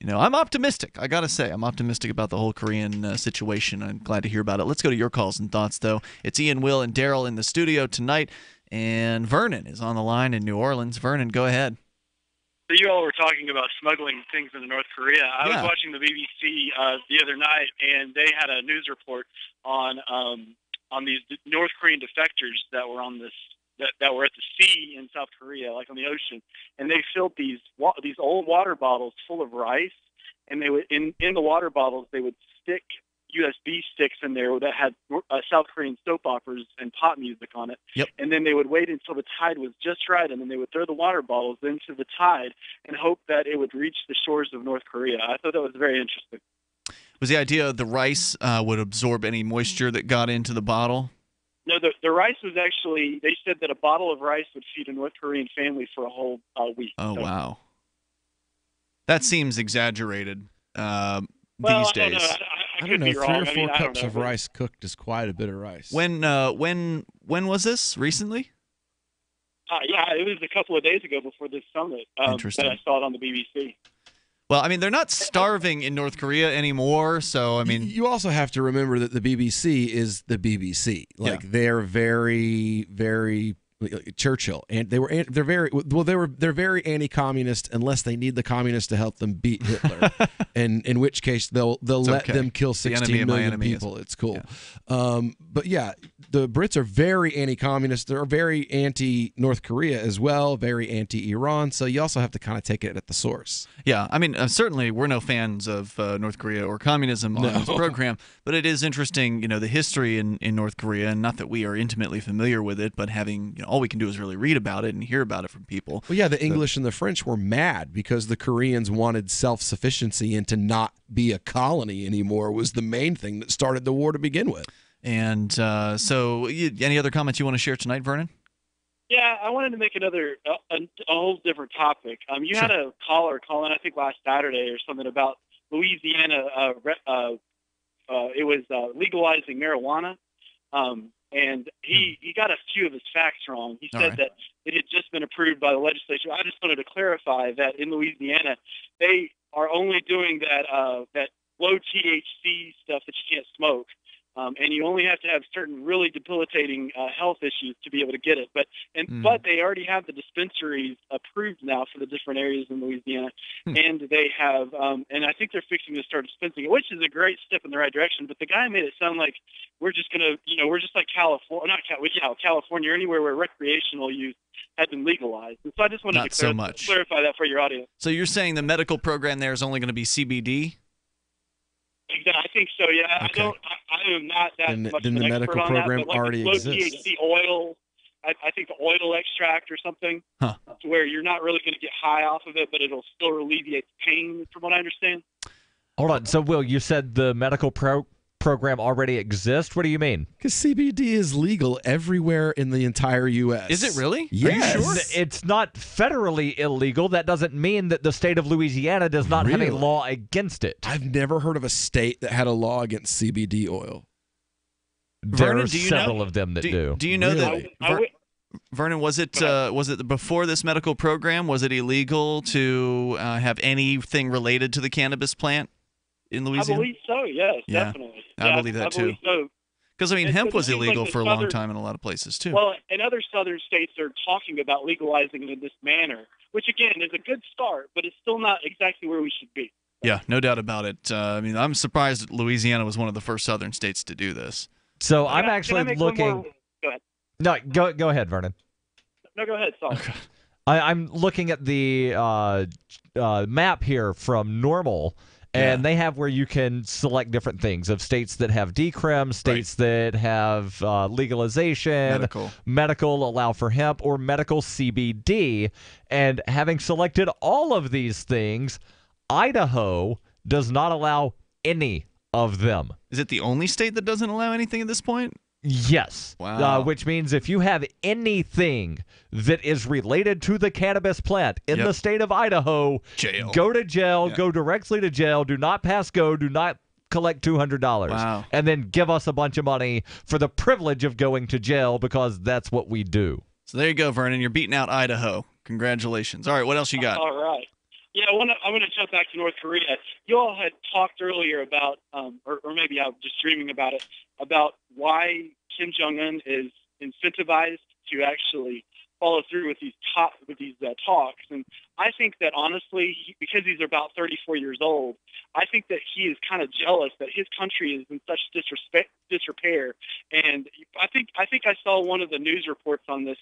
I'm optimistic. I got to say, I'm optimistic about the whole Korean situation. I'm glad to hear about it. Let's go to your calls and thoughts, though. It's Ian, Will, and Darryl in the studio tonight. And Vernon is on the line in New Orleans. Vernon, go ahead. So you all were talking about smuggling things into North Korea. I was watching the BBC the other night, and they had a news report on these North Korean defectors that were on that were at the sea in South Korea, like on the ocean, and they filled these old water bottles full of rice, and they would in the water bottles they would stick USB sticks in there that had South Korean soap operas and pop music on it. Yep. And then they would wait until the tide was just right, and then they would throw the water bottles into the tide and hope that it would reach the shores of North Korea. I thought that was very interesting. Was the idea the rice would absorb any moisture that got into the bottle? No, the rice was actually, they said that a bottle of rice would feed a North Korean family for a whole week. Oh, wow. That seems exaggerated these days. I don't know. 3 or 4 cups of rice cooked is quite a bit of rice. When was this? Recently? Yeah, it was a couple of days ago before this summit Interesting. that I saw it on the BBC. Well, I mean, they're not starving in North Korea anymore, so I mean, you also have to remember that the BBC is the BBC. Like they're very, very Churchill, and they're very anti-communist unless they need the communists to help them beat Hitler, and in which case they'll let them kill 16 million people. It's cool. Yeah. But yeah, the Brits are very anti-communist. They're very anti-North Korea as well, very anti-Iran. So you also have to kind of take it at the source. Yeah, I mean, certainly we're no fans of North Korea or communism on this program, but it is interesting, the history in North Korea, and not that we are intimately familiar with it, but having, all we can do is really read about it and hear about it from people. Well, yeah, the English and the French were mad because the Koreans wanted self-sufficiency, and to not be a colony anymore was the main thing that started the war to begin with. And so any other comments you want to share tonight, Vernon? Yeah, I wanted to make a whole different topic. You had a caller call in, I think last Saturday or something, about Louisiana. It was legalizing marijuana, and he got a few of his facts wrong. He said that it had just been approved by the legislature. I just wanted to clarify that in Louisiana, they are only doing that low THC stuff that you can't smoke. And you only have to have certain really debilitating health issues to be able to get it. But they already have the dispensaries approved now for the different areas in Louisiana, and they have, and I think they're fixing to start dispensing it, which is a great step in the right direction. But the guy made it sound like we're just gonna, we're just like California, California, or anywhere where recreational use had been legalized. And so I just wanted to clarify that for your audience. So you're saying the medical program there is only going to be CBD? Exactly, I think so. Yeah, okay. I am not that much Then of the an medical expert on program that, but like already low exists. THC oil, I think the oil extract or something, to where you're not really going to get high off of it, but it'll still alleviate pain, from what I understand. Hold on. So, Will, you said the medical program already exists? What do you mean? Because CBD is legal everywhere in the entire U.S. Is it really? Yes. Are you sure? It's not federally illegal. That doesn't mean that the state of Louisiana does not have a law against it. I've never heard of a state that had a law against CBD oil. There are several of them that do. Do you know that? Vernon, was it before this medical program? Was it illegal to have anything related to the cannabis plant in Louisiana? I believe so. Yes, definitely. I believe that too. Because I mean, hemp was illegal for a long time in a lot of places too. Well, and other southern states are talking about legalizing it in this manner, which again is a good start, but it's still not exactly where we should be. Yeah, no doubt about it. I mean, I'm surprised that Louisiana was one of the first southern states to do this. So I'm actually looking. Go ahead. No, go ahead, Vernon. No, go ahead. Sorry. Okay. I'm looking at the map here from NORML. And they have where you can select different things of states that have decrim, states that have legalization, medical allow for hemp, or medical CBD. And having selected all of these things, Idaho does not allow any of them. Is it the only state that doesn't allow anything at this point? Yes. Wow. Which means if you have anything that is related to the cannabis plant in the state of Idaho, jail. Go to jail. Go directly to jail. Do not pass go. Do not collect $200. Wow. And then give us a bunch of money for the privilege of going to jail because that's what we do. So there you go, Vernon. You're beating out Idaho. Congratulations. All right, what else you got? All right. Yeah, I want to jump back to North Korea. You all had talked earlier about, or maybe I was just dreaming about it, about why Kim Jong-un is incentivized to actually follow through with these talks. And I think that honestly, because he's about 34 years old, I think that he is kind of jealous that his country is in such disrepair. And I think I saw one of the news reports on this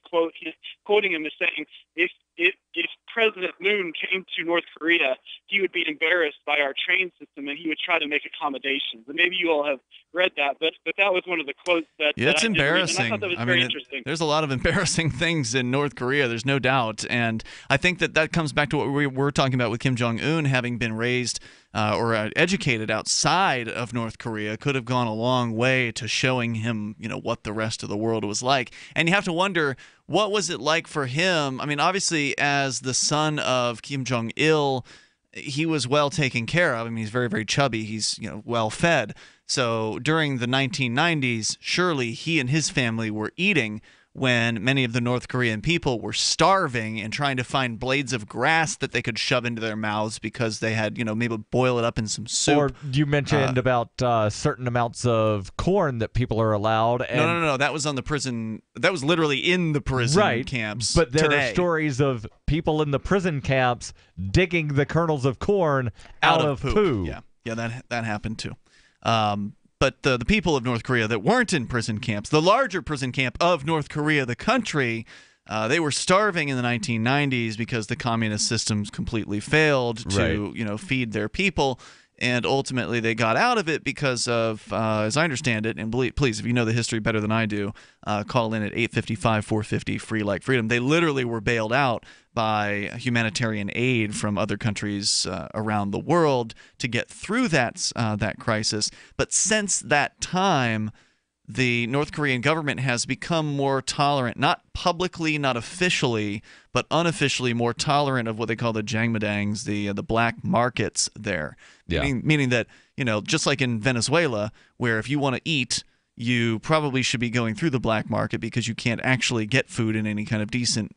quoting him as saying, if President Moon came to North Korea, he would be embarrassed by our train system and he would try to make accommodations. And maybe you all have read that, but that was one of the quotes that Yeah, it's that I did read, embarrassing. and I thought that was very interesting. There's a lot of embarrassing things in North Korea, there's no doubt. And I think that comes back to what we were talking about with Kim Jong-un having been raised or educated outside of North Korea could have gone a long way to showing him, what the rest of the world was like. And you have to wonder, what was it like for him? I mean, obviously, as the son of Kim Jong-il, he was well taken care of. I mean, he's very, very chubby. He's, well fed. So during the 1990s, surely he and his family were eating when many of the North Korean people were starving and trying to find blades of grass that they could shove into their mouths because they had, maybe boil it up in some soup. Or you mentioned about certain amounts of corn that people are allowed. And No. That was on the prison. That was literally in the prison camps. But there today. are stories of people in the prison camps digging the kernels of corn out of poo. Yeah, that happened too. But the people of North Korea that weren't in prison camps, the larger prison camp of North Korea, the country, they were starving in the 1990s because the communist systems completely failed to feed their people. And ultimately, they got out of it because of, as I understand it, and please, if you know the history better than I do, call in at 855-450 free like freedom. They literally were bailed out by humanitarian aid from other countries around the world to get through that crisis. But since that time, the North Korean government has become more tolerant, not publicly, not officially, but unofficially more tolerant of what they call the jangmadangs, the black markets there. Yeah. Meaning that, just like in Venezuela, where if you want to eat, you probably should be going through the black market because you can't actually get food in any kind of decent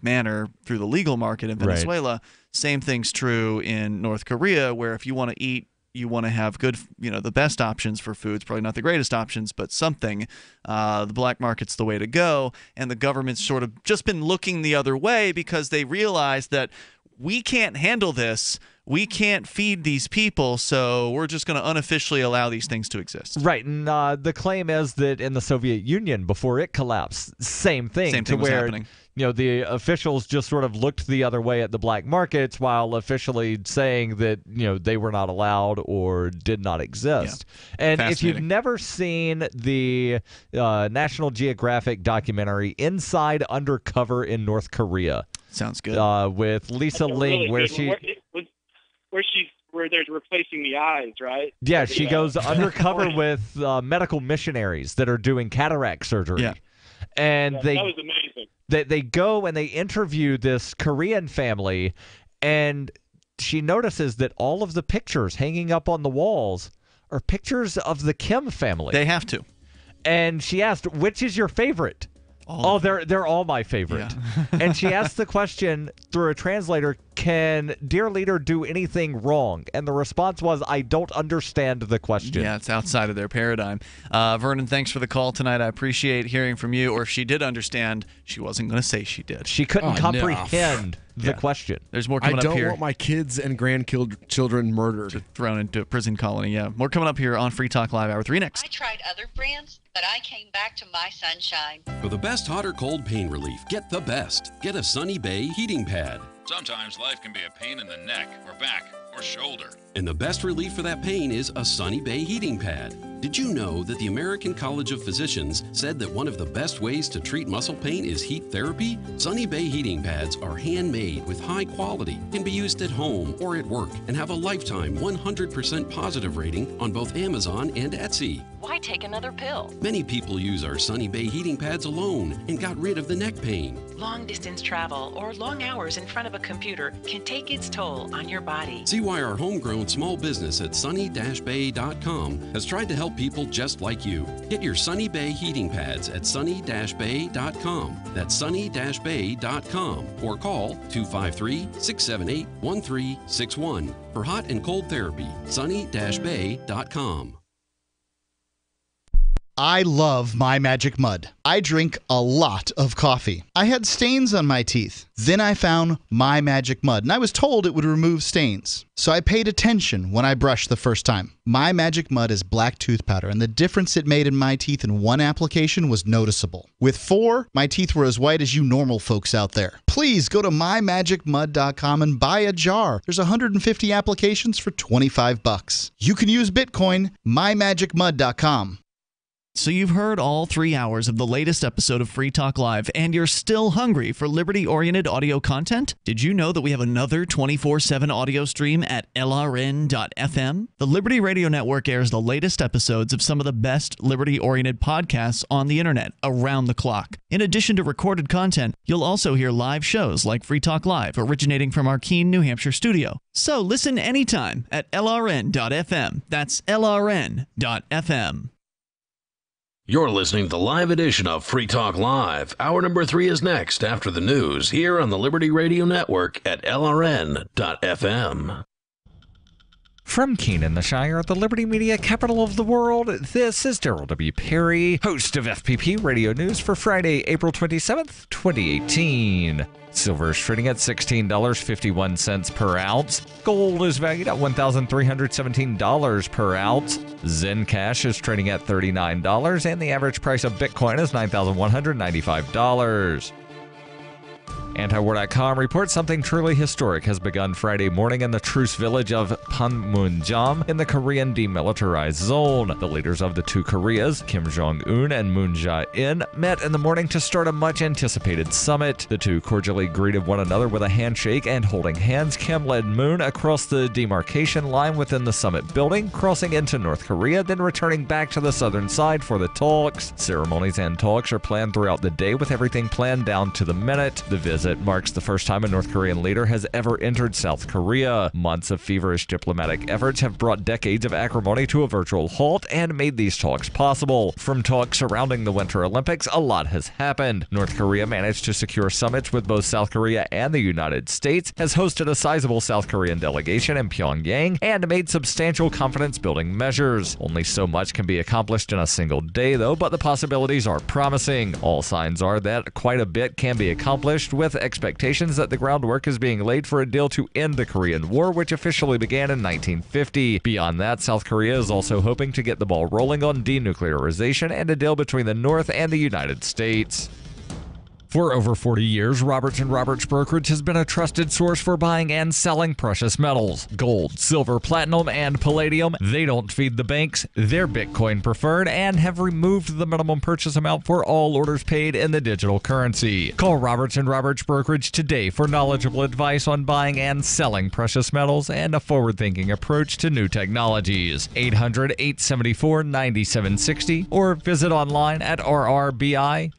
manner through the legal market in Venezuela. Same thing's true in North Korea, where if you want to eat, you want to have good, the best options for foods, probably not the greatest options, but something. The black market's the way to go. And the government's sort of just been looking the other way because they realize that we can't handle this. We can't feed these people, so we're just going to unofficially allow these things to exist. Right, and the claim is that in the Soviet Union, before it collapsed, same thing. Same thing was happening. The officials just sort of looked the other way at the black markets while officially saying that, they were not allowed or did not exist. Yeah. And if you've never seen the National Geographic documentary Inside Undercover in North Korea. Sounds good. With Lisa Ling, really where they're replacing the eyes, right? Yeah, she goes undercover with medical missionaries that are doing cataract surgery. Yeah. And that was amazing. They go and they interview this Korean family, and she notices that all of the pictures hanging up on the walls are pictures of the Kim family. They have to. And she asked, which is your favorite? They're all my favorite. Yeah. And she asked the question through a translator, can Dear Leader do anything wrong? And the response was, I don't understand the question. Yeah, it's outside of their paradigm. Vernon, thanks for the call tonight. I appreciate hearing from you. Or if she did understand, she wasn't going to say she did. She couldn't comprehend the question. There's more coming up here. I don't want my kids and grandchildren murdered. Thrown into a prison colony, yeah. More coming up here on Free Talk Live, Hour 3 next. I tried other brands, but I came back to my Sunshine. For the best hot or cold pain relief, get the best. Get a Sunny Bay heating pad. Sometimes life can be a pain in the neck or back or shoulder. And the best relief for that pain is a Sunny Bay heating pad. Did you know that the American College of Physicians said that one of the best ways to treat muscle pain is heat therapy? Sunny Bay heating pads are handmade with high quality, can be used at home or at work, and have a lifetime 100% positive rating on both Amazon and Etsy. Why take another pill? Many people use our Sunny Bay heating pads alone and got rid of the neck pain. Long distance travel or long hours in front of a computer can take its toll on your body. See why our homegrown small business at sunny-bay.com has tried to help people just like you. Get your Sunny Bay heating pads at sunny-bay.com. That's sunny-bay.com or call 253-678-1361 for hot and cold therapy. sunny-bay.com. I love My Magic Mud. I drink a lot of coffee. I had stains on my teeth. Then I found My Magic Mud, and I was told it would remove stains. So I paid attention when I brushed the first time. My Magic Mud is black tooth powder, and the difference it made in my teeth in one application was noticeable. With 4, my teeth were as white as you normal folks out there. Please go to mymagicmud.com and buy a jar. There's 150 applications for $25. You can use Bitcoin, mymagicmud.com. So you've heard all 3 hours of the latest episode of Free Talk Live, and you're still hungry for liberty-oriented audio content? Did you know that we have another 24/7 audio stream at LRN.FM? The Liberty Radio Network airs the latest episodes of some of the best liberty-oriented podcasts on the internet around the clock. In addition to recorded content, you'll also hear live shows like Free Talk Live, originating from our Keene, New Hampshire studio. So listen anytime at LRN.FM. That's LRN.FM. You're listening to the live edition of Free Talk Live. Hour number 3 is next after the news here on the Liberty Radio Network at LRN.FM. From Keene in the Shire, the Liberty Media capital of the world, this is Darryl W. Perry, host of FPP Radio News for Friday, April 27th, 2018. Silver is trading at $16.51 per ounce. Gold is valued at $1,317 per ounce. Zen Cash is trading at $39, and the average price of Bitcoin is $9,195. Antiwar.com reports something truly historic has begun Friday morning in the truce village of Panmunjom in the Korean demilitarized zone. The leaders of the two Koreas, Kim Jong-un and Moon Jae-in, met in the morning to start a much-anticipated summit. The two cordially greeted one another with a handshake, and holding hands, Kim led Moon across the demarcation line within the summit building, crossing into North Korea, then returning back to the southern side for the talks. Ceremonies and talks are planned throughout the day, with everything planned down to the minute. The visit marks the first time a North Korean leader has ever entered South Korea. Months of feverish diplomatic efforts have brought decades of acrimony to a virtual halt and made these talks possible. From talks surrounding the Winter Olympics, a lot has happened. North Korea managed to secure summits with both South Korea and the United States, has hosted a sizable South Korean delegation in Pyongyang, and made substantial confidence-building measures. Only so much can be accomplished in a single day, though, but the possibilities are promising. All signs are that quite a bit can be accomplished, with expectations that the groundwork is being laid for a deal to end the Korean War, which officially began in 1950. Beyond that, South Korea is also hoping to get the ball rolling on denuclearization and a deal between the North and the United States. For over 40 years, Roberts & Roberts Brokerage has been a trusted source for buying and selling precious metals. Gold, silver, platinum, and palladium. They don't feed the banks. They're Bitcoin preferred and have removed the minimum purchase amount for all orders paid in the digital currency. Call Roberts & Roberts Brokerage today for knowledgeable advice on buying and selling precious metals and a forward-thinking approach to new technologies. 800-874-9760 or visit online at rrbi.co.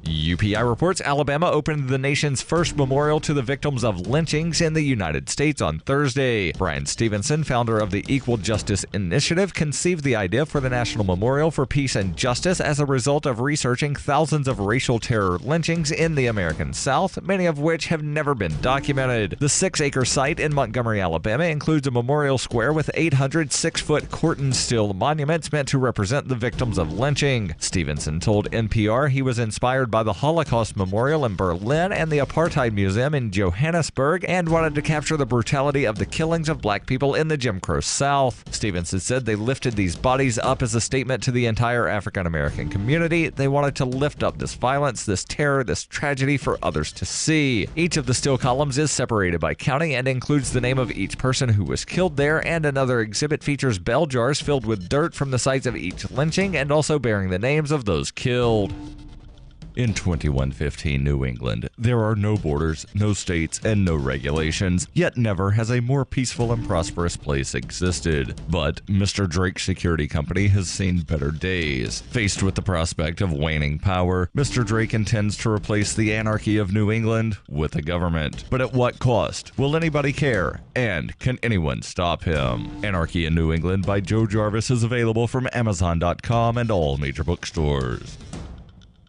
UPI reports Alabama opened the nation's first memorial to the victims of lynchings in the United States on Thursday. Brian Stevenson, founder of the Equal Justice Initiative, conceived the idea for the National Memorial for Peace and Justice as a result of researching thousands of racial terror lynchings in the American South, many of which have never been documented. The 6-acre site in Montgomery, Alabama includes a memorial square with 800 6-foot Corten steel monuments meant to represent the victims of lynching. Stevenson told NPR he was inspired by the Holocaust Memorial in Berlin and the Apartheid Museum in Johannesburg, and wanted to capture the brutality of the killings of black people in the Jim Crow South. Stevenson said they lifted these bodies up as a statement to the entire African American community. They wanted to lift up this violence, this terror, this tragedy for others to see. Each of the steel columns is separated by county and includes the name of each person who was killed there, and another exhibit features bell jars filled with dirt from the sites of each lynching and also bearing the names of those killed. In 2115 New England, there are no borders, no states, and no regulations, yet never has a more peaceful and prosperous place existed. But Mr. Drake's security company has seen better days. Faced with the prospect of waning power, Mr. Drake intends to replace the anarchy of New England with a government. But at what cost? Will anybody care? And can anyone stop him? Anarchy in New England by Joe Jarvis is available from Amazon.com and all major bookstores.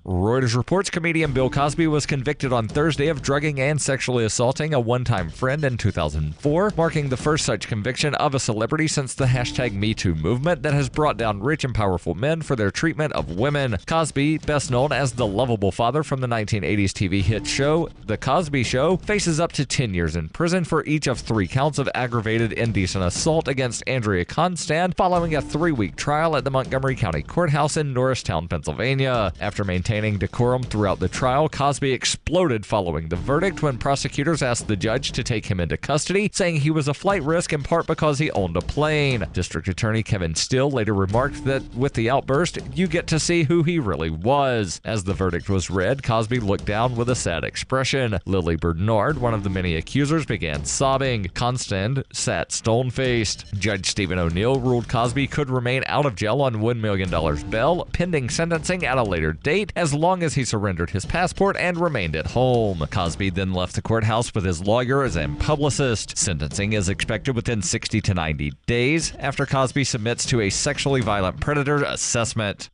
Reuters reports comedian Bill Cosby was convicted on Thursday of drugging and sexually assaulting a one-time friend in 2004, marking the first such conviction of a celebrity since the #MeToo movement that has brought down rich and powerful men for their treatment of women. Cosby, best known as the lovable father from the 1980s TV hit show The Cosby Show, faces up to 10 years in prison for each of 3 counts of aggravated indecent assault against Andrea Constand following a 3-week trial at the Montgomery County Courthouse in Norristown, Pennsylvania. After maintaining decorum throughout the trial, Cosby exploded following the verdict when prosecutors asked the judge to take him into custody, saying he was a flight risk in part because he owned a plane. District Attorney Kevin Still later remarked that with the outburst, you get to see who he really was. As the verdict was read, Cosby looked down with a sad expression. Lily Bernard, one of the many accusers, began sobbing. Constand sat stone-faced. Judge Stephen O'Neill ruled Cosby could remain out of jail on $1 million bail, pending sentencing at a later date, as long as he surrendered his passport and remained at home. Cosby then left the courthouse with his lawyers and publicist. Sentencing is expected within 60 to 90 days after Cosby submits to a sexually violent predator assessment.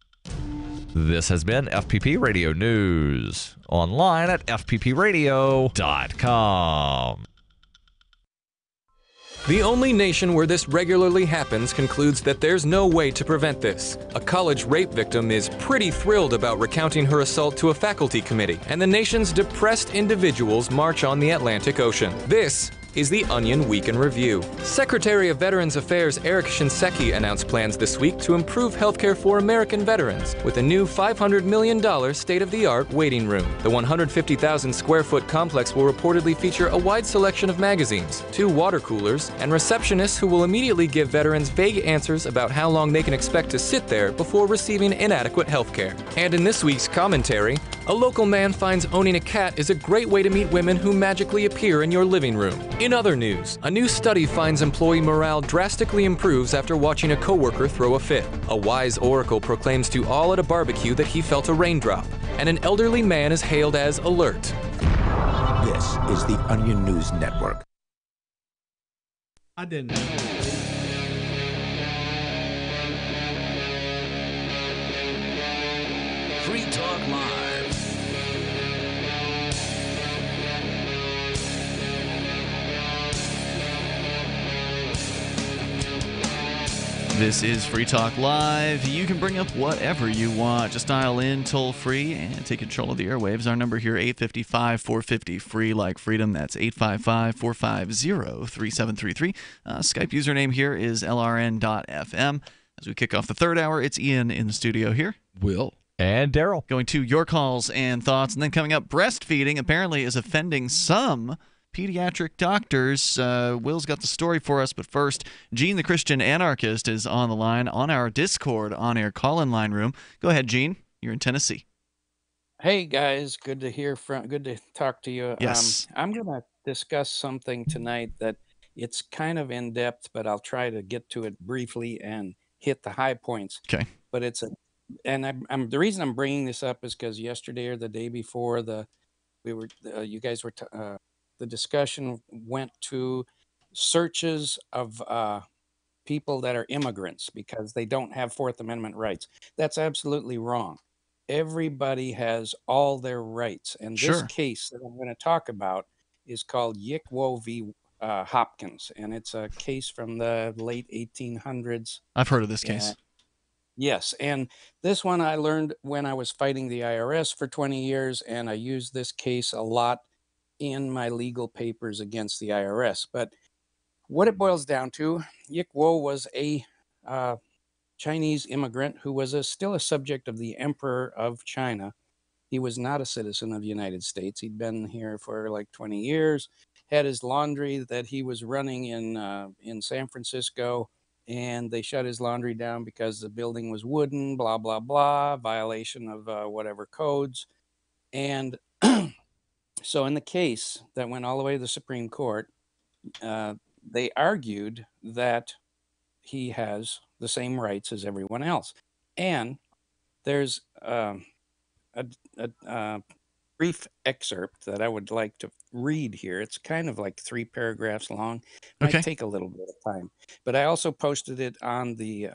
This has been FPP Radio News. Online at fppradio.com. The only nation where this regularly happens concludes that there's no way to prevent this. A college rape victim is pretty thrilled about recounting her assault to a faculty committee, and the nation's depressed individuals march on the Atlantic Ocean. This is the Onion Week in Review. Secretary of Veterans Affairs Eric Shinseki announced plans this week to improve healthcare for American veterans with a new $500 million state-of-the-art waiting room. The 150,000 square foot complex will reportedly feature a wide selection of magazines, 2 water coolers, and receptionists who will immediately give veterans vague answers about how long they can expect to sit there before receiving inadequate healthcare. And in this week's commentary, a local man finds owning a cat is a great way to meet women who magically appear in your living room. In other news, a new study finds employee morale drastically improves after watching a coworker throw a fit. A wise oracle proclaims to all at a barbecue that he felt a raindrop, and an elderly man is hailed as alert. This is the Onion News Network. I didn't. Free Talk Live. This is Free Talk Live. You can bring up whatever you want. Just dial in toll free and take control of the airwaves. Our number here, 855-450-FREE like freedom. That's 855-450-3733. Skype username here is lrn.fm. As we kick off the third hour, it's Ian in the studio here. Will. And Darryl. Going to your calls and thoughts. And then coming up, breastfeeding apparently is offending some pediatric doctors. Will's got the story for us, but first, Gene the Christian Anarchist is on the line on our Discord on-air call-in line room. Go ahead, Gene. You're in Tennessee. Hey guys, good to talk to you. Yes. I'm going to discuss something tonight that it's kind of in depth, but I'll try to get to it briefly and hit the high points. Okay. But I'm the reason I'm bringing this up is because yesterday or the day before the discussion went to searches of people that are immigrants because they don't have Fourth Amendment rights. That's absolutely wrong. Everybody has all their rights. And this case that I'm going to talk about is called Yickwo v. Hopkins. And it's a case from the late 1800s. I've heard of this case. Yes. And this one I learned when I was fighting the IRS for 20 years. And I used this case a lot in my legal papers against the IRS. But what it boils down to, Yickwo was a Chinese immigrant who was still a subject of the Emperor of China. He was not a citizen of the United States. He'd been here for like 20 years, had his laundry that he was running in San Francisco, and they shut his laundry down because the building was wooden, blah, blah, blah, violation of whatever codes. And so in the case that went all the way to the Supreme Court, they argued that he has the same rights as everyone else. And there's a brief excerpt that I would like to read here. It's kind of like 3 paragraphs long. Might take a little bit of time, but I also posted it on the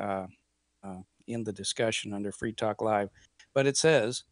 in the discussion under Free Talk Live. But it says,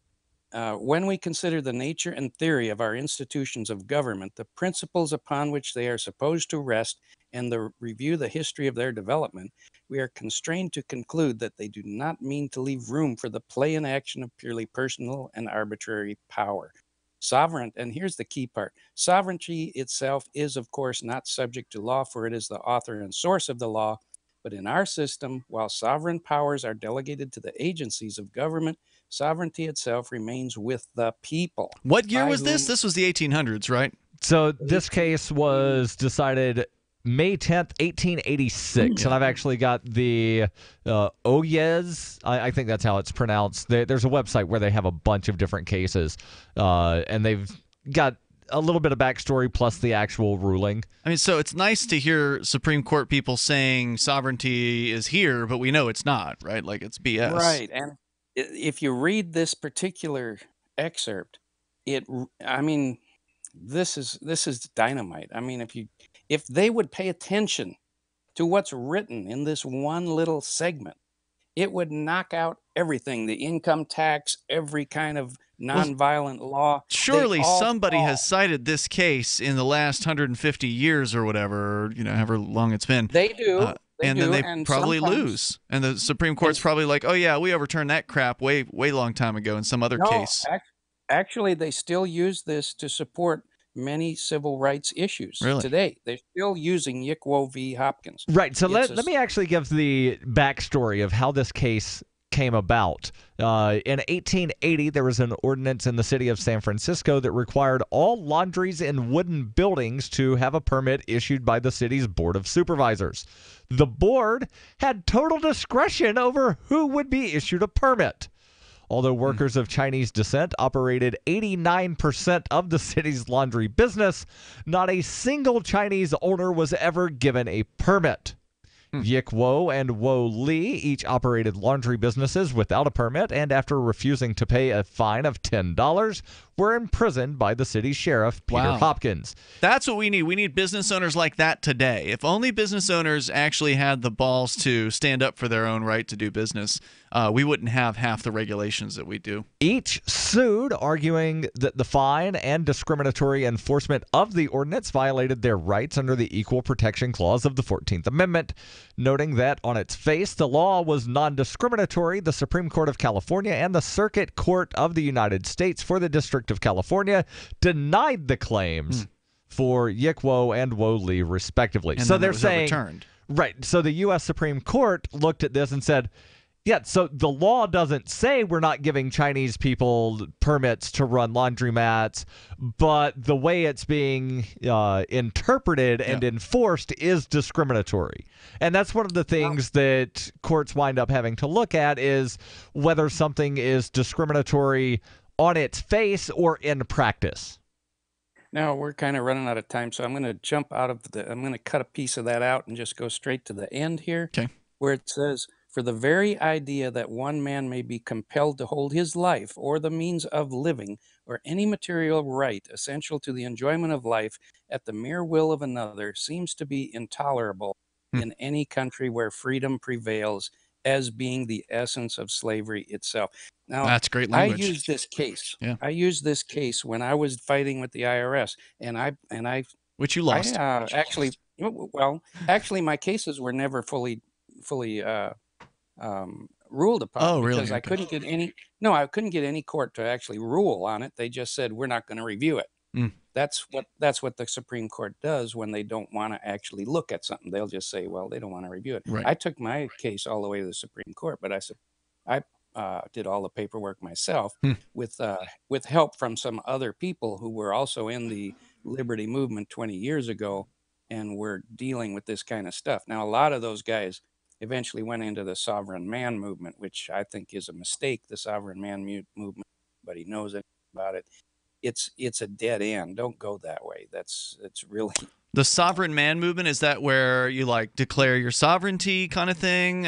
when we consider the nature and theory of our institutions of government, the principles upon which they are supposed to rest, and review the history of their development, we are constrained to conclude that they do not mean to leave room for the play and action of purely personal and arbitrary power. Sovereign, and here's the key part, sovereignty itself is, of course, not subject to law, for it is the author and source of the law. But in our system, while sovereign powers are delegated to the agencies of government, sovereignty itself remains with the people. What year was this? This was the 1800s, right? So this case was decided May 10th, 1886, and I've actually got the Oyez, I think that's how it's pronounced. There's a website where they have a bunch of different cases, and they've got a little bit of backstory plus the actual ruling. I mean, so it's nice to hear Supreme Court people saying sovereignty is here, but we know it's not, right? Like, it's BS. Right, and if you read this particular excerpt, I mean, this is dynamite. I mean, if they would pay attention to what's written in this one little segment, it would knock out everything, the income tax, every kind of nonviolent law. Surely somebody has cited this case in the last 150 years or whatever, however long it's been. They do. Then they probably lose. And the Supreme Court's probably like, oh, yeah, we overturned that crap way long time ago in some other case. Actually, they still use this to support many civil rights issues today. They're still using Yickwo v. Hopkins. Right. So let me actually give the backstory of how this case came about. In 1880, there was an ordinance in the city of San Francisco that required all laundries in wooden buildings to have a permit issued by the city's Board of Supervisors. The board had total discretion over who would be issued a permit. Although workers of Chinese descent operated 89% of the city's laundry business, not a single Chinese owner was ever given a permit. Yik Wo and Wo Li each operated laundry businesses without a permit, and after refusing to pay a fine of $10, were imprisoned by the city sheriff, Peter Hopkins. That's what we need. We need business owners like that today. If only business owners actually had the balls to stand up for their own right to do business, we wouldn't have half the regulations that we do. Each sued, arguing that the fine and discriminatory enforcement of the ordinance violated their rights under the Equal Protection Clause of the 14th Amendment. Noting that on its face, the law was non-discriminatory, the Supreme Court of California and the Circuit Court of the United States for the District of California denied the claims for Yik Wo and Wo Li, respectively. And so then they're it was saying, overturned. Right. So the U.S. Supreme Court looked at this and said, yeah, so the law doesn't say we're not giving Chinese people permits to run laundromats, but the way it's being interpreted and enforced is discriminatory. And that's one of the things that courts wind up having to look at is whether something is discriminatory on its face or in practice. Now, we're kind of running out of time, so I'm going to jump out of I'm going to cut a piece of that out and just go straight to the end here, where it says, for the very idea that one man may be compelled to hold his life or the means of living or any material right essential to the enjoyment of life at the mere will of another seems to be intolerable in any country where freedom prevails, as being the essence of slavery itself. Now, that's great language. I used this case. I used this case when I was fighting with the IRS, and I which you lost. Actually, my cases were never fully ruled upon. Oh, really? Because I couldn't get any. No, I couldn't get any court to actually rule on it. They just said we're not going to review it. That's what the Supreme Court does when they don't want to actually look at something. They'll just say, well, they don't want to review it. Right. I took my case all the way to the Supreme Court, but I did all the paperwork myself with help from some other people who were also in the liberty movement 20 years ago and were dealing with this kind of stuff. Now, a lot of those guys eventually went into the sovereign man movement, which I think is a mistake, the sovereign man movement. Everybody knows it. about it, it's a dead end. Don't go that way. It's really The sovereign man movement, is that where you like declare your sovereignty kind of thing?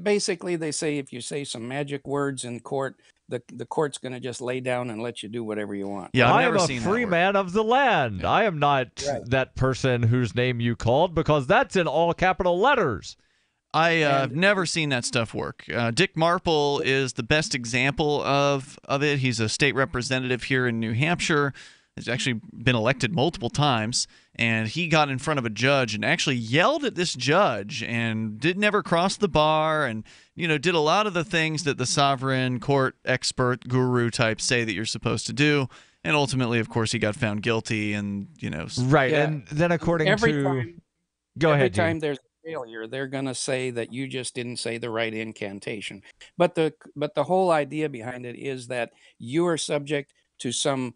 basically they say if you say some magic words in court, the court's going to just lay down and let you do whatever you want. Yeah, I am a free man of the land. Yeah. I am not that person whose name you called, because that's in all capital letters. I've never seen that stuff work. Dick Marple is the best example of it. He's a state representative here in New Hampshire. He's actually been elected multiple times, and he got in front of a judge and actually yelled at this judge and never cross the bar, and did a lot of the things that the sovereign court expert guru types say that you're supposed to do. And ultimately, of course, he got found guilty, and right. Yeah. And then according to every time there's a failure, they're going to say that you just didn't say the right incantation. But the whole idea behind it is that you are subject to some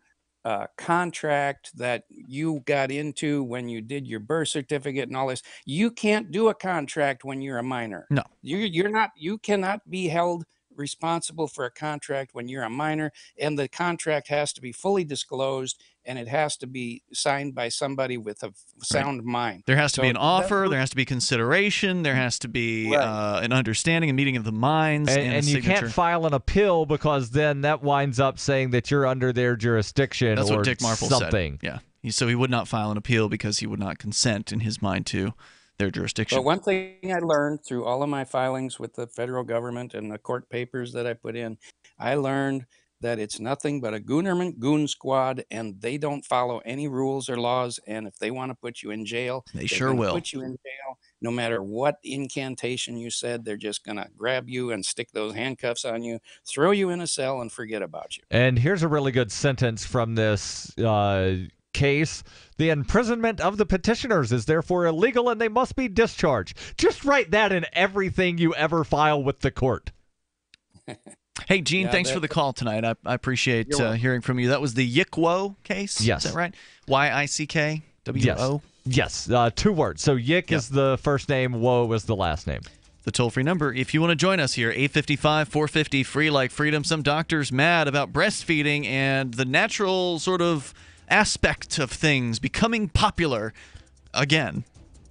contract that you got into when you did your birth certificate and all this. You can't do a contract when you're a minor. No, you're not. You cannot be held responsible for a contract when you're a minor, and the contract has to be fully disclosed, and it has to be signed by somebody with a sound mind. There has to be an offer, there has to be consideration, there has to be an understanding, a meeting of the minds, and you can't file an appeal, because then that winds up saying that you're under their jurisdiction. That's or what Dick Marple something. said. Yeah, so he would not file an appeal because he would not consent in his mind to their jurisdiction. But one thing I learned through all of my filings with the federal government and the court papers that I put in, I learned that it's nothing but a Goonerman goon squad, and they don't follow any rules or laws. And if they want to put you in jail, they sure will put you in jail. No matter what incantation you said, they're just going to grab you and stick those handcuffs on you, throw you in a cell, and forget about you. And here's a really good sentence from this case. The imprisonment of the petitioners is therefore illegal, and they must be discharged. Just write that in everything you ever file with the court. Hey, Gene, thanks for the call tonight. I appreciate hearing from you. That was the Yickwo case? Yes. Is that right? Y-I-C-K-W-O? Yes. 2 words. So Yick is the first name, Woe is the last name. The toll-free number, if you want to join us here, 855-450, free like freedom. Some doctors mad about breastfeeding and the natural sort of aspect of things becoming popular again,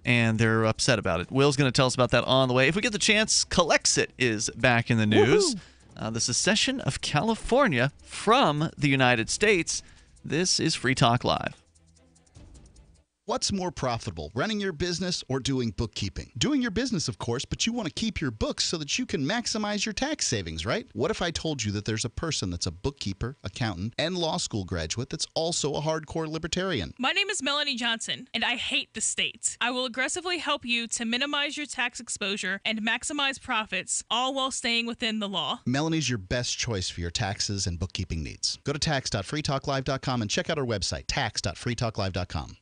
and they're upset about it. Will's going to tell us about that on the way. If we get the chance, Calexit is back in the news. The secession of California from the United States. This is Free Talk Live. What's more profitable, running your business or doing bookkeeping? Doing your business, of course, but you want to keep your books so that you can maximize your tax savings, right? What if I told you that there's a person that's a bookkeeper, accountant, and law school graduate that's also a hardcore libertarian? My name is Melanie Johnson, and I hate the state. I will aggressively help you to minimize your tax exposure and maximize profits, all while staying within the law. Melanie's your best choice for your taxes and bookkeeping needs. Go to tax.freetalklive.com and check out our website, tax.freetalklive.com.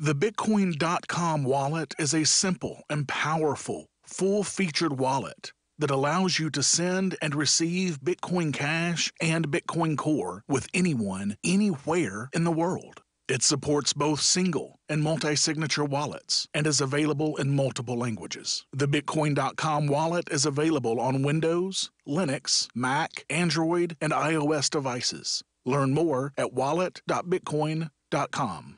The Bitcoin.com wallet is a simple and powerful, full-featured wallet that allows you to send and receive Bitcoin Cash and Bitcoin Core with anyone, anywhere in the world. It supports both single and multi-signature wallets and is available in multiple languages. The Bitcoin.com wallet is available on Windows, Linux, Mac, Android, and iOS devices. Learn more at wallet.bitcoin.com.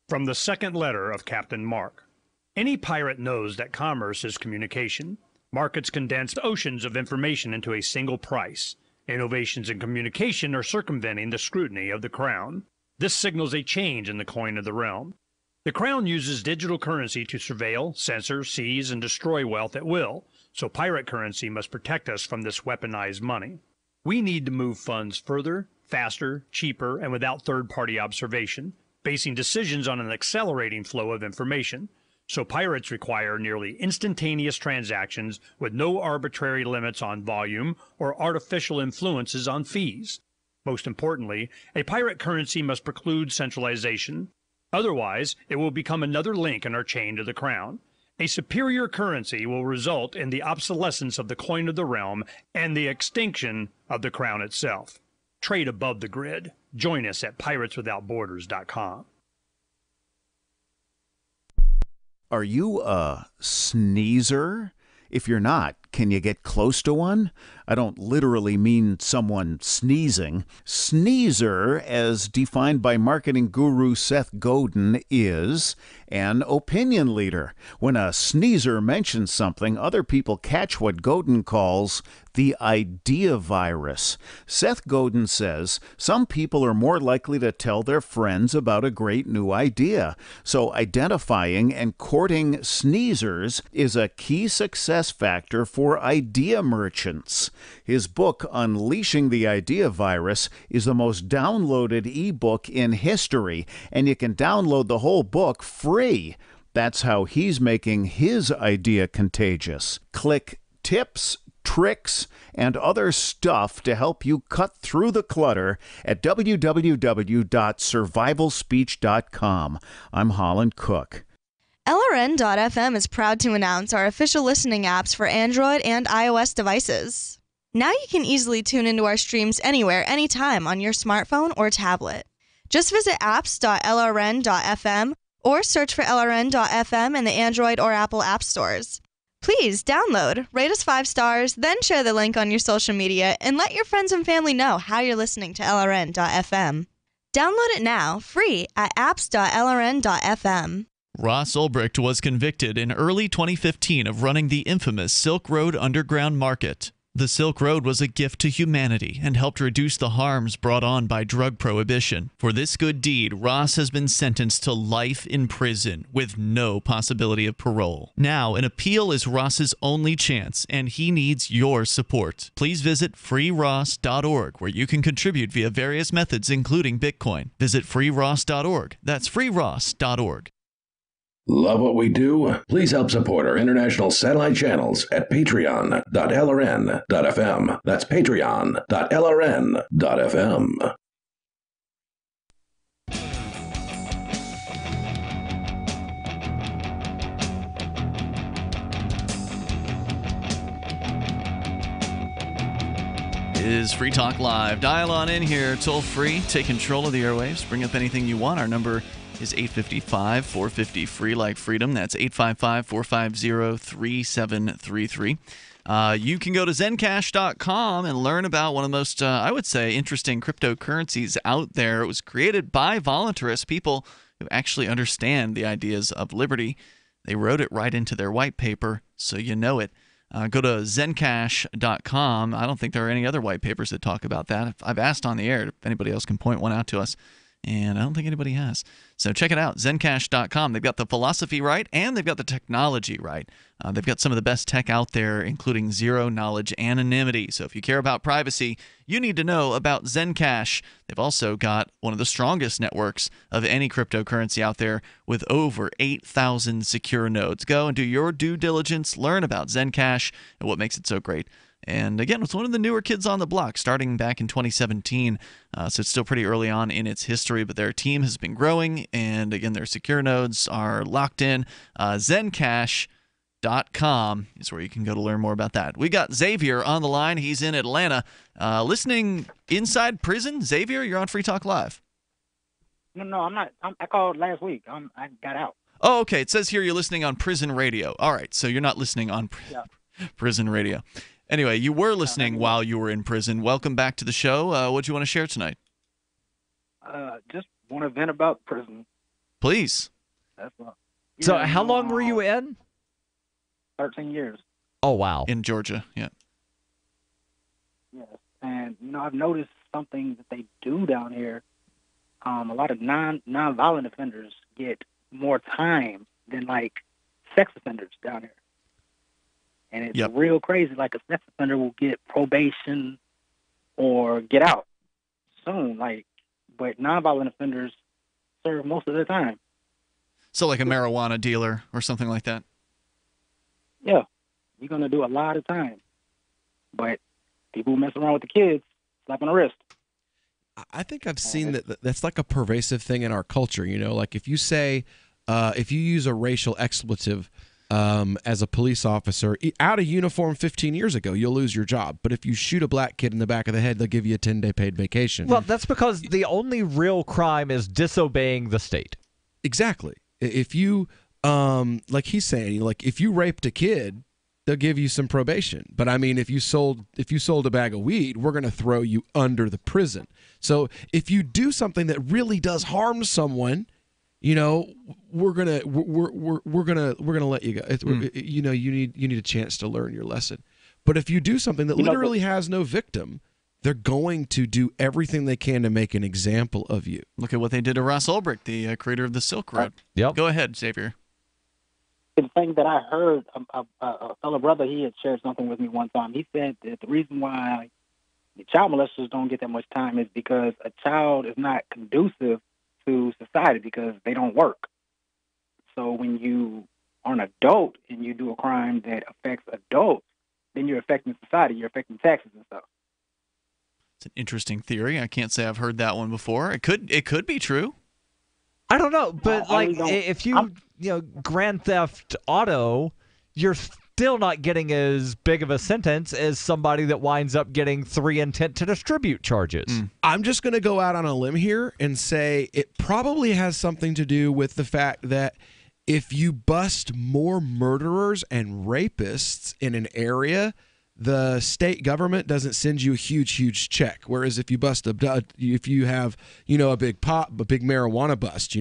From the second letter of Captain Mark. Any pirate knows that commerce is communication. Markets condense oceans of information into a single price. Innovations in communication are circumventing the scrutiny of the crown. This signals a change in the coin of the realm. The crown uses digital currency to surveil, censor, seize, and destroy wealth at will, so pirate currency must protect us from this weaponized money. We need to move funds further, faster, cheaper, and without third-party observation, basing decisions on an accelerating flow of information. So pirates require nearly instantaneous transactions with no arbitrary limits on volume or artificial influences on fees. Most importantly, a pirate currency must preclude centralization. Otherwise, it will become another link in our chain to the crown. A superior currency will result in the obsolescence of the coin of the realm and the extinction of the crown itself. Trade above the grid. Join us at pirateswithoutborders.com. Are you a sneezer? If you're not, can you get close to one? I don't literally mean someone sneezing. Sneezer, as defined by marketing guru Seth Godin, is an opinion leader. When a sneezer mentions something, other people catch what Godin calls the idea virus. Seth Godin says some people are more likely to tell their friends about a great new idea. So identifying and courting sneezers is a key success factor for idea merchants. His book, Unleashing the Idea Virus, is the most downloaded ebook in history, and you can download the whole book free. That's how he's making his idea contagious. Click tips, tricks, and other stuff to help you cut through the clutter at www.survivalspeech.com. I'm Holland Cook. LRN.FM is proud to announce our official listening apps for Android and iOS devices. Now you can easily tune into our streams anywhere, anytime on your smartphone or tablet. Just visit apps.lrn.fm or search for LRN.FM in the Android or Apple app stores. Please download, rate us 5 stars, then share the link on your social media, and let your friends and family know how you're listening to LRN.FM. Download it now, free at apps.lrn.fm. Ross Ulbricht was convicted in early 2015 of running the infamous Silk Road underground market. The Silk Road was a gift to humanity and helped reduce the harms brought on by drug prohibition. For this good deed, Ross has been sentenced to life in prison with no possibility of parole. Now, an appeal is Ross's only chance, and he needs your support. Please visit freeross.org, where you can contribute via various methods, including Bitcoin. Visit freeross.org. That's freeross.org. Love what we do? Please help support our international satellite channels at patreon.lrn.fm. That's patreon.lrn.fm. It is Free Talk Live. Dial on in here, toll free. Take control of the airwaves. Bring up anything you want. Our number is 855-450-FREE like freedom. That's 855-450-3733. You can go to zencash.com and learn about one of the most, I would say, interesting cryptocurrencies out there. It was created by voluntarists, people who actually understand the ideas of liberty. They wrote it right into their white paper, so you know it. Go to zencash.com. I don't think there are any other white papers that talk about that. I've asked on the air if anybody else can point one out to us, and I don't think anybody has. So check it out, zencash.com. They've got the philosophy right, and they've got the technology right. They've got some of the best tech out there, including zero-knowledge anonymity. So if you care about privacy, you need to know about Zencash. They've also got one of the strongest networks of any cryptocurrency out there with over 8,000 secure nodes. Go and do your due diligence. Learn about Zencash and what makes it so great. And again, it's one of the newer kids on the block, starting back in 2017. So it's still pretty early on in its history, but their team has been growing. And again, their secure nodes are locked in. Zencash.com is where you can go to learn more about that. We got Xavier on the line. He's in Atlanta, listening inside prison. Xavier, you're on Free Talk Live. No, I'm not. I called last week. I got out. Oh, okay. It says here you're listening on prison radio. All right, so you're not listening on prison radio. Anyway, you were listening while you were in prison. Welcome back to the show. What do you want to share tonight? Just want to vent about prison. Please. That's all. So how long were you in? 13 years. Oh, wow. In Georgia, yeah. Yes. And, I've noticed something that they do down here. A lot of non-violent offenders get more time than, sex offenders down here. And it's real crazy. Like, a sex offender will get probation or get out soon. But nonviolent offenders serve most of their time. So like a marijuana dealer or something like that? Yeah. You're going to do a lot of time. But people who mess around with the kids, slap on the wrist. I think I've seen that's like a pervasive thing in our culture. Like if you say, if you use a racial expletive as a police officer out of uniform 15 years ago, you'll lose your job. But if you shoot a black kid in the back of the head, they'll give you a 10-day paid vacation. Well, that's because the only real crime is disobeying the state. Exactly. If you, like he's saying, like if you raped a kid, they'll give you some probation. But I mean, if you sold a bag of weed, we're going to throw you under the prison. So if you do something that really does harm someone, we're gonna let you go. You need a chance to learn your lesson. But if you do something that literally has no victim, they're going to do everything they can to make an example of you. Look at what they did to Ross Ulbricht, the creator of the Silk Road. Yep. Go ahead, Xavier. The thing that I heard, a fellow brother, he had shared something with me one time. He said that the reason why the child molesters don't get that much time is because a child is not conducive to society because they don't work. So when you are an adult and you do a crime that affects adults, then you're affecting society, you're affecting taxes and stuff. It's an interesting theory. I can't say I've heard that one before. It could be true. I don't know, but if you Grand Theft Auto, you're still not getting as big of a sentence as somebody that winds up getting 3 intent to distribute charges. I'm just going to go out on a limb here and say it probably has something to do with the fact that if you bust more murderers and rapists in an area, the state government doesn't send you a huge check. Whereas if you if you have a big marijuana bust,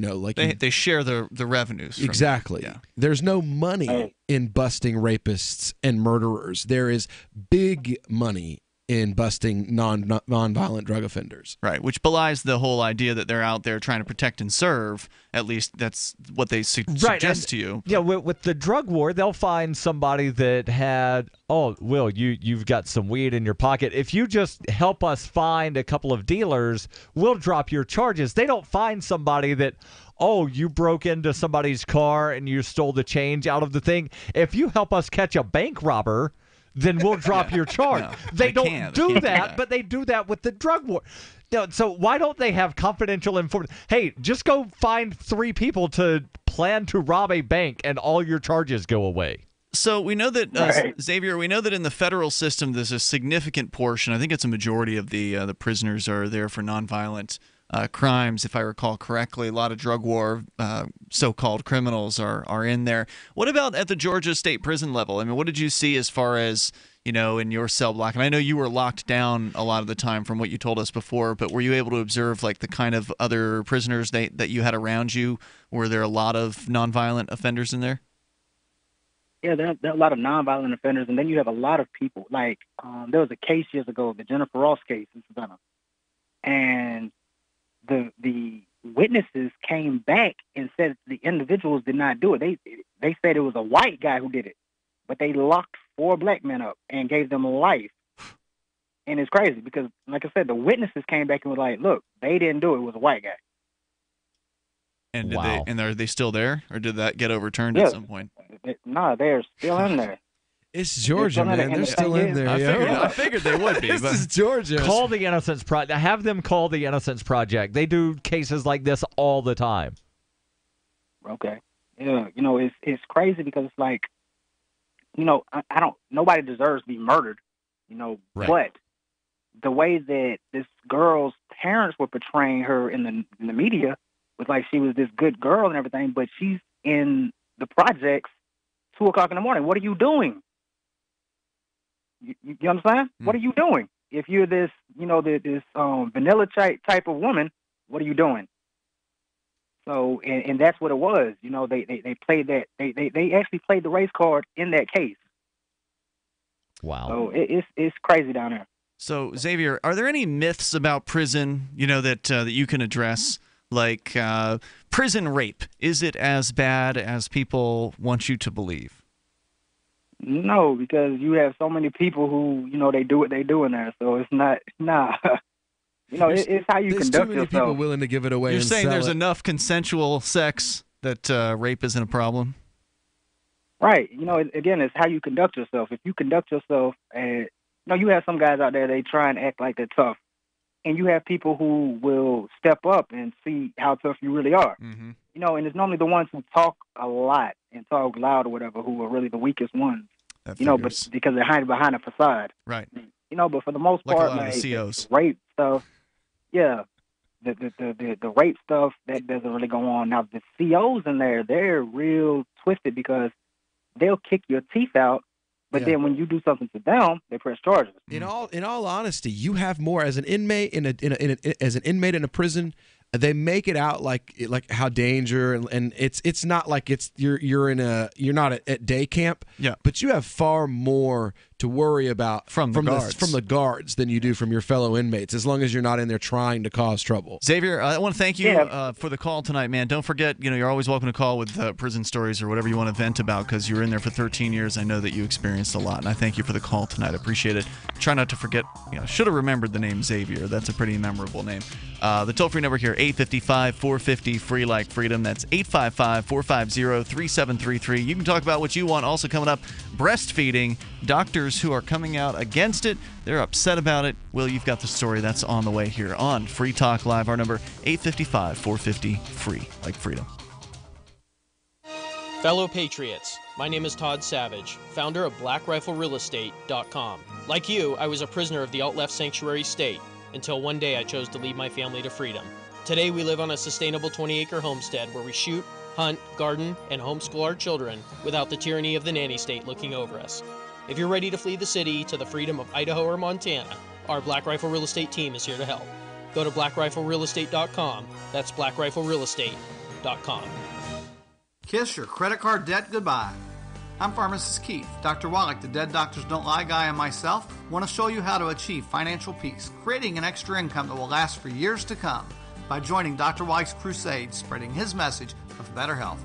they share the revenues. Exactly. There's no money in busting rapists and murderers. There is big money in busting nonviolent drug offenders. Right, which belies the whole idea that they're out there trying to protect and serve. At least that's what they suggest to you. Yeah, with the drug war, they'll find somebody that had, Will, you've got some weed in your pocket. If you just help us find a couple of dealers, we'll drop your charges. They don't find somebody that, you broke into somebody's car and you stole the change out of the thing. If you help us catch a bank robber, then we'll drop your charge. No, they don't do that, but they do that with the drug war. So why don't they have confidential information? Hey, just go find 3 people to plan to rob a bank and all your charges go away. So we know that, Xavier, we know that in the federal system there's a significant portion, I think it's a majority of the prisoners are there for nonviolent crimes, if I recall correctly. A lot of drug war so-called criminals are in there. What about at the Georgia State Prison level? I mean, what did you see as far as, in your cell block? And I know you were locked down a lot of the time from what you told us before, but were you able to observe the kind of other prisoners that you had around you? Were there a lot of nonviolent offenders in there? Yeah, there are a lot of nonviolent offenders, and then you have a lot of people. There was a case years ago, the Jennifer Ross case in Savannah, and the witnesses came back and said the individuals did not do it. They said it was a white guy who did it, but they locked 4 black men up and gave them life. And it's crazy because, like I said, the witnesses came back and were like, "Look, they didn't do it. It was a white guy." And are they still there, or did that get overturned at some point? No, they're still in there. It's Georgia, man. They're still in there. I figured they would be. This is Georgia. Call the Innocence Project. Have them call the Innocence Project. They do cases like this all the time. Okay. Yeah, it's crazy because it's like, I don't. Nobody deserves to be murdered, Right. But the way that this girl's parents were portraying her in the media was like she was this good girl and everything, but she's in the projects 2:00 in the morning. What are you doing? You understand? What are you doing? If you're this, this vanilla type of woman, what are you doing? So, and that's what it was. They played that. They actually played the race card in that case. Wow. So it's crazy down there. So, Xavier, are there any myths about prison, that you can address? Like prison rape, is it as bad as people want you to believe? No, because you have so many people who, they do what they do in there. So it's not, it's how you conduct yourself. There's too many people willing to give it away. You're and saying sell there's it. enough consensual sex that rape isn't a problem? Right. Again, it's how you conduct yourself. If you conduct yourself, and you have some guys out there, they try and act like they're tough. And you have people who will step up and see how tough you really are. Mm-hmm. And it's normally the ones who talk a lot and talk loud or whatever who are really the weakest ones. But because they're hiding behind a facade. Right. But for the most part, a lot of the COs. Rape stuff, yeah, the rape stuff, that doesn't really go on. Now, the COs in there, they're real twisted because they'll kick your teeth out, But then when you do something to them, they press charges. In all honesty, you have more as an inmate in a prison. They make it out like how danger and it's not like you're not at day camp. Yeah. But you have far more to worry about from the guards than you do from your fellow inmates, as long as you're not in there trying to cause trouble. Xavier, I want to thank you for the call tonight, man. Don't forget, you're always welcome to call with prison stories or whatever you want to vent about, because you were in there for 13 years. I know that you experienced a lot, and I thank you for the call tonight. I appreciate it. Try not to forget, should have remembered the name Xavier. That's a pretty memorable name. The toll-free number here, 855-450-FREE like freedom. That's 855-450-3733. You can talk about what you want. Also coming up, breastfeeding. Doctors who are coming out against it. They're upset about it. Will, you've got the story. That's on the way here on Free Talk Live. Our number, 855-450-FREE like freedom. Fellow Patriots, my name is Todd Savage, founder of BlackRifleRealEstate.com. Like you, I was a prisoner of the alt-left sanctuary state until one day I chose to lead my family to freedom. Today we live on a sustainable 20-acre homestead where we shoot, hunt, garden, and homeschool our children without the tyranny of the nanny state looking over us. If you're ready to flee the city to the freedom of Idaho or Montana, our Black Rifle Real Estate team is here to help. Go to BlackRifleRealEstate.com. That's BlackRifleRealEstate.com. Kiss your credit card debt goodbye. I'm Pharmacist Keith. Dr. Wallach, the Dead Doctors Don't Lie guy, and myself want to show you how to achieve financial peace, creating an extra income that will last for years to come by joining Dr. Wallach's crusade, spreading his message of better health.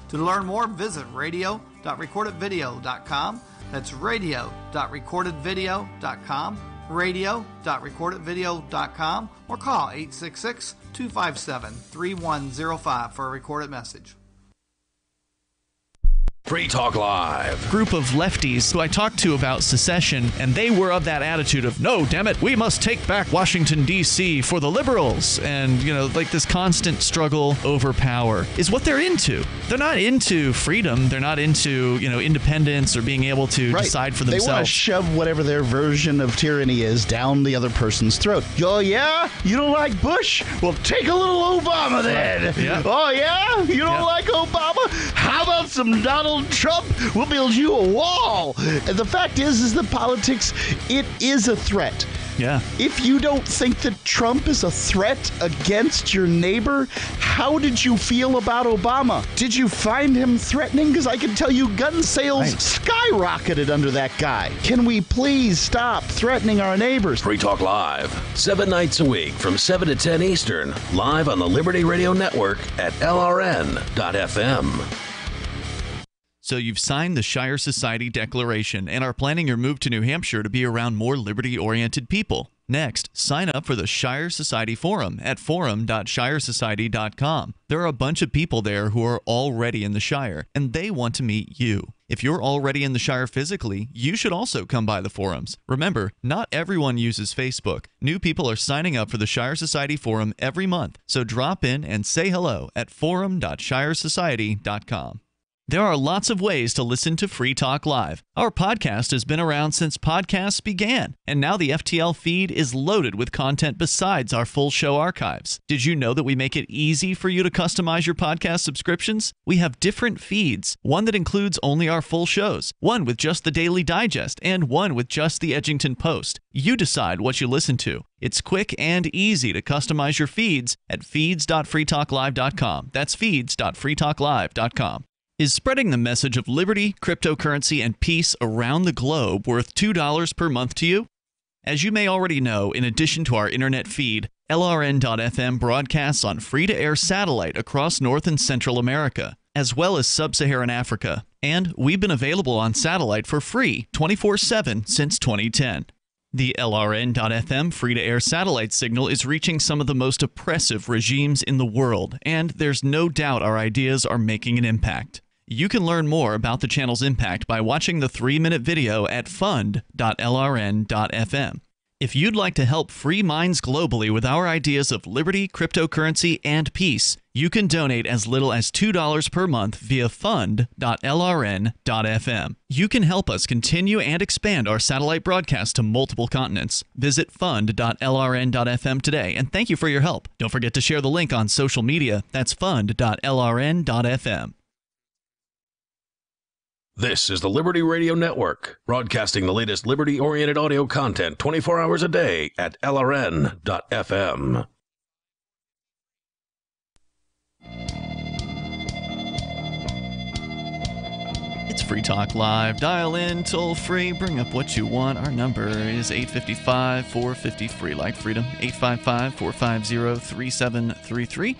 To learn more, visit radio.recordedvideo.com. That's radio.recordedvideo.com, radio.recordedvideo.com, or call 866-257-3105 for a recorded message. Free Talk Live. Group of lefties who I talked to about secession, and they were of that attitude of, no, damn it, we must take back Washington, D.C. for the liberals. And, like this constant struggle over power is what they're into. They're not into freedom. They're not into, independence or being able to decide for themselves. They want to shove whatever their version of tyranny is down the other person's throat. Oh, yeah? You don't like Bush? Well, take a little Obama then. Right. Yep. Oh, yeah? You don't like Obama? How about some Donald Trump? We'll build you a wall. And the fact is that politics, it is a threat. Yeah. If you don't think that Trump is a threat against your neighbor, how did you feel about Obama? Did you find him threatening? Because I can tell you gun sales skyrocketed under that guy. Can we please stop threatening our neighbors? Free Talk Live, 7 nights a week from 7 to 10 Eastern, live on the Liberty Radio Network at LRN.FM. So you've signed the Shire Society Declaration and are planning your move to New Hampshire to be around more liberty-oriented people. Next, sign up for the Shire Society Forum at forum.shiresociety.com. There are a bunch of people there who are already in the Shire, and they want to meet you. If you're already in the Shire physically, you should also come by the forums. Remember, not everyone uses Facebook. New people are signing up for the Shire Society Forum every month, so drop in and say hello at forum.shiresociety.com. There are lots of ways to listen to Free Talk Live. Our podcast has been around since podcasts began, and now the FTL feed is loaded with content besides our full show archives. Did you know that we make it easy for you to customize your podcast subscriptions? We have different feeds, one that includes only our full shows, one with just the Daily Digest, and one with just the Edgington Post. You decide what you listen to. It's quick and easy to customize your feeds at feeds.freetalklive.com. That's feeds.freetalklive.com. Is spreading the message of liberty, cryptocurrency, and peace around the globe worth $2 per month to you? As you may already know, in addition to our internet feed, LRN.FM broadcasts on free-to-air satellite across North and Central America, as well as Sub-Saharan Africa. And we've been available on satellite for free 24/7 since 2010. The LRN.FM free-to-air satellite signal is reaching some of the most oppressive regimes in the world, and there's no doubt our ideas are making an impact. You can learn more about the channel's impact by watching the 3-minute video at fund.lrn.fm. If you'd like to help free minds globally with our ideas of liberty, cryptocurrency, and peace, you can donate as little as $2 per month via fund.lrn.fm. You can help us continue and expand our satellite broadcast to multiple continents. Visit fund.lrn.fm today, and thank you for your help. Don't forget to share the link on social media. That's fund.lrn.fm. This is the Liberty Radio Network, broadcasting the latest liberty-oriented audio content 24 hours a day at LRN.FM. It's Free Talk Live. Dial in, toll free, bring up what you want. Our number is 855-450-FREE, like freedom, 855-450-3733.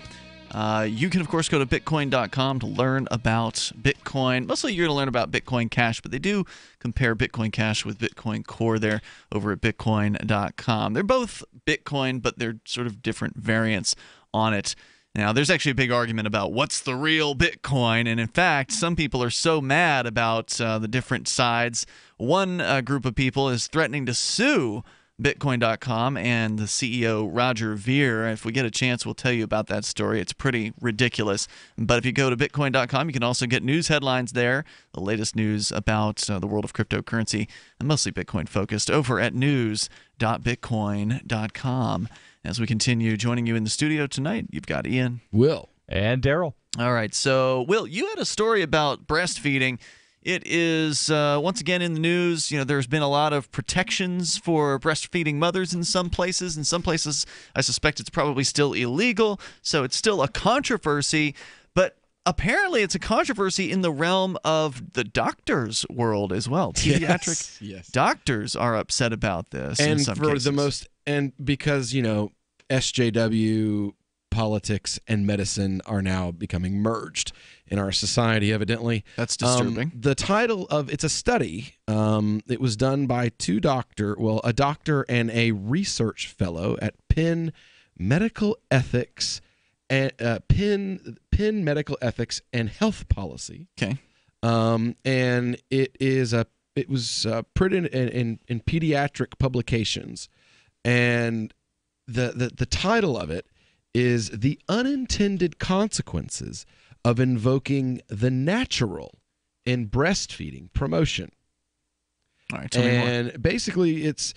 You can, of course, go to Bitcoin.com to learn about Bitcoin. Mostly you're going to learn about Bitcoin Cash, but they do compare Bitcoin Cash with Bitcoin Core there over at Bitcoin.com. They're both Bitcoin, but they're sort of different variants on it. Now, there's actually a big argument about what's the real Bitcoin, and in fact, some people are so mad about the different sides. One group of people is threatening to sue Bitcoin.com and the CEO, Roger Ver. If we get a chance, we'll tell you about that story. It's pretty ridiculous. But if you go to Bitcoin.com, you can also get news headlines there, the latest news about the world of cryptocurrency, and mostly Bitcoin-focused, over at news.bitcoin.com. As we continue, joining you in the studio tonight, you've got Ian, Will, and Darryl. All right, so Will, you had a story about breastfeeding. It is once again in the news. You know, there's been a lot of protections for breastfeeding mothers in some places. In some places, I suspect it's probably still illegal, so it's still a controversy. But apparently, it's a controversy in the realm of the doctors' world as well. Pediatric doctors are upset about this, and in some cases. Because, you know, SJW politics and medicine are now becoming merged in our society, evidently. That's disturbing. The title of it's a study. It was done by a doctor and a research fellow at Penn Medical Ethics and Penn Medical Ethics and Health Policy. Okay. And it was printed in Pediatric publications. And the title of it is The Unintended Consequences of Invoking the Natural in Breastfeeding Promotion. All right, tell me more. And basically it's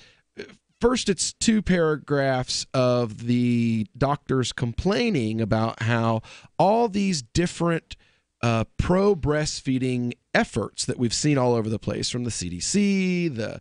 two paragraphs of the doctors complaining about how all these different pro-breastfeeding efforts that we've seen all over the place, from the CDC, the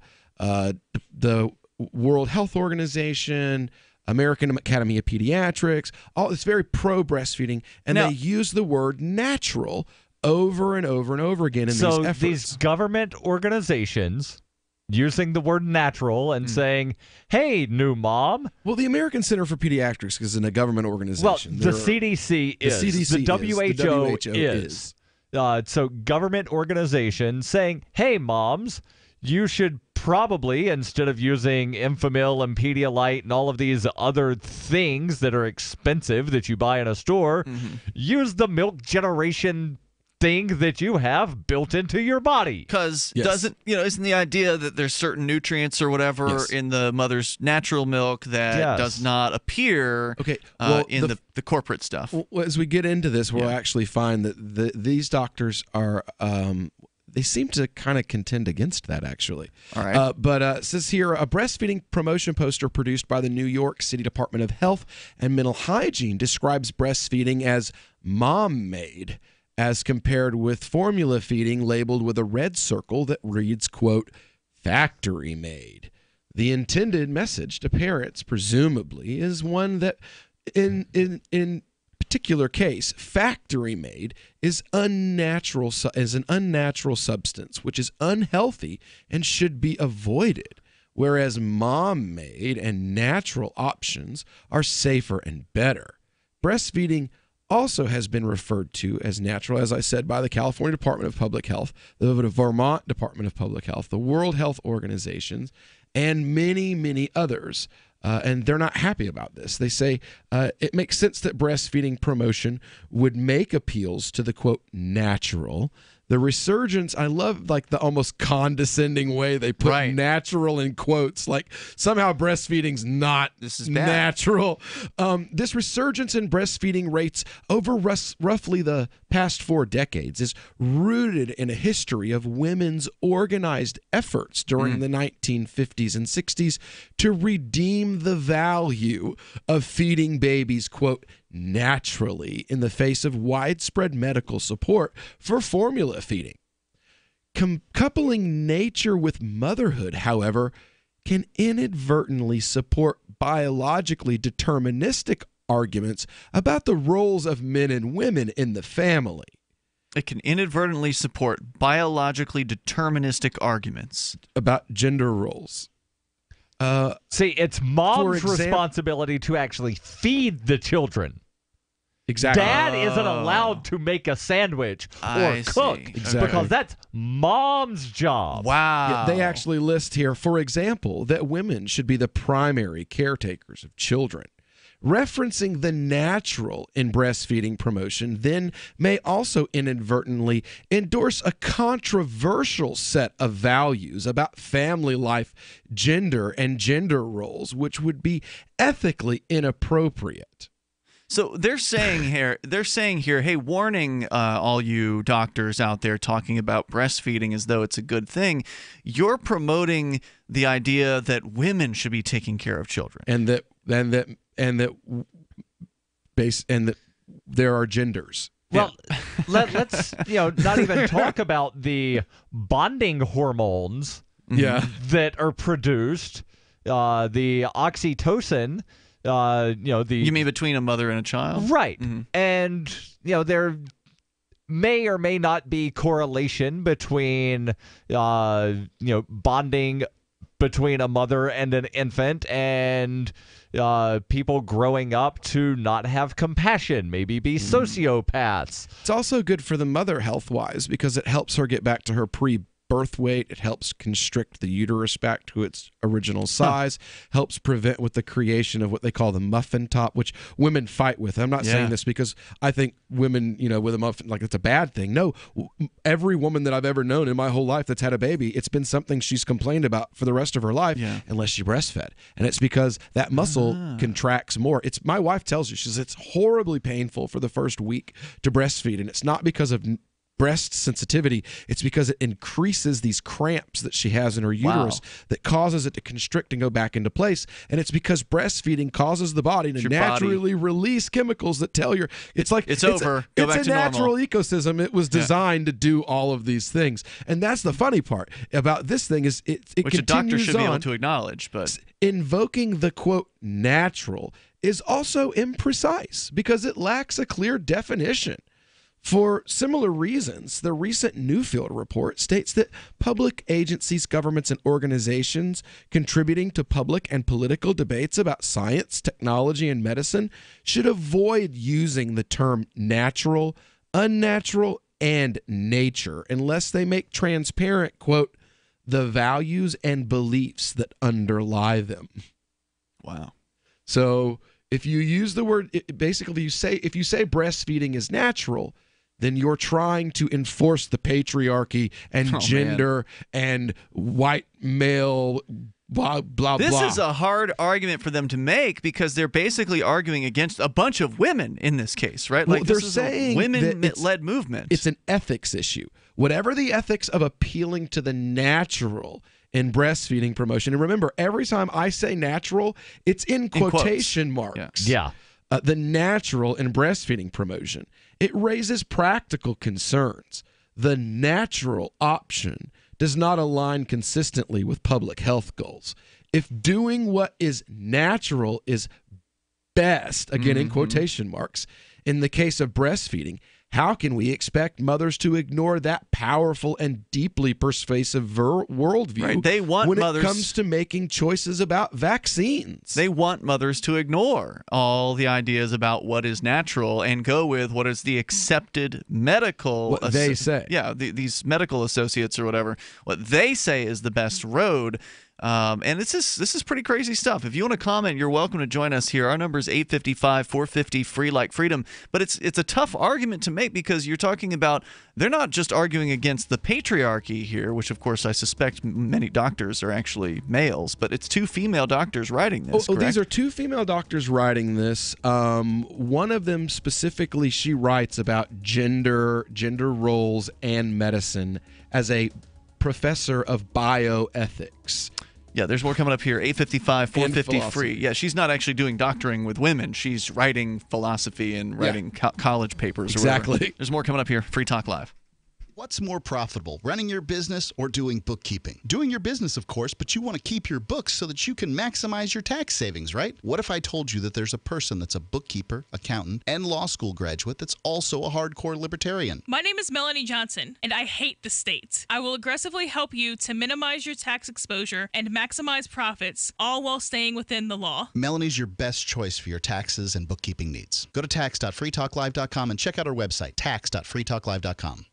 World Health Organization, American Academy of Pediatrics, all it's very pro-breastfeeding, and they use the word natural over and over and over again in these efforts. So these government organizations using the word natural and saying, hey, new mom. Well, the American Center for Pediatrics is in a government organization. Well, the CDC is. The WHO is. So government organization saying, hey, moms, you should probably, instead of using Enfamil and Pedialyte and all of these other things that are expensive that you buy in a store, use the milk generation thing that you have built into your body. Because isn't the idea that there's certain nutrients or whatever in the mother's natural milk that does not appear in the corporate stuff? Well, as we get into this, we'll actually find that these doctors are they seem to kind of contend against that, actually. All right. But it says here, a breastfeeding promotion poster produced by the New York City Department of Health and Mental Hygiene describes breastfeeding as mom-made, as compared with formula feeding labeled with a red circle that reads, quote, factory-made. The intended message to parents, presumably, is one that in particular case, factory-made is an unnatural substance, which is unhealthy and should be avoided, whereas mom-made and natural options are safer and better. Breastfeeding also has been referred to as natural, as I said, by the California Department of Public Health, the Vermont Department of Public Health, the World Health Organization, and many, many others. And they're not happy about this. They say it makes sense that breastfeeding promotion would make appeals to the, quote, natural. The resurgence, I love like the almost condescending way they put natural in quotes, like somehow breastfeeding's not natural. This resurgence in breastfeeding rates over roughly the past 4 decades is rooted in a history of women's organized efforts during the 1950s and 60s to redeem the value of feeding babies, quote, naturally in the face of widespread medical support for formula feeding. Coupling nature with motherhood, however, can inadvertently support biologically deterministic arguments about the roles of men and women in the family. It can inadvertently support biologically deterministic arguments about gender roles. See, it's mom's responsibility to actually feed the children. Exactly. Dad isn't allowed to make a sandwich or cook because that's mom's job. Wow. Yeah, they actually list here, for example, that women should be the primary caretakers of children. Referencing the natural in breastfeeding promotion then may also inadvertently endorse a controversial set of values about family life, gender, and gender roles, which would be ethically inappropriate. So they're saying here, hey, warning all you doctors out there talking about breastfeeding as though it's a good thing. You're promoting the idea that women should be taking care of children, and that there are genders. Well, let's not even talk about the bonding hormones that are produced, the oxytocin. You mean between a mother and a child? Right. Mm-hmm. And, there may or may not be correlation between, bonding between a mother and an infant and people growing up to not have compassion, maybe be sociopaths. It's also good for the mother health-wise because it helps her get back to her pre-birth weight. It helps constrict the uterus back to its original size, helps prevent with the creation of what they call the muffin top, which women fight with. I'm not saying this because I think women, with a muffin, like it's a bad thing. No, every woman that I've ever known in my whole life that's had a baby, it's been something she's complained about for the rest of her life unless she breastfed. And it's because that muscle contracts more. My wife tells you, she says it's horribly painful for the first week to breastfeed, and it's not because of breast sensitivity, it's because it increases these cramps that she has in her uterus that causes it to constrict and go back into place. And it's because breastfeeding causes the body to naturally release chemicals that tell you it's over. Go back it's to a natural normal ecosystem. It was designed to do all of these things. And that's the funny part about this thing is it which continues a doctor should on. be able to acknowledge, but invoking the quote natural is also imprecise because it lacks a clear definition. For similar reasons, the recent Newfield report states that public agencies, governments, and organizations contributing to public and political debates about science, technology, and medicine should avoid using the term natural, unnatural, and nature unless they make transparent, quote, the values and beliefs that underlie them. Wow. So if you use the word, basically if you say breastfeeding is natural, then you're trying to enforce the patriarchy and gender and white male blah, blah, this blah. This is a hard argument for them to make because they're basically arguing against a bunch of women in this case, right? Well, Like they're this is saying a women-led movement. It's an ethics issue. Whatever the ethics of appealing to the natural in breastfeeding promotion, and remember, every time I say natural, it's in quotation marks. Yeah. The natural in breastfeeding promotion. It raises practical concerns. The natural option does not align consistently with public health goals. If doing what is natural is best, again in quotation marks, in the case of breastfeeding, how can we expect mothers to ignore that powerful and deeply persuasive worldview Right. They want when mothers, it comes to making choices about vaccines? They want mothers to ignore all the ideas about what is natural and go with what is the accepted medical... What they say. Yeah, these medical associates or whatever. What they say is the best road. And this is pretty crazy stuff. If you want to comment, you're welcome to join us here. Our number is 855-450-FREE like freedom. But it's a tough argument to make because you're talking about they're not just arguing against the patriarchy here, which of course I suspect many doctors are actually males, but it's two female doctors writing this. These are two female doctors writing this. One of them specifically, she writes about gender roles and medicine as a professor of bioethics. Yeah, there's more coming up here. 855-450-FREE. Yeah, she's not actually doing doctoring with women. She's writing philosophy and writing college papers. Exactly. Or whatever. There's more coming up here. Free Talk Live. What's more profitable, running your business or doing bookkeeping? Doing your business, of course, but you want to keep your books so that you can maximize your tax savings, right? What if I told you that there's a person that's a bookkeeper, accountant, and law school graduate that's also a hardcore libertarian? My name is Melanie Johnson, and I hate the state. I will aggressively help you to minimize your tax exposure and maximize profits, all while staying within the law. Melanie's your best choice for your taxes and bookkeeping needs. Go to tax.freetalklive.com and check out our website, tax.freetalklive.com.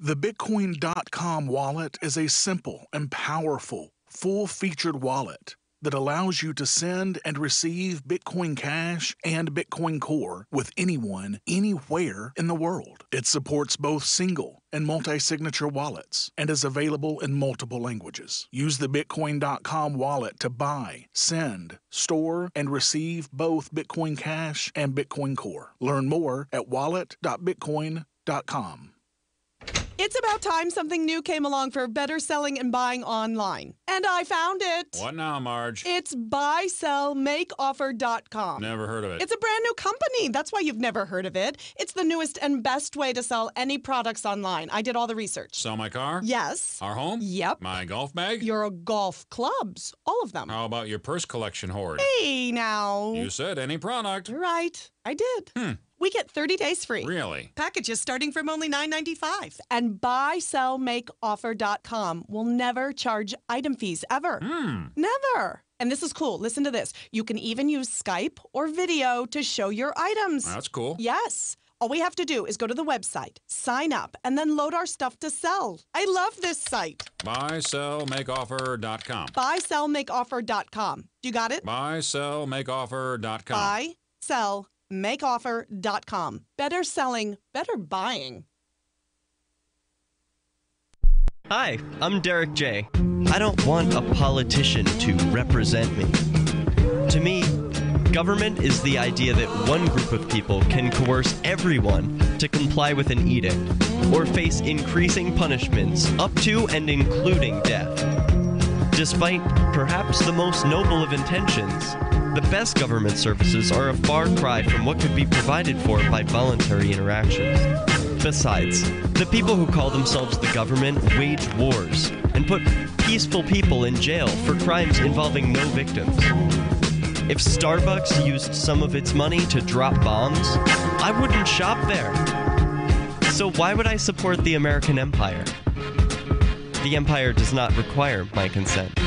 The Bitcoin.com wallet is a simple and powerful, full-featured wallet that allows you to send and receive Bitcoin Cash and Bitcoin Core with anyone, anywhere in the world. It supports both single and multi-signature wallets and is available in multiple languages. Use the Bitcoin.com wallet to buy, send, store, and receive both Bitcoin Cash and Bitcoin Core. Learn more at wallet.bitcoin.com. It's about time something new came along for better selling and buying online. And I found it. What now, Marge? It's buysellmakeoffer.com. Never heard of it. It's a brand new company. That's why you've never heard of it. It's the newest and best way to sell any products online. I did all the research. Sell my car? Yes. Our home? Yep. My golf bag? Your golf clubs. All of them. How about your purse collection hoard? Hey, now. You said any product. Right. I did. We get 30 days free. Really? Packages starting from only $9.95. And buysellmakeoffer.com will never charge item fees, ever. Never. And this is cool. Listen to this. You can even use Skype or video to show your items. That's cool. Yes. All we have to do is go to the website, sign up, and then load our stuff to sell. I love this site. Buysellmakeoffer.com. Buysellmakeoffer.com. You got it? Buysellmakeoffer.com. Buysellmakeoffer.com. Better selling, better buying. Hi, I'm Derek J. I don't want a politician to represent me. To me, government is the idea that one group of people can coerce everyone to comply with an edict or face increasing punishments up to and including death. Despite perhaps the most noble of intentions, the best government services are a far cry from what could be provided for by voluntary interactions. Besides, the people who call themselves the government wage wars and put peaceful people in jail for crimes involving no victims. If Starbucks used some of its money to drop bombs, I wouldn't shop there. So why would I support the American empire? The empire does not require my consent.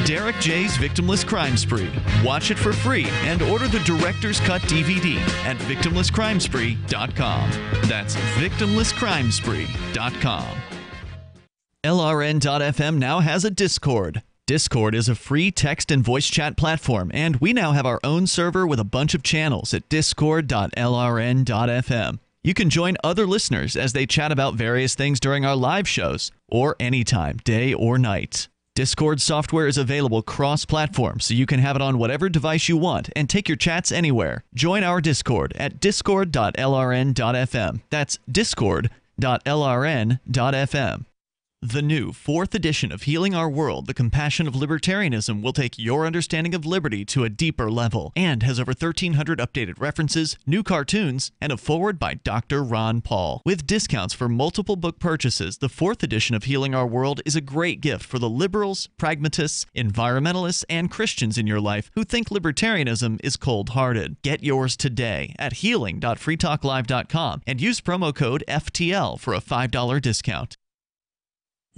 Derek J's Victimless Crime Spree. Watch it for free and order the Director's Cut DVD at victimlesscrimespree.com. That's victimlesscrimespree.com. LRN.FM now has a Discord. Discord is a free text and voice chat platform, and we now have our own server with a bunch of channels at discord.lrn.fm. You can join other listeners as they chat about various things during our live shows, or anytime, day or night. Discord software is available cross-platform, so you can have it on whatever device you want and take your chats anywhere. Join our Discord at discord.lrn.fm. That's discord.lrn.fm. The new 4th edition of Healing Our World, The Compassion of Libertarianism, will take your understanding of liberty to a deeper level and has over 1,300 updated references, new cartoons, and a foreword by Dr. Ron Paul. With discounts for multiple book purchases, the 4th edition of Healing Our World is a great gift for the liberals, pragmatists, environmentalists, and Christians in your life who think libertarianism is cold-hearted. Get yours today at healing.freetalklive.com and use promo code FTL for a $5 discount.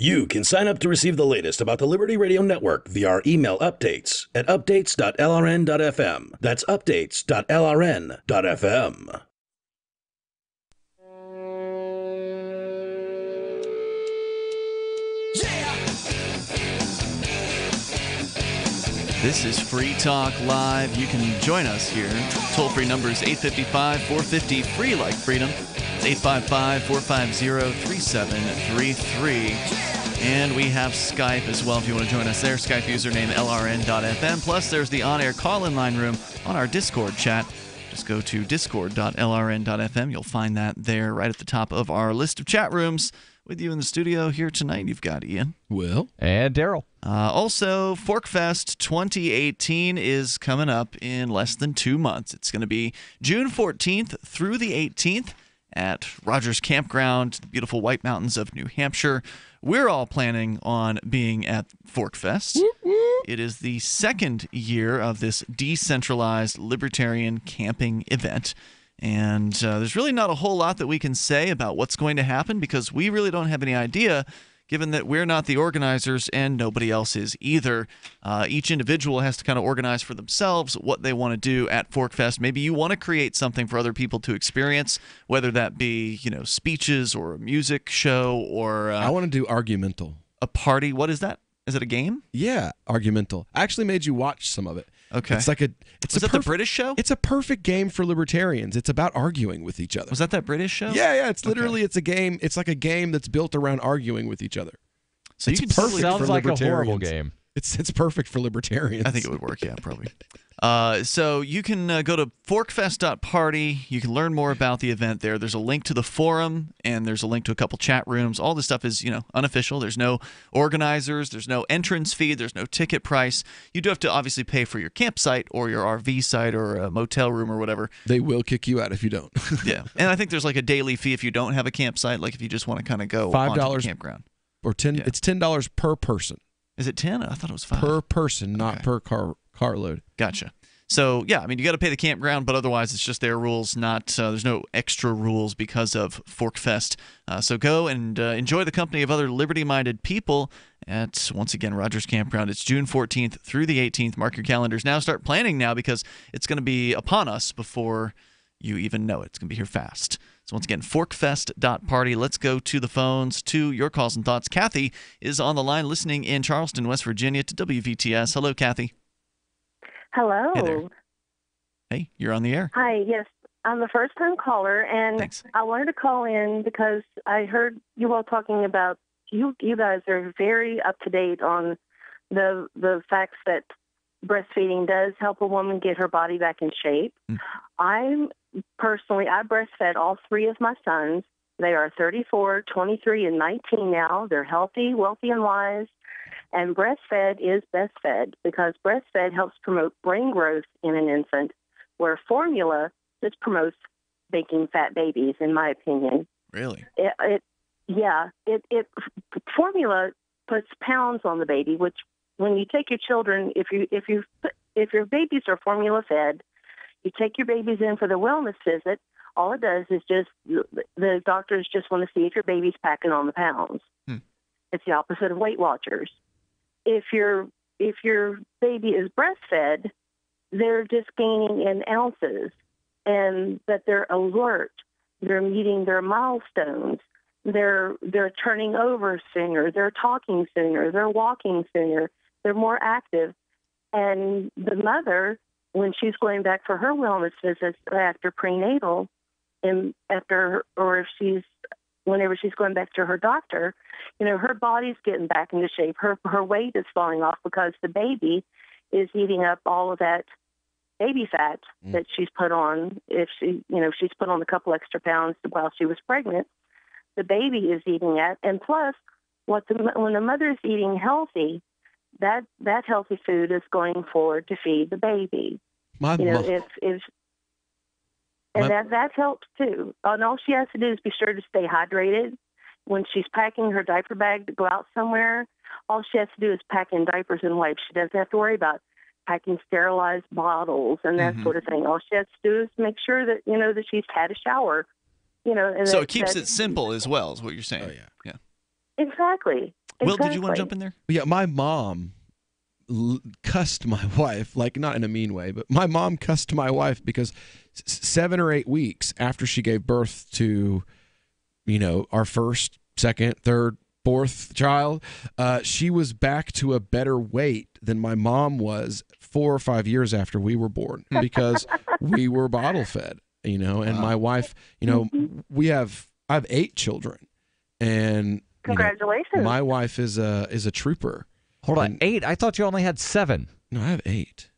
You can sign up to receive the latest about the Liberty Radio Network via our email updates at updates.lrn.fm. That's updates.lrn.fm. This is Free Talk Live. You can join us here. Toll-free number is 855-450-FREE like freedom. It's 855-450-3733. And we have Skype as well if you want to join us there. Skype username LRN.FM. Plus, there's the on-air call-in line room on our Discord chat. Just go to discord.lrn.fm. You'll find that there right at the top of our list of chat rooms. With you in the studio here tonight, you've got Ian. Will. And Darryl. Also, ForkFest 2018 is coming up in less than 2 months. It's going to be June 14th through the 18th at Rogers Campground, beautiful White Mountains of New Hampshire. We're all planning on being at Fork Fest. It is the second year of this decentralized libertarian camping event. And there's really not a whole lot that we can say about what's going to happen because we really don't have any idea, given that we're not the organizers and nobody else is either. Each individual has to kind of organize for themselves what they want to do at Fork Fest. Maybe you want to create something for other people to experience, whether that be, speeches or a music show or... I want to do Argumental. A party. What is that? Is it a game? Yeah, Argumental. I actually made you watch some of it. Okay. It's like Was that the British show? It's a perfect game for libertarians. It's about arguing with each other. Was that British show? Yeah. It's literally it's a game. It's like a game that's built around arguing with each other. So it's you can perfect sounds for like a libertarians. horrible game. It's perfect for libertarians. I think it would work, yeah, probably. So you can go to forkfest.party. You can learn more about the event there. There's a link to the forum, and there's a link to a couple chat rooms. All this stuff is, unofficial. There's no organizers. There's no entrance fee. There's no ticket price. You do have to obviously pay for your campsite or your RV site or a motel room or whatever. They will kick you out if you don't. Yeah. And I think there's like a daily fee if you don't have a campsite, like if you just want to kind of go onto the campground. Or $10. Yeah. It's $10 per person. Is it 10? I thought it was 5. Per person, not per car load. Gotcha. So, yeah, you got to pay the campground, but otherwise it's just their rules, not there's no extra rules because of Fork Fest. So go and enjoy the company of other liberty-minded people at, once again, Rogers Campground. It's June 14th through the 18th. Mark your calendars now. Start planning now because it's going to be upon us before you even know it. It's going to be here fast. So once again, forkfest.party. Let's go to the phones, to your calls and thoughts. Kathy is on the line listening in Charleston, West Virginia to WVTS. Hello, Kathy. Hello. Hey there. Hey, you're on the air. Hi, yes. I'm a first-time caller, and Thanks. I wanted to call in because I heard you all talking about, you guys are very up-to-date on the facts that breastfeeding does help a woman get her body back in shape. I breastfed all 3 of my sons. They are 34, 23, and 19 now. They're healthy, wealthy, and wise. And breastfed is best fed because breastfed helps promote brain growth in an infant, where formula just promotes making fat babies, in my opinion. Really? Formula puts pounds on the baby, which when you take your children, if your babies are formula fed, you take your babies in for the wellness visit. All it does is just the doctors just want to see if your baby's packing on the pounds. It's the opposite of Weight Watchers. If your baby is breastfed, they're just gaining in ounces, and that they're alert. They're meeting their milestones. They're turning over sooner. They're talking sooner. They're walking sooner. They're more active. And the mother, when she's going back for her wellness visits after prenatal, whenever she's going back to her doctor, her body's getting back into shape. Her weight is falling off because the baby is eating up all of that baby fat that she's put on. If she's put on a couple extra pounds while she was pregnant, the baby is eating that. And plus, when the mother is eating healthy, that healthy food is going forward to feed the baby. That helps too. And all she has to do is be sure to stay hydrated. When she's packing her diaper bag to go out somewhere, all she has to do is pack in diapers and wipes. She doesn't have to worry about packing sterilized bottles and that sort of thing. All she has to do is make sure that that she's had a shower. And so it keeps it simple as well, is what you're saying. Oh, yeah. Exactly. Will, did you want to jump in there? Yeah, my mom cussed my wife, like not in a mean way, but my mom cussed my wife because 7 or 8 weeks after she gave birth to, our first, second, third, fourth child, she was back to a better weight than my mom was 4 or 5 years after we were born because we were bottle fed, and my wife, I have 8 children, and congratulations. My wife is a trooper. Hold on, 8? I thought you only had 7. No, I have 8.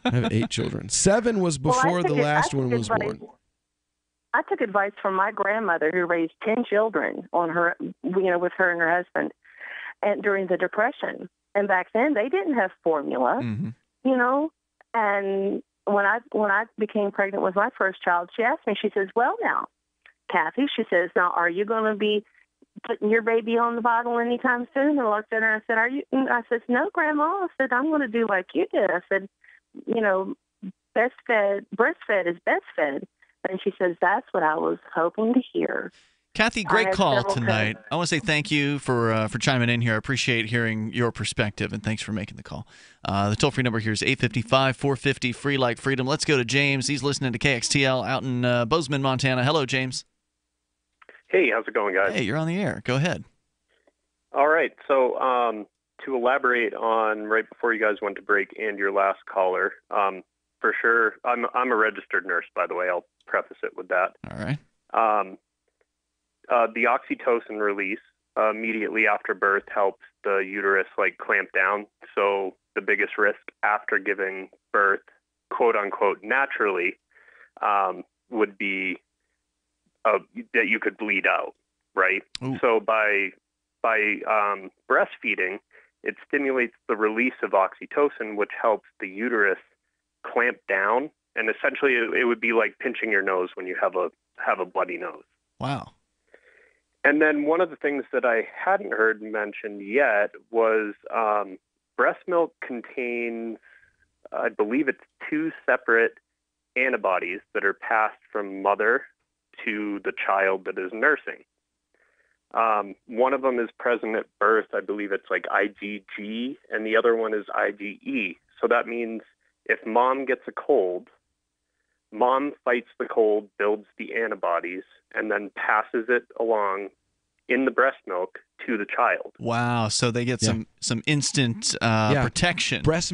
I have 8 children. 7 was before the last one was born. I took advice from my grandmother who raised 10 children on her, with her and her husband, and during the Depression. And back then they didn't have formula, And when I became pregnant with my first child, she asked me, she says, "Well, now, Kathy, she says, now, are you going to be putting your baby on the bottle anytime soon? And I looked at her and I said, are you? And I said, no, Grandma. I said, I'm going to do like you did. I said, breastfed is best fed. And she says, that's what I was hoping to hear. Kathy, great call tonight. I want to say thank you for chiming in here. I appreciate hearing your perspective, and thanks for making the call. The toll-free number here is 855-450-FREE like freedom. Let's go to James. He's listening to KXTL out in Bozeman, Montana. Hello, James. Hey, how's it going, guys? Hey, you're on the air. Go ahead. All right. So to elaborate on right before you guys went to break and your last caller, for sure, I'm a registered nurse, by the way. I'll preface it with that. All right. The oxytocin release immediately after birth helps the uterus clamp down. So the biggest risk after giving birth, quote unquote, naturally, would be that you could bleed out, right? Ooh. So by breastfeeding, it stimulates the release of oxytocin, which helps the uterus clamp down. And essentially, it would be like pinching your nose when you have a bloody nose. Wow. And then one of the things that I hadn't heard mentioned yet was breast milk contains, I believe it's 2 separate antibodies that are passed from mother to the child that is nursing. One of them is present at birth. I believe it's IgG, and the other one is IgE. So that means if mom gets a cold, mom fights the cold, builds the antibodies, and then passes it along in the breast milk to the child. Wow, so they get some instant protection. Breast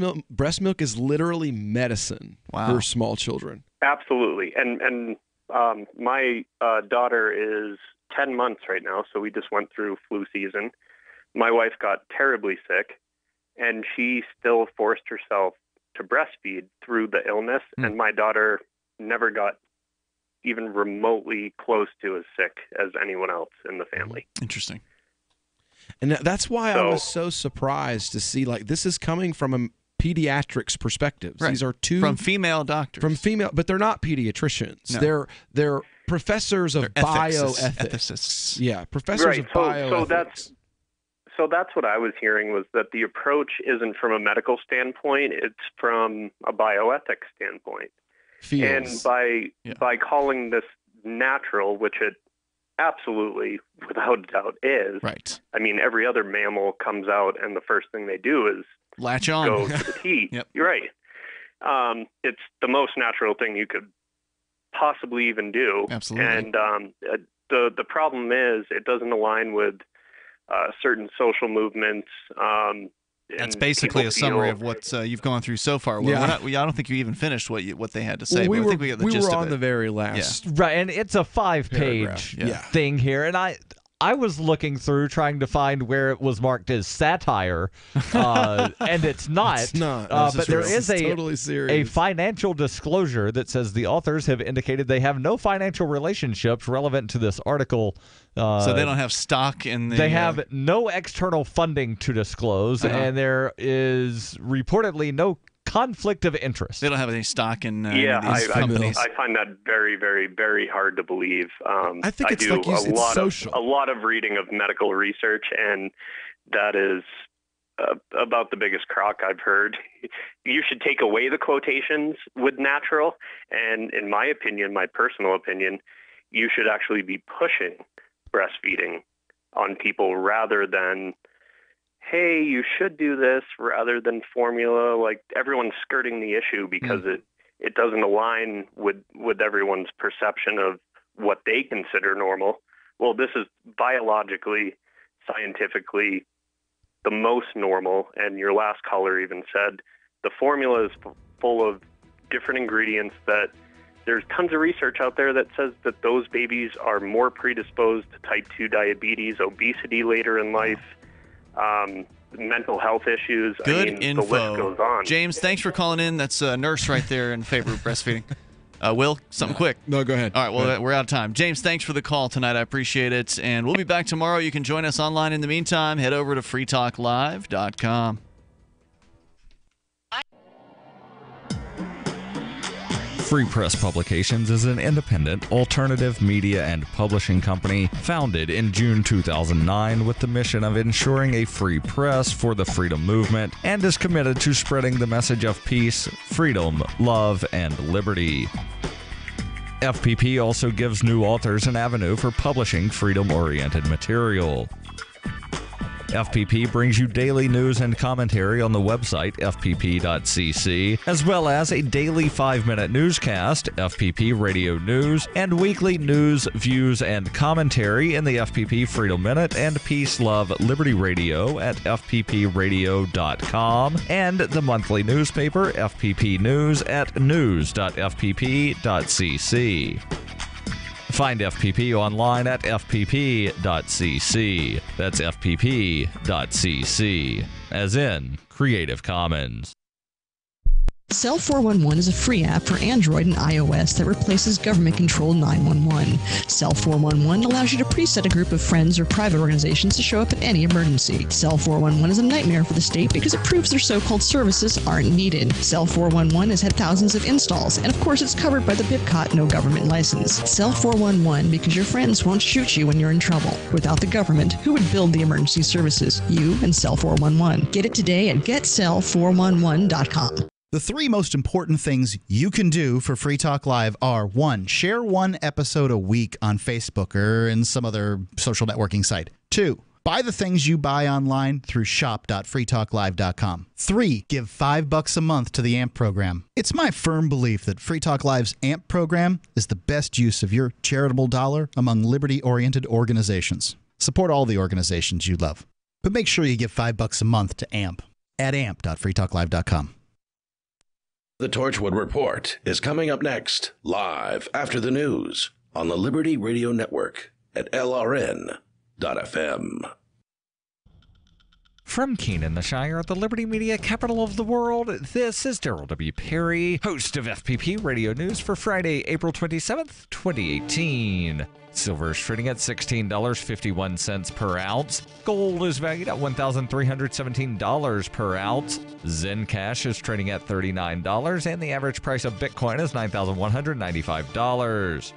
milk is literally medicine for small children. Absolutely. And my daughter is 10 months right now, so we just went through flu season. My wife got terribly sick, and she still forced herself to breastfeed through the illness, and my daughter never got even remotely close to as sick as anyone else in the family. Interesting. And that's why I was so surprised to see, this is coming from a pediatrics perspective. Right. These are two from female doctors. But they're not pediatricians. No. They're professors of bioethics. Ethicists. Yeah, professors of bioethics. So that's what I was hearing, was that the approach isn't from a medical standpoint, it's from a bioethics standpoint. Feels. And by calling this natural, which it absolutely, without a doubt, is. Right. I mean, every other mammal comes out, and the first thing they do is latch on, go to the teat. Yep. You're right. It's the most natural thing you could possibly even do. Absolutely. And the problem is it doesn't align with certain social movements. That's basically a summary of what you've gone through so far. I don't think you even finished what they had to say. Well, I think we got the gist were of on it. the very last. Right, and it's a 5-page thing here, and I was looking through trying to find where it was marked as satire, and it's not. It's not. But there is totally a financial disclosure that says the authors have indicated they have no financial relationships relevant to this article. So they don't have stock in the... They have no external funding to disclose, and there is reportedly no conflict of interest. They don't have any stock in these companies. I find that very, very, very hard to believe. I think it's a lot of reading of medical research, and that is about the biggest crock I've heard. You should take away the quotations with natural, and in my opinion, my personal opinion, you should actually be pushing breastfeeding on people rather than, hey, you should do this, rather than formula. Everyone's skirting the issue because it doesn't align with everyone's perception of what they consider normal. Well, this is biologically, scientifically the most normal, and your last caller even said the formula is full of different ingredients that there's tons of research out there that says that those babies are more predisposed to type 2 diabetes, obesity later in life, mental health issues. Good The info. list goes on. James, thanks for calling in. That's a nurse right there in favor of breastfeeding. Will, something quick. No, go ahead. All right, well, we're out of time. James, thanks for the call tonight. I appreciate it. And we'll be back tomorrow. You can join us online in the meantime. Head over to freetalklive.com. Free Press Publications is an independent, alternative media and publishing company founded in June 2009 with the mission of ensuring a free press for the freedom movement and is committed to spreading the message of peace, freedom, love, and liberty. FPP also gives new authors an avenue for publishing freedom-oriented material. FPP brings you daily news and commentary on the website fpp.cc, as well as a daily 5-minute newscast, FPP Radio News, and weekly news, views, and commentary in the FPP Freedom Minute and Peace, Love, Liberty Radio at fppradio.com, and the monthly newspaper FPP News at news.fpp.cc. Find FPP online at fpp.cc. That's fpp.cc, as in Creative Commons. Cell 411 is a free app for Android and iOS that replaces government-controlled 911. Cell 411 allows you to preset a group of friends or private organizations to show up in any emergency. Cell 411 is a nightmare for the state because it proves their so-called services aren't needed. Cell 411 has had thousands of installs, and of course it's covered by the BIPCOT no government license. Cell 411 because your friends won't shoot you when you're in trouble. Without the government, who would build the emergency services? You and Cell 411. Get it today at getcell411.com. The 3 most important things you can do for Free Talk Live are: 1, share 1 episode a week on Facebook or in some other social networking site. 2, buy the things you buy online through shop.freetalklive.com. 3, give $5 a month to the AMP program. It's my firm belief that Free Talk Live's AMP program is the best use of your charitable dollar among liberty-oriented organizations. Support all the organizations you love, but make sure you give $5 a month to AMP at amp.freetalklive.com. The Torchwood Report is coming up next, live after the news on the Liberty Radio Network at LRN.FM. From Keene in the Shire, the Liberty Media capital of the world, this is Darryl W. Perry, host of FPP Radio News for Friday, April 27th, 2018. Silver is trading at $16.51 per ounce. Gold is valued at $1,317 per ounce. Zen Cash is trading at $39, and the average price of Bitcoin is $9,195.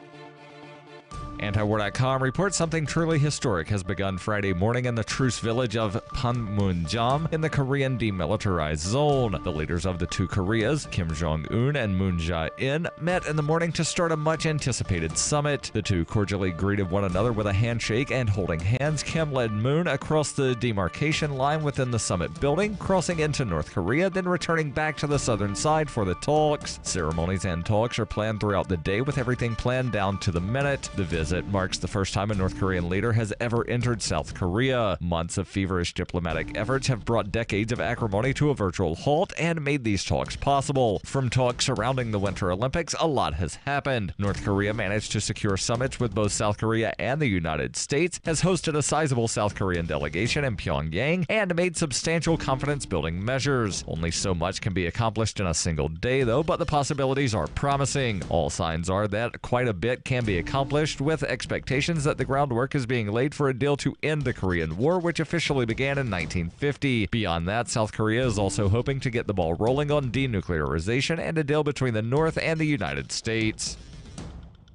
Antiwar.com reports something truly historic has begun Friday morning in the truce village of Panmunjom in the Korean demilitarized zone. The leaders of the 2 Koreas, Kim Jong-un and Moon Jae-in, met in the morning to start a much-anticipated summit. The 2 cordially greeted one another with a handshake and holding hands. Kim led Moon across the demarcation line within the summit building, crossing into North Korea, then returning back to the southern side for the talks. Ceremonies and talks are planned throughout the day, with everything planned down to the minute. The visit marks the first time a North Korean leader has ever entered South Korea. Months of feverish diplomatic efforts have brought decades of acrimony to a virtual halt and made these talks possible. From talks surrounding the Winter Olympics, a lot has happened. North Korea managed to secure summits with both South Korea and the United States, has hosted a sizable South Korean delegation in Pyongyang, and made substantial confidence-building measures. Only so much can be accomplished in a single day, though, but the possibilities are promising. All signs are that quite a bit can be accomplished, with expectations that the groundwork is being laid for a deal to end the Korean War, which officially began in 1950. Beyond that, South Korea is also hoping to get the ball rolling on denuclearization and a deal between the North and the United States.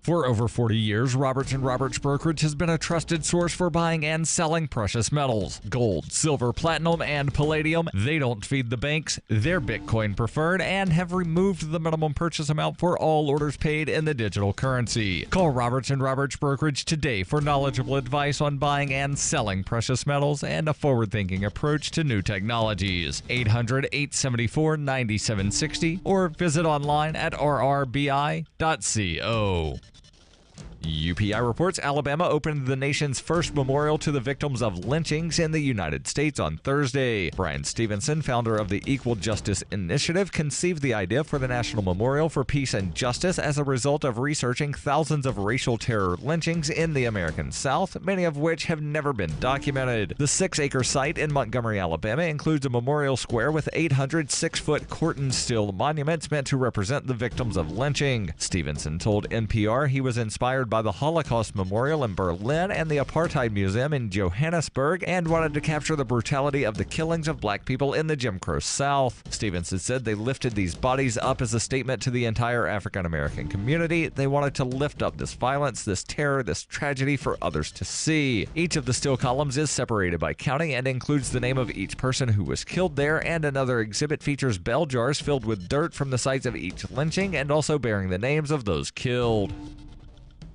For over 40 years, Roberts & Roberts Brokerage has been a trusted source for buying and selling precious metals. Gold, silver, platinum, and palladium. They don't feed the banks. They're Bitcoin preferred and have removed the minimum purchase amount for all orders paid in the digital currency. Call Roberts & Roberts Brokerage today for knowledgeable advice on buying and selling precious metals and a forward-thinking approach to new technologies. 800-874-9760 or visit online at rrbi.co. UPI reports Alabama opened the nation's first memorial to the victims of lynchings in the United States on Thursday. Bryan Stevenson, founder of the Equal Justice Initiative, conceived the idea for the National Memorial for Peace and Justice as a result of researching thousands of racial terror lynchings in the American South, many of which have never been documented. The 6-acre site in Montgomery, Alabama includes a memorial square with 800 6-foot Corten steel monuments meant to represent the victims of lynching. Stevenson told NPR he was inspired by the Holocaust Memorial in Berlin and the Apartheid Museum in Johannesburg and wanted to capture the brutality of the killings of black people in the Jim Crow South. Stevenson said they lifted these bodies up as a statement to the entire African American community. They wanted to lift up this violence, this terror, this tragedy for others to see. Each of the still columns is separated by county and includes the name of each person who was killed there, and another exhibit features bell jars filled with dirt from the sites of each lynching and also bearing the names of those killed.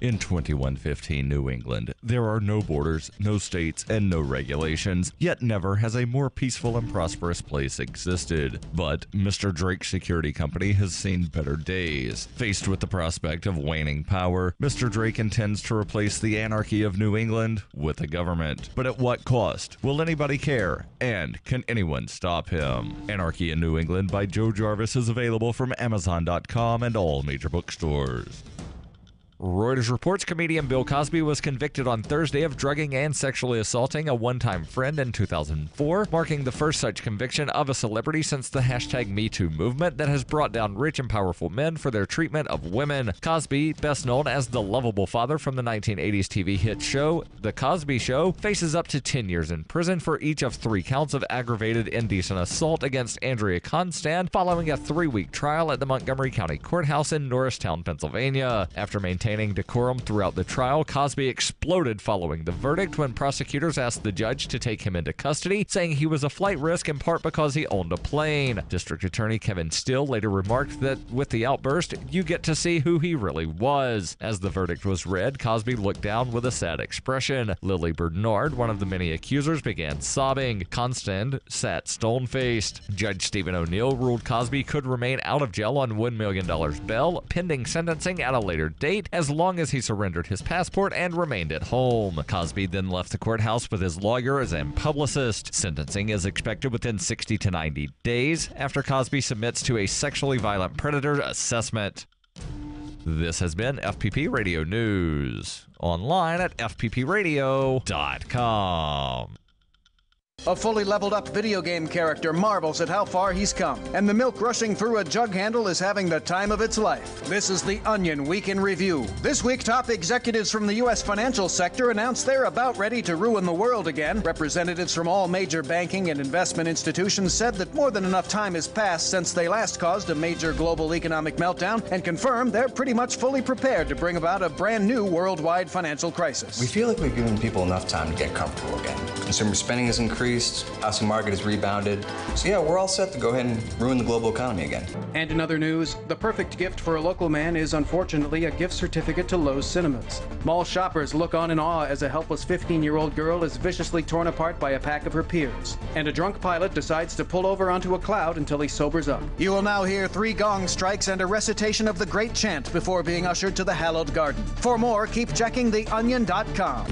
In 2115 New England, there are no borders, no states, and no regulations, yet never has a more peaceful and prosperous place existed. But Mr. Drake's security company has seen better days. Faced with the prospect of waning power, Mr. Drake intends to replace the anarchy of New England with a government. But at what cost? Will anybody care? And can anyone stop him? Anarchy in New England by Joe Jarvis is available from Amazon.com and all major bookstores. Reuters reports comedian Bill Cosby was convicted on Thursday of drugging and sexually assaulting a one-time friend in 2004, marking the first such conviction of a celebrity since the #MeToo movement that has brought down rich and powerful men for their treatment of women. Cosby, best known as the lovable father from the 1980s TV hit show The Cosby Show, faces up to 10 years in prison for each of 3 counts of aggravated indecent assault against Andrea Constand following a 3-week trial at the Montgomery County Courthouse in Norristown, Pennsylvania. After maintaining decorum throughout the trial, Cosby exploded following the verdict when prosecutors asked the judge to take him into custody, saying he was a flight risk in part because he owned a plane. District Attorney Kevin Still later remarked that with the outburst, you get to see who he really was. As the verdict was read, Cosby looked down with a sad expression. Lily Bernard, one of the many accusers, began sobbing. Constand sat stone-faced. Judge Stephen O'Neill ruled Cosby could remain out of jail on $1 million bail, pending sentencing at a later date, as long as he surrendered his passport and remained at home. Cosby then left the courthouse with his lawyers and publicist. Sentencing is expected within 60 to 90 days after Cosby submits to a sexually violent predator assessment. This has been FPP Radio News. Online at fppradio.com. A fully leveled up video game character marvels at how far he's come, and the milk rushing through a jug handle is having the time of its life. This is the Onion Week in Review. This week, top executives from the U.S. financial sector announced they're about ready to ruin the world again. Representatives from all major banking and investment institutions said that more than enough time has passed since they last caused a major global economic meltdown, and confirmed they're pretty much fully prepared to bring about a brand new worldwide financial crisis. We feel like we've given people enough time to get comfortable again. Consumer spending has increased. Housing market has rebounded. So yeah, we're all set to go ahead and ruin the global economy again. And in other news, the perfect gift for a local man is unfortunately a gift certificate to Lowe's Cinemas. Mall shoppers look on in awe as a helpless 15-year-old girl is viciously torn apart by a pack of her peers. And a drunk pilot decides to pull over onto a cloud until he sobers up. You will now hear 3 gong strikes and a recitation of the great chant before being ushered to the hallowed garden. For more, keep checking theonion.com.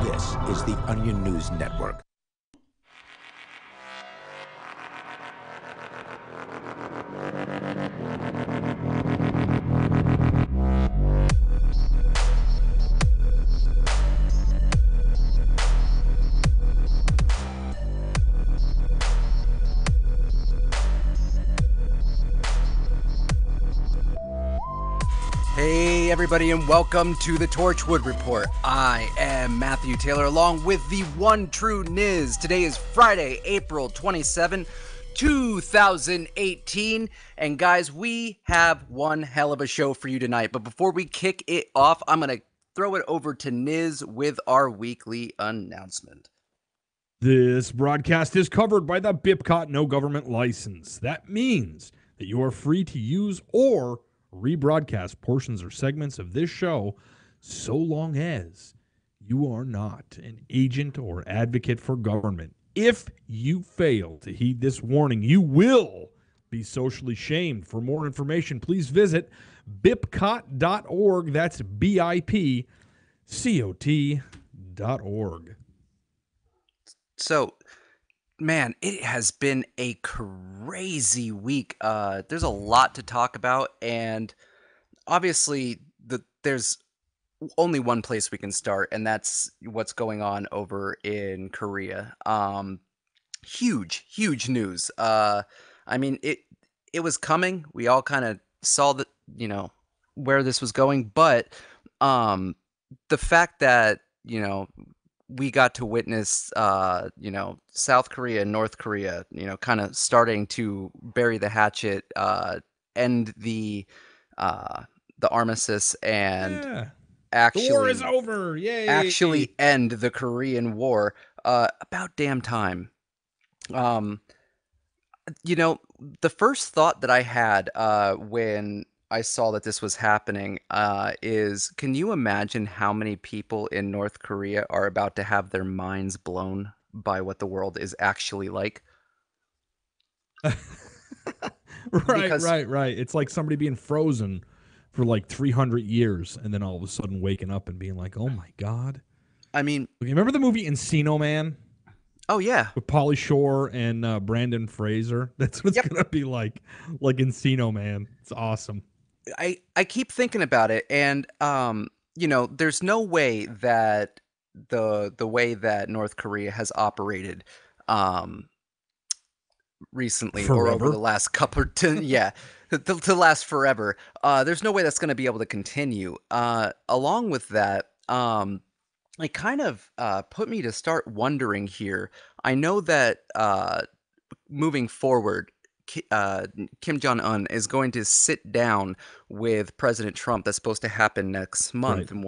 This is the Onion News Network. Hey everybody, and welcome to the Torchwood Report. I am Matthew Taylor along with the one true Niz. Today is Friday, April 27, 2018, and guys, we have one hell of a show for you tonight. But before we kick it off, I'm going to throw it over to Niz with our weekly announcement. This broadcast is covered by the BIPCOT No Government License. That means that you are free to use or rebroadcast portions or segments of this show so long as you are not an agent or advocate for government. If you fail to heed this warning, you will be socially shamed. For more information, please visit bipcot.org. That's BIPCOT.org. So, man, it has been a crazy week. There's a lot to talk about, and obviously there's only one place we can start, and that's what's going on over in Korea. Huge news. I mean, it was coming. We all kind of saw that, where this was going, but The fact that, we got to witness, South Korea and North Korea, kind of starting to bury the hatchet, end the armistice, and The war is over. Yay. actually end the Korean War. About damn time. The first thought that I had when I saw that this was happening is, can you imagine how many people in North Korea are about to have their minds blown by what the world is actually like? Right. It's like somebody being frozen for like 300 years and then all of a sudden waking up and being like, oh my God. I mean, remember the movie Encino Man? Oh, yeah. With Pauly Shore and Brandon Fraser? That's what it's going to be like Encino Man. It's awesome. I keep thinking about it, and there's no way that the way that North Korea has operated recently or over the last couple to last forever. There's no way that's going to be able to continue. Along with that, it kind of put me to start wondering here. I know that moving forward, Kim Jong-un is going to sit down with President Trump. That's supposed to happen next month, and we'll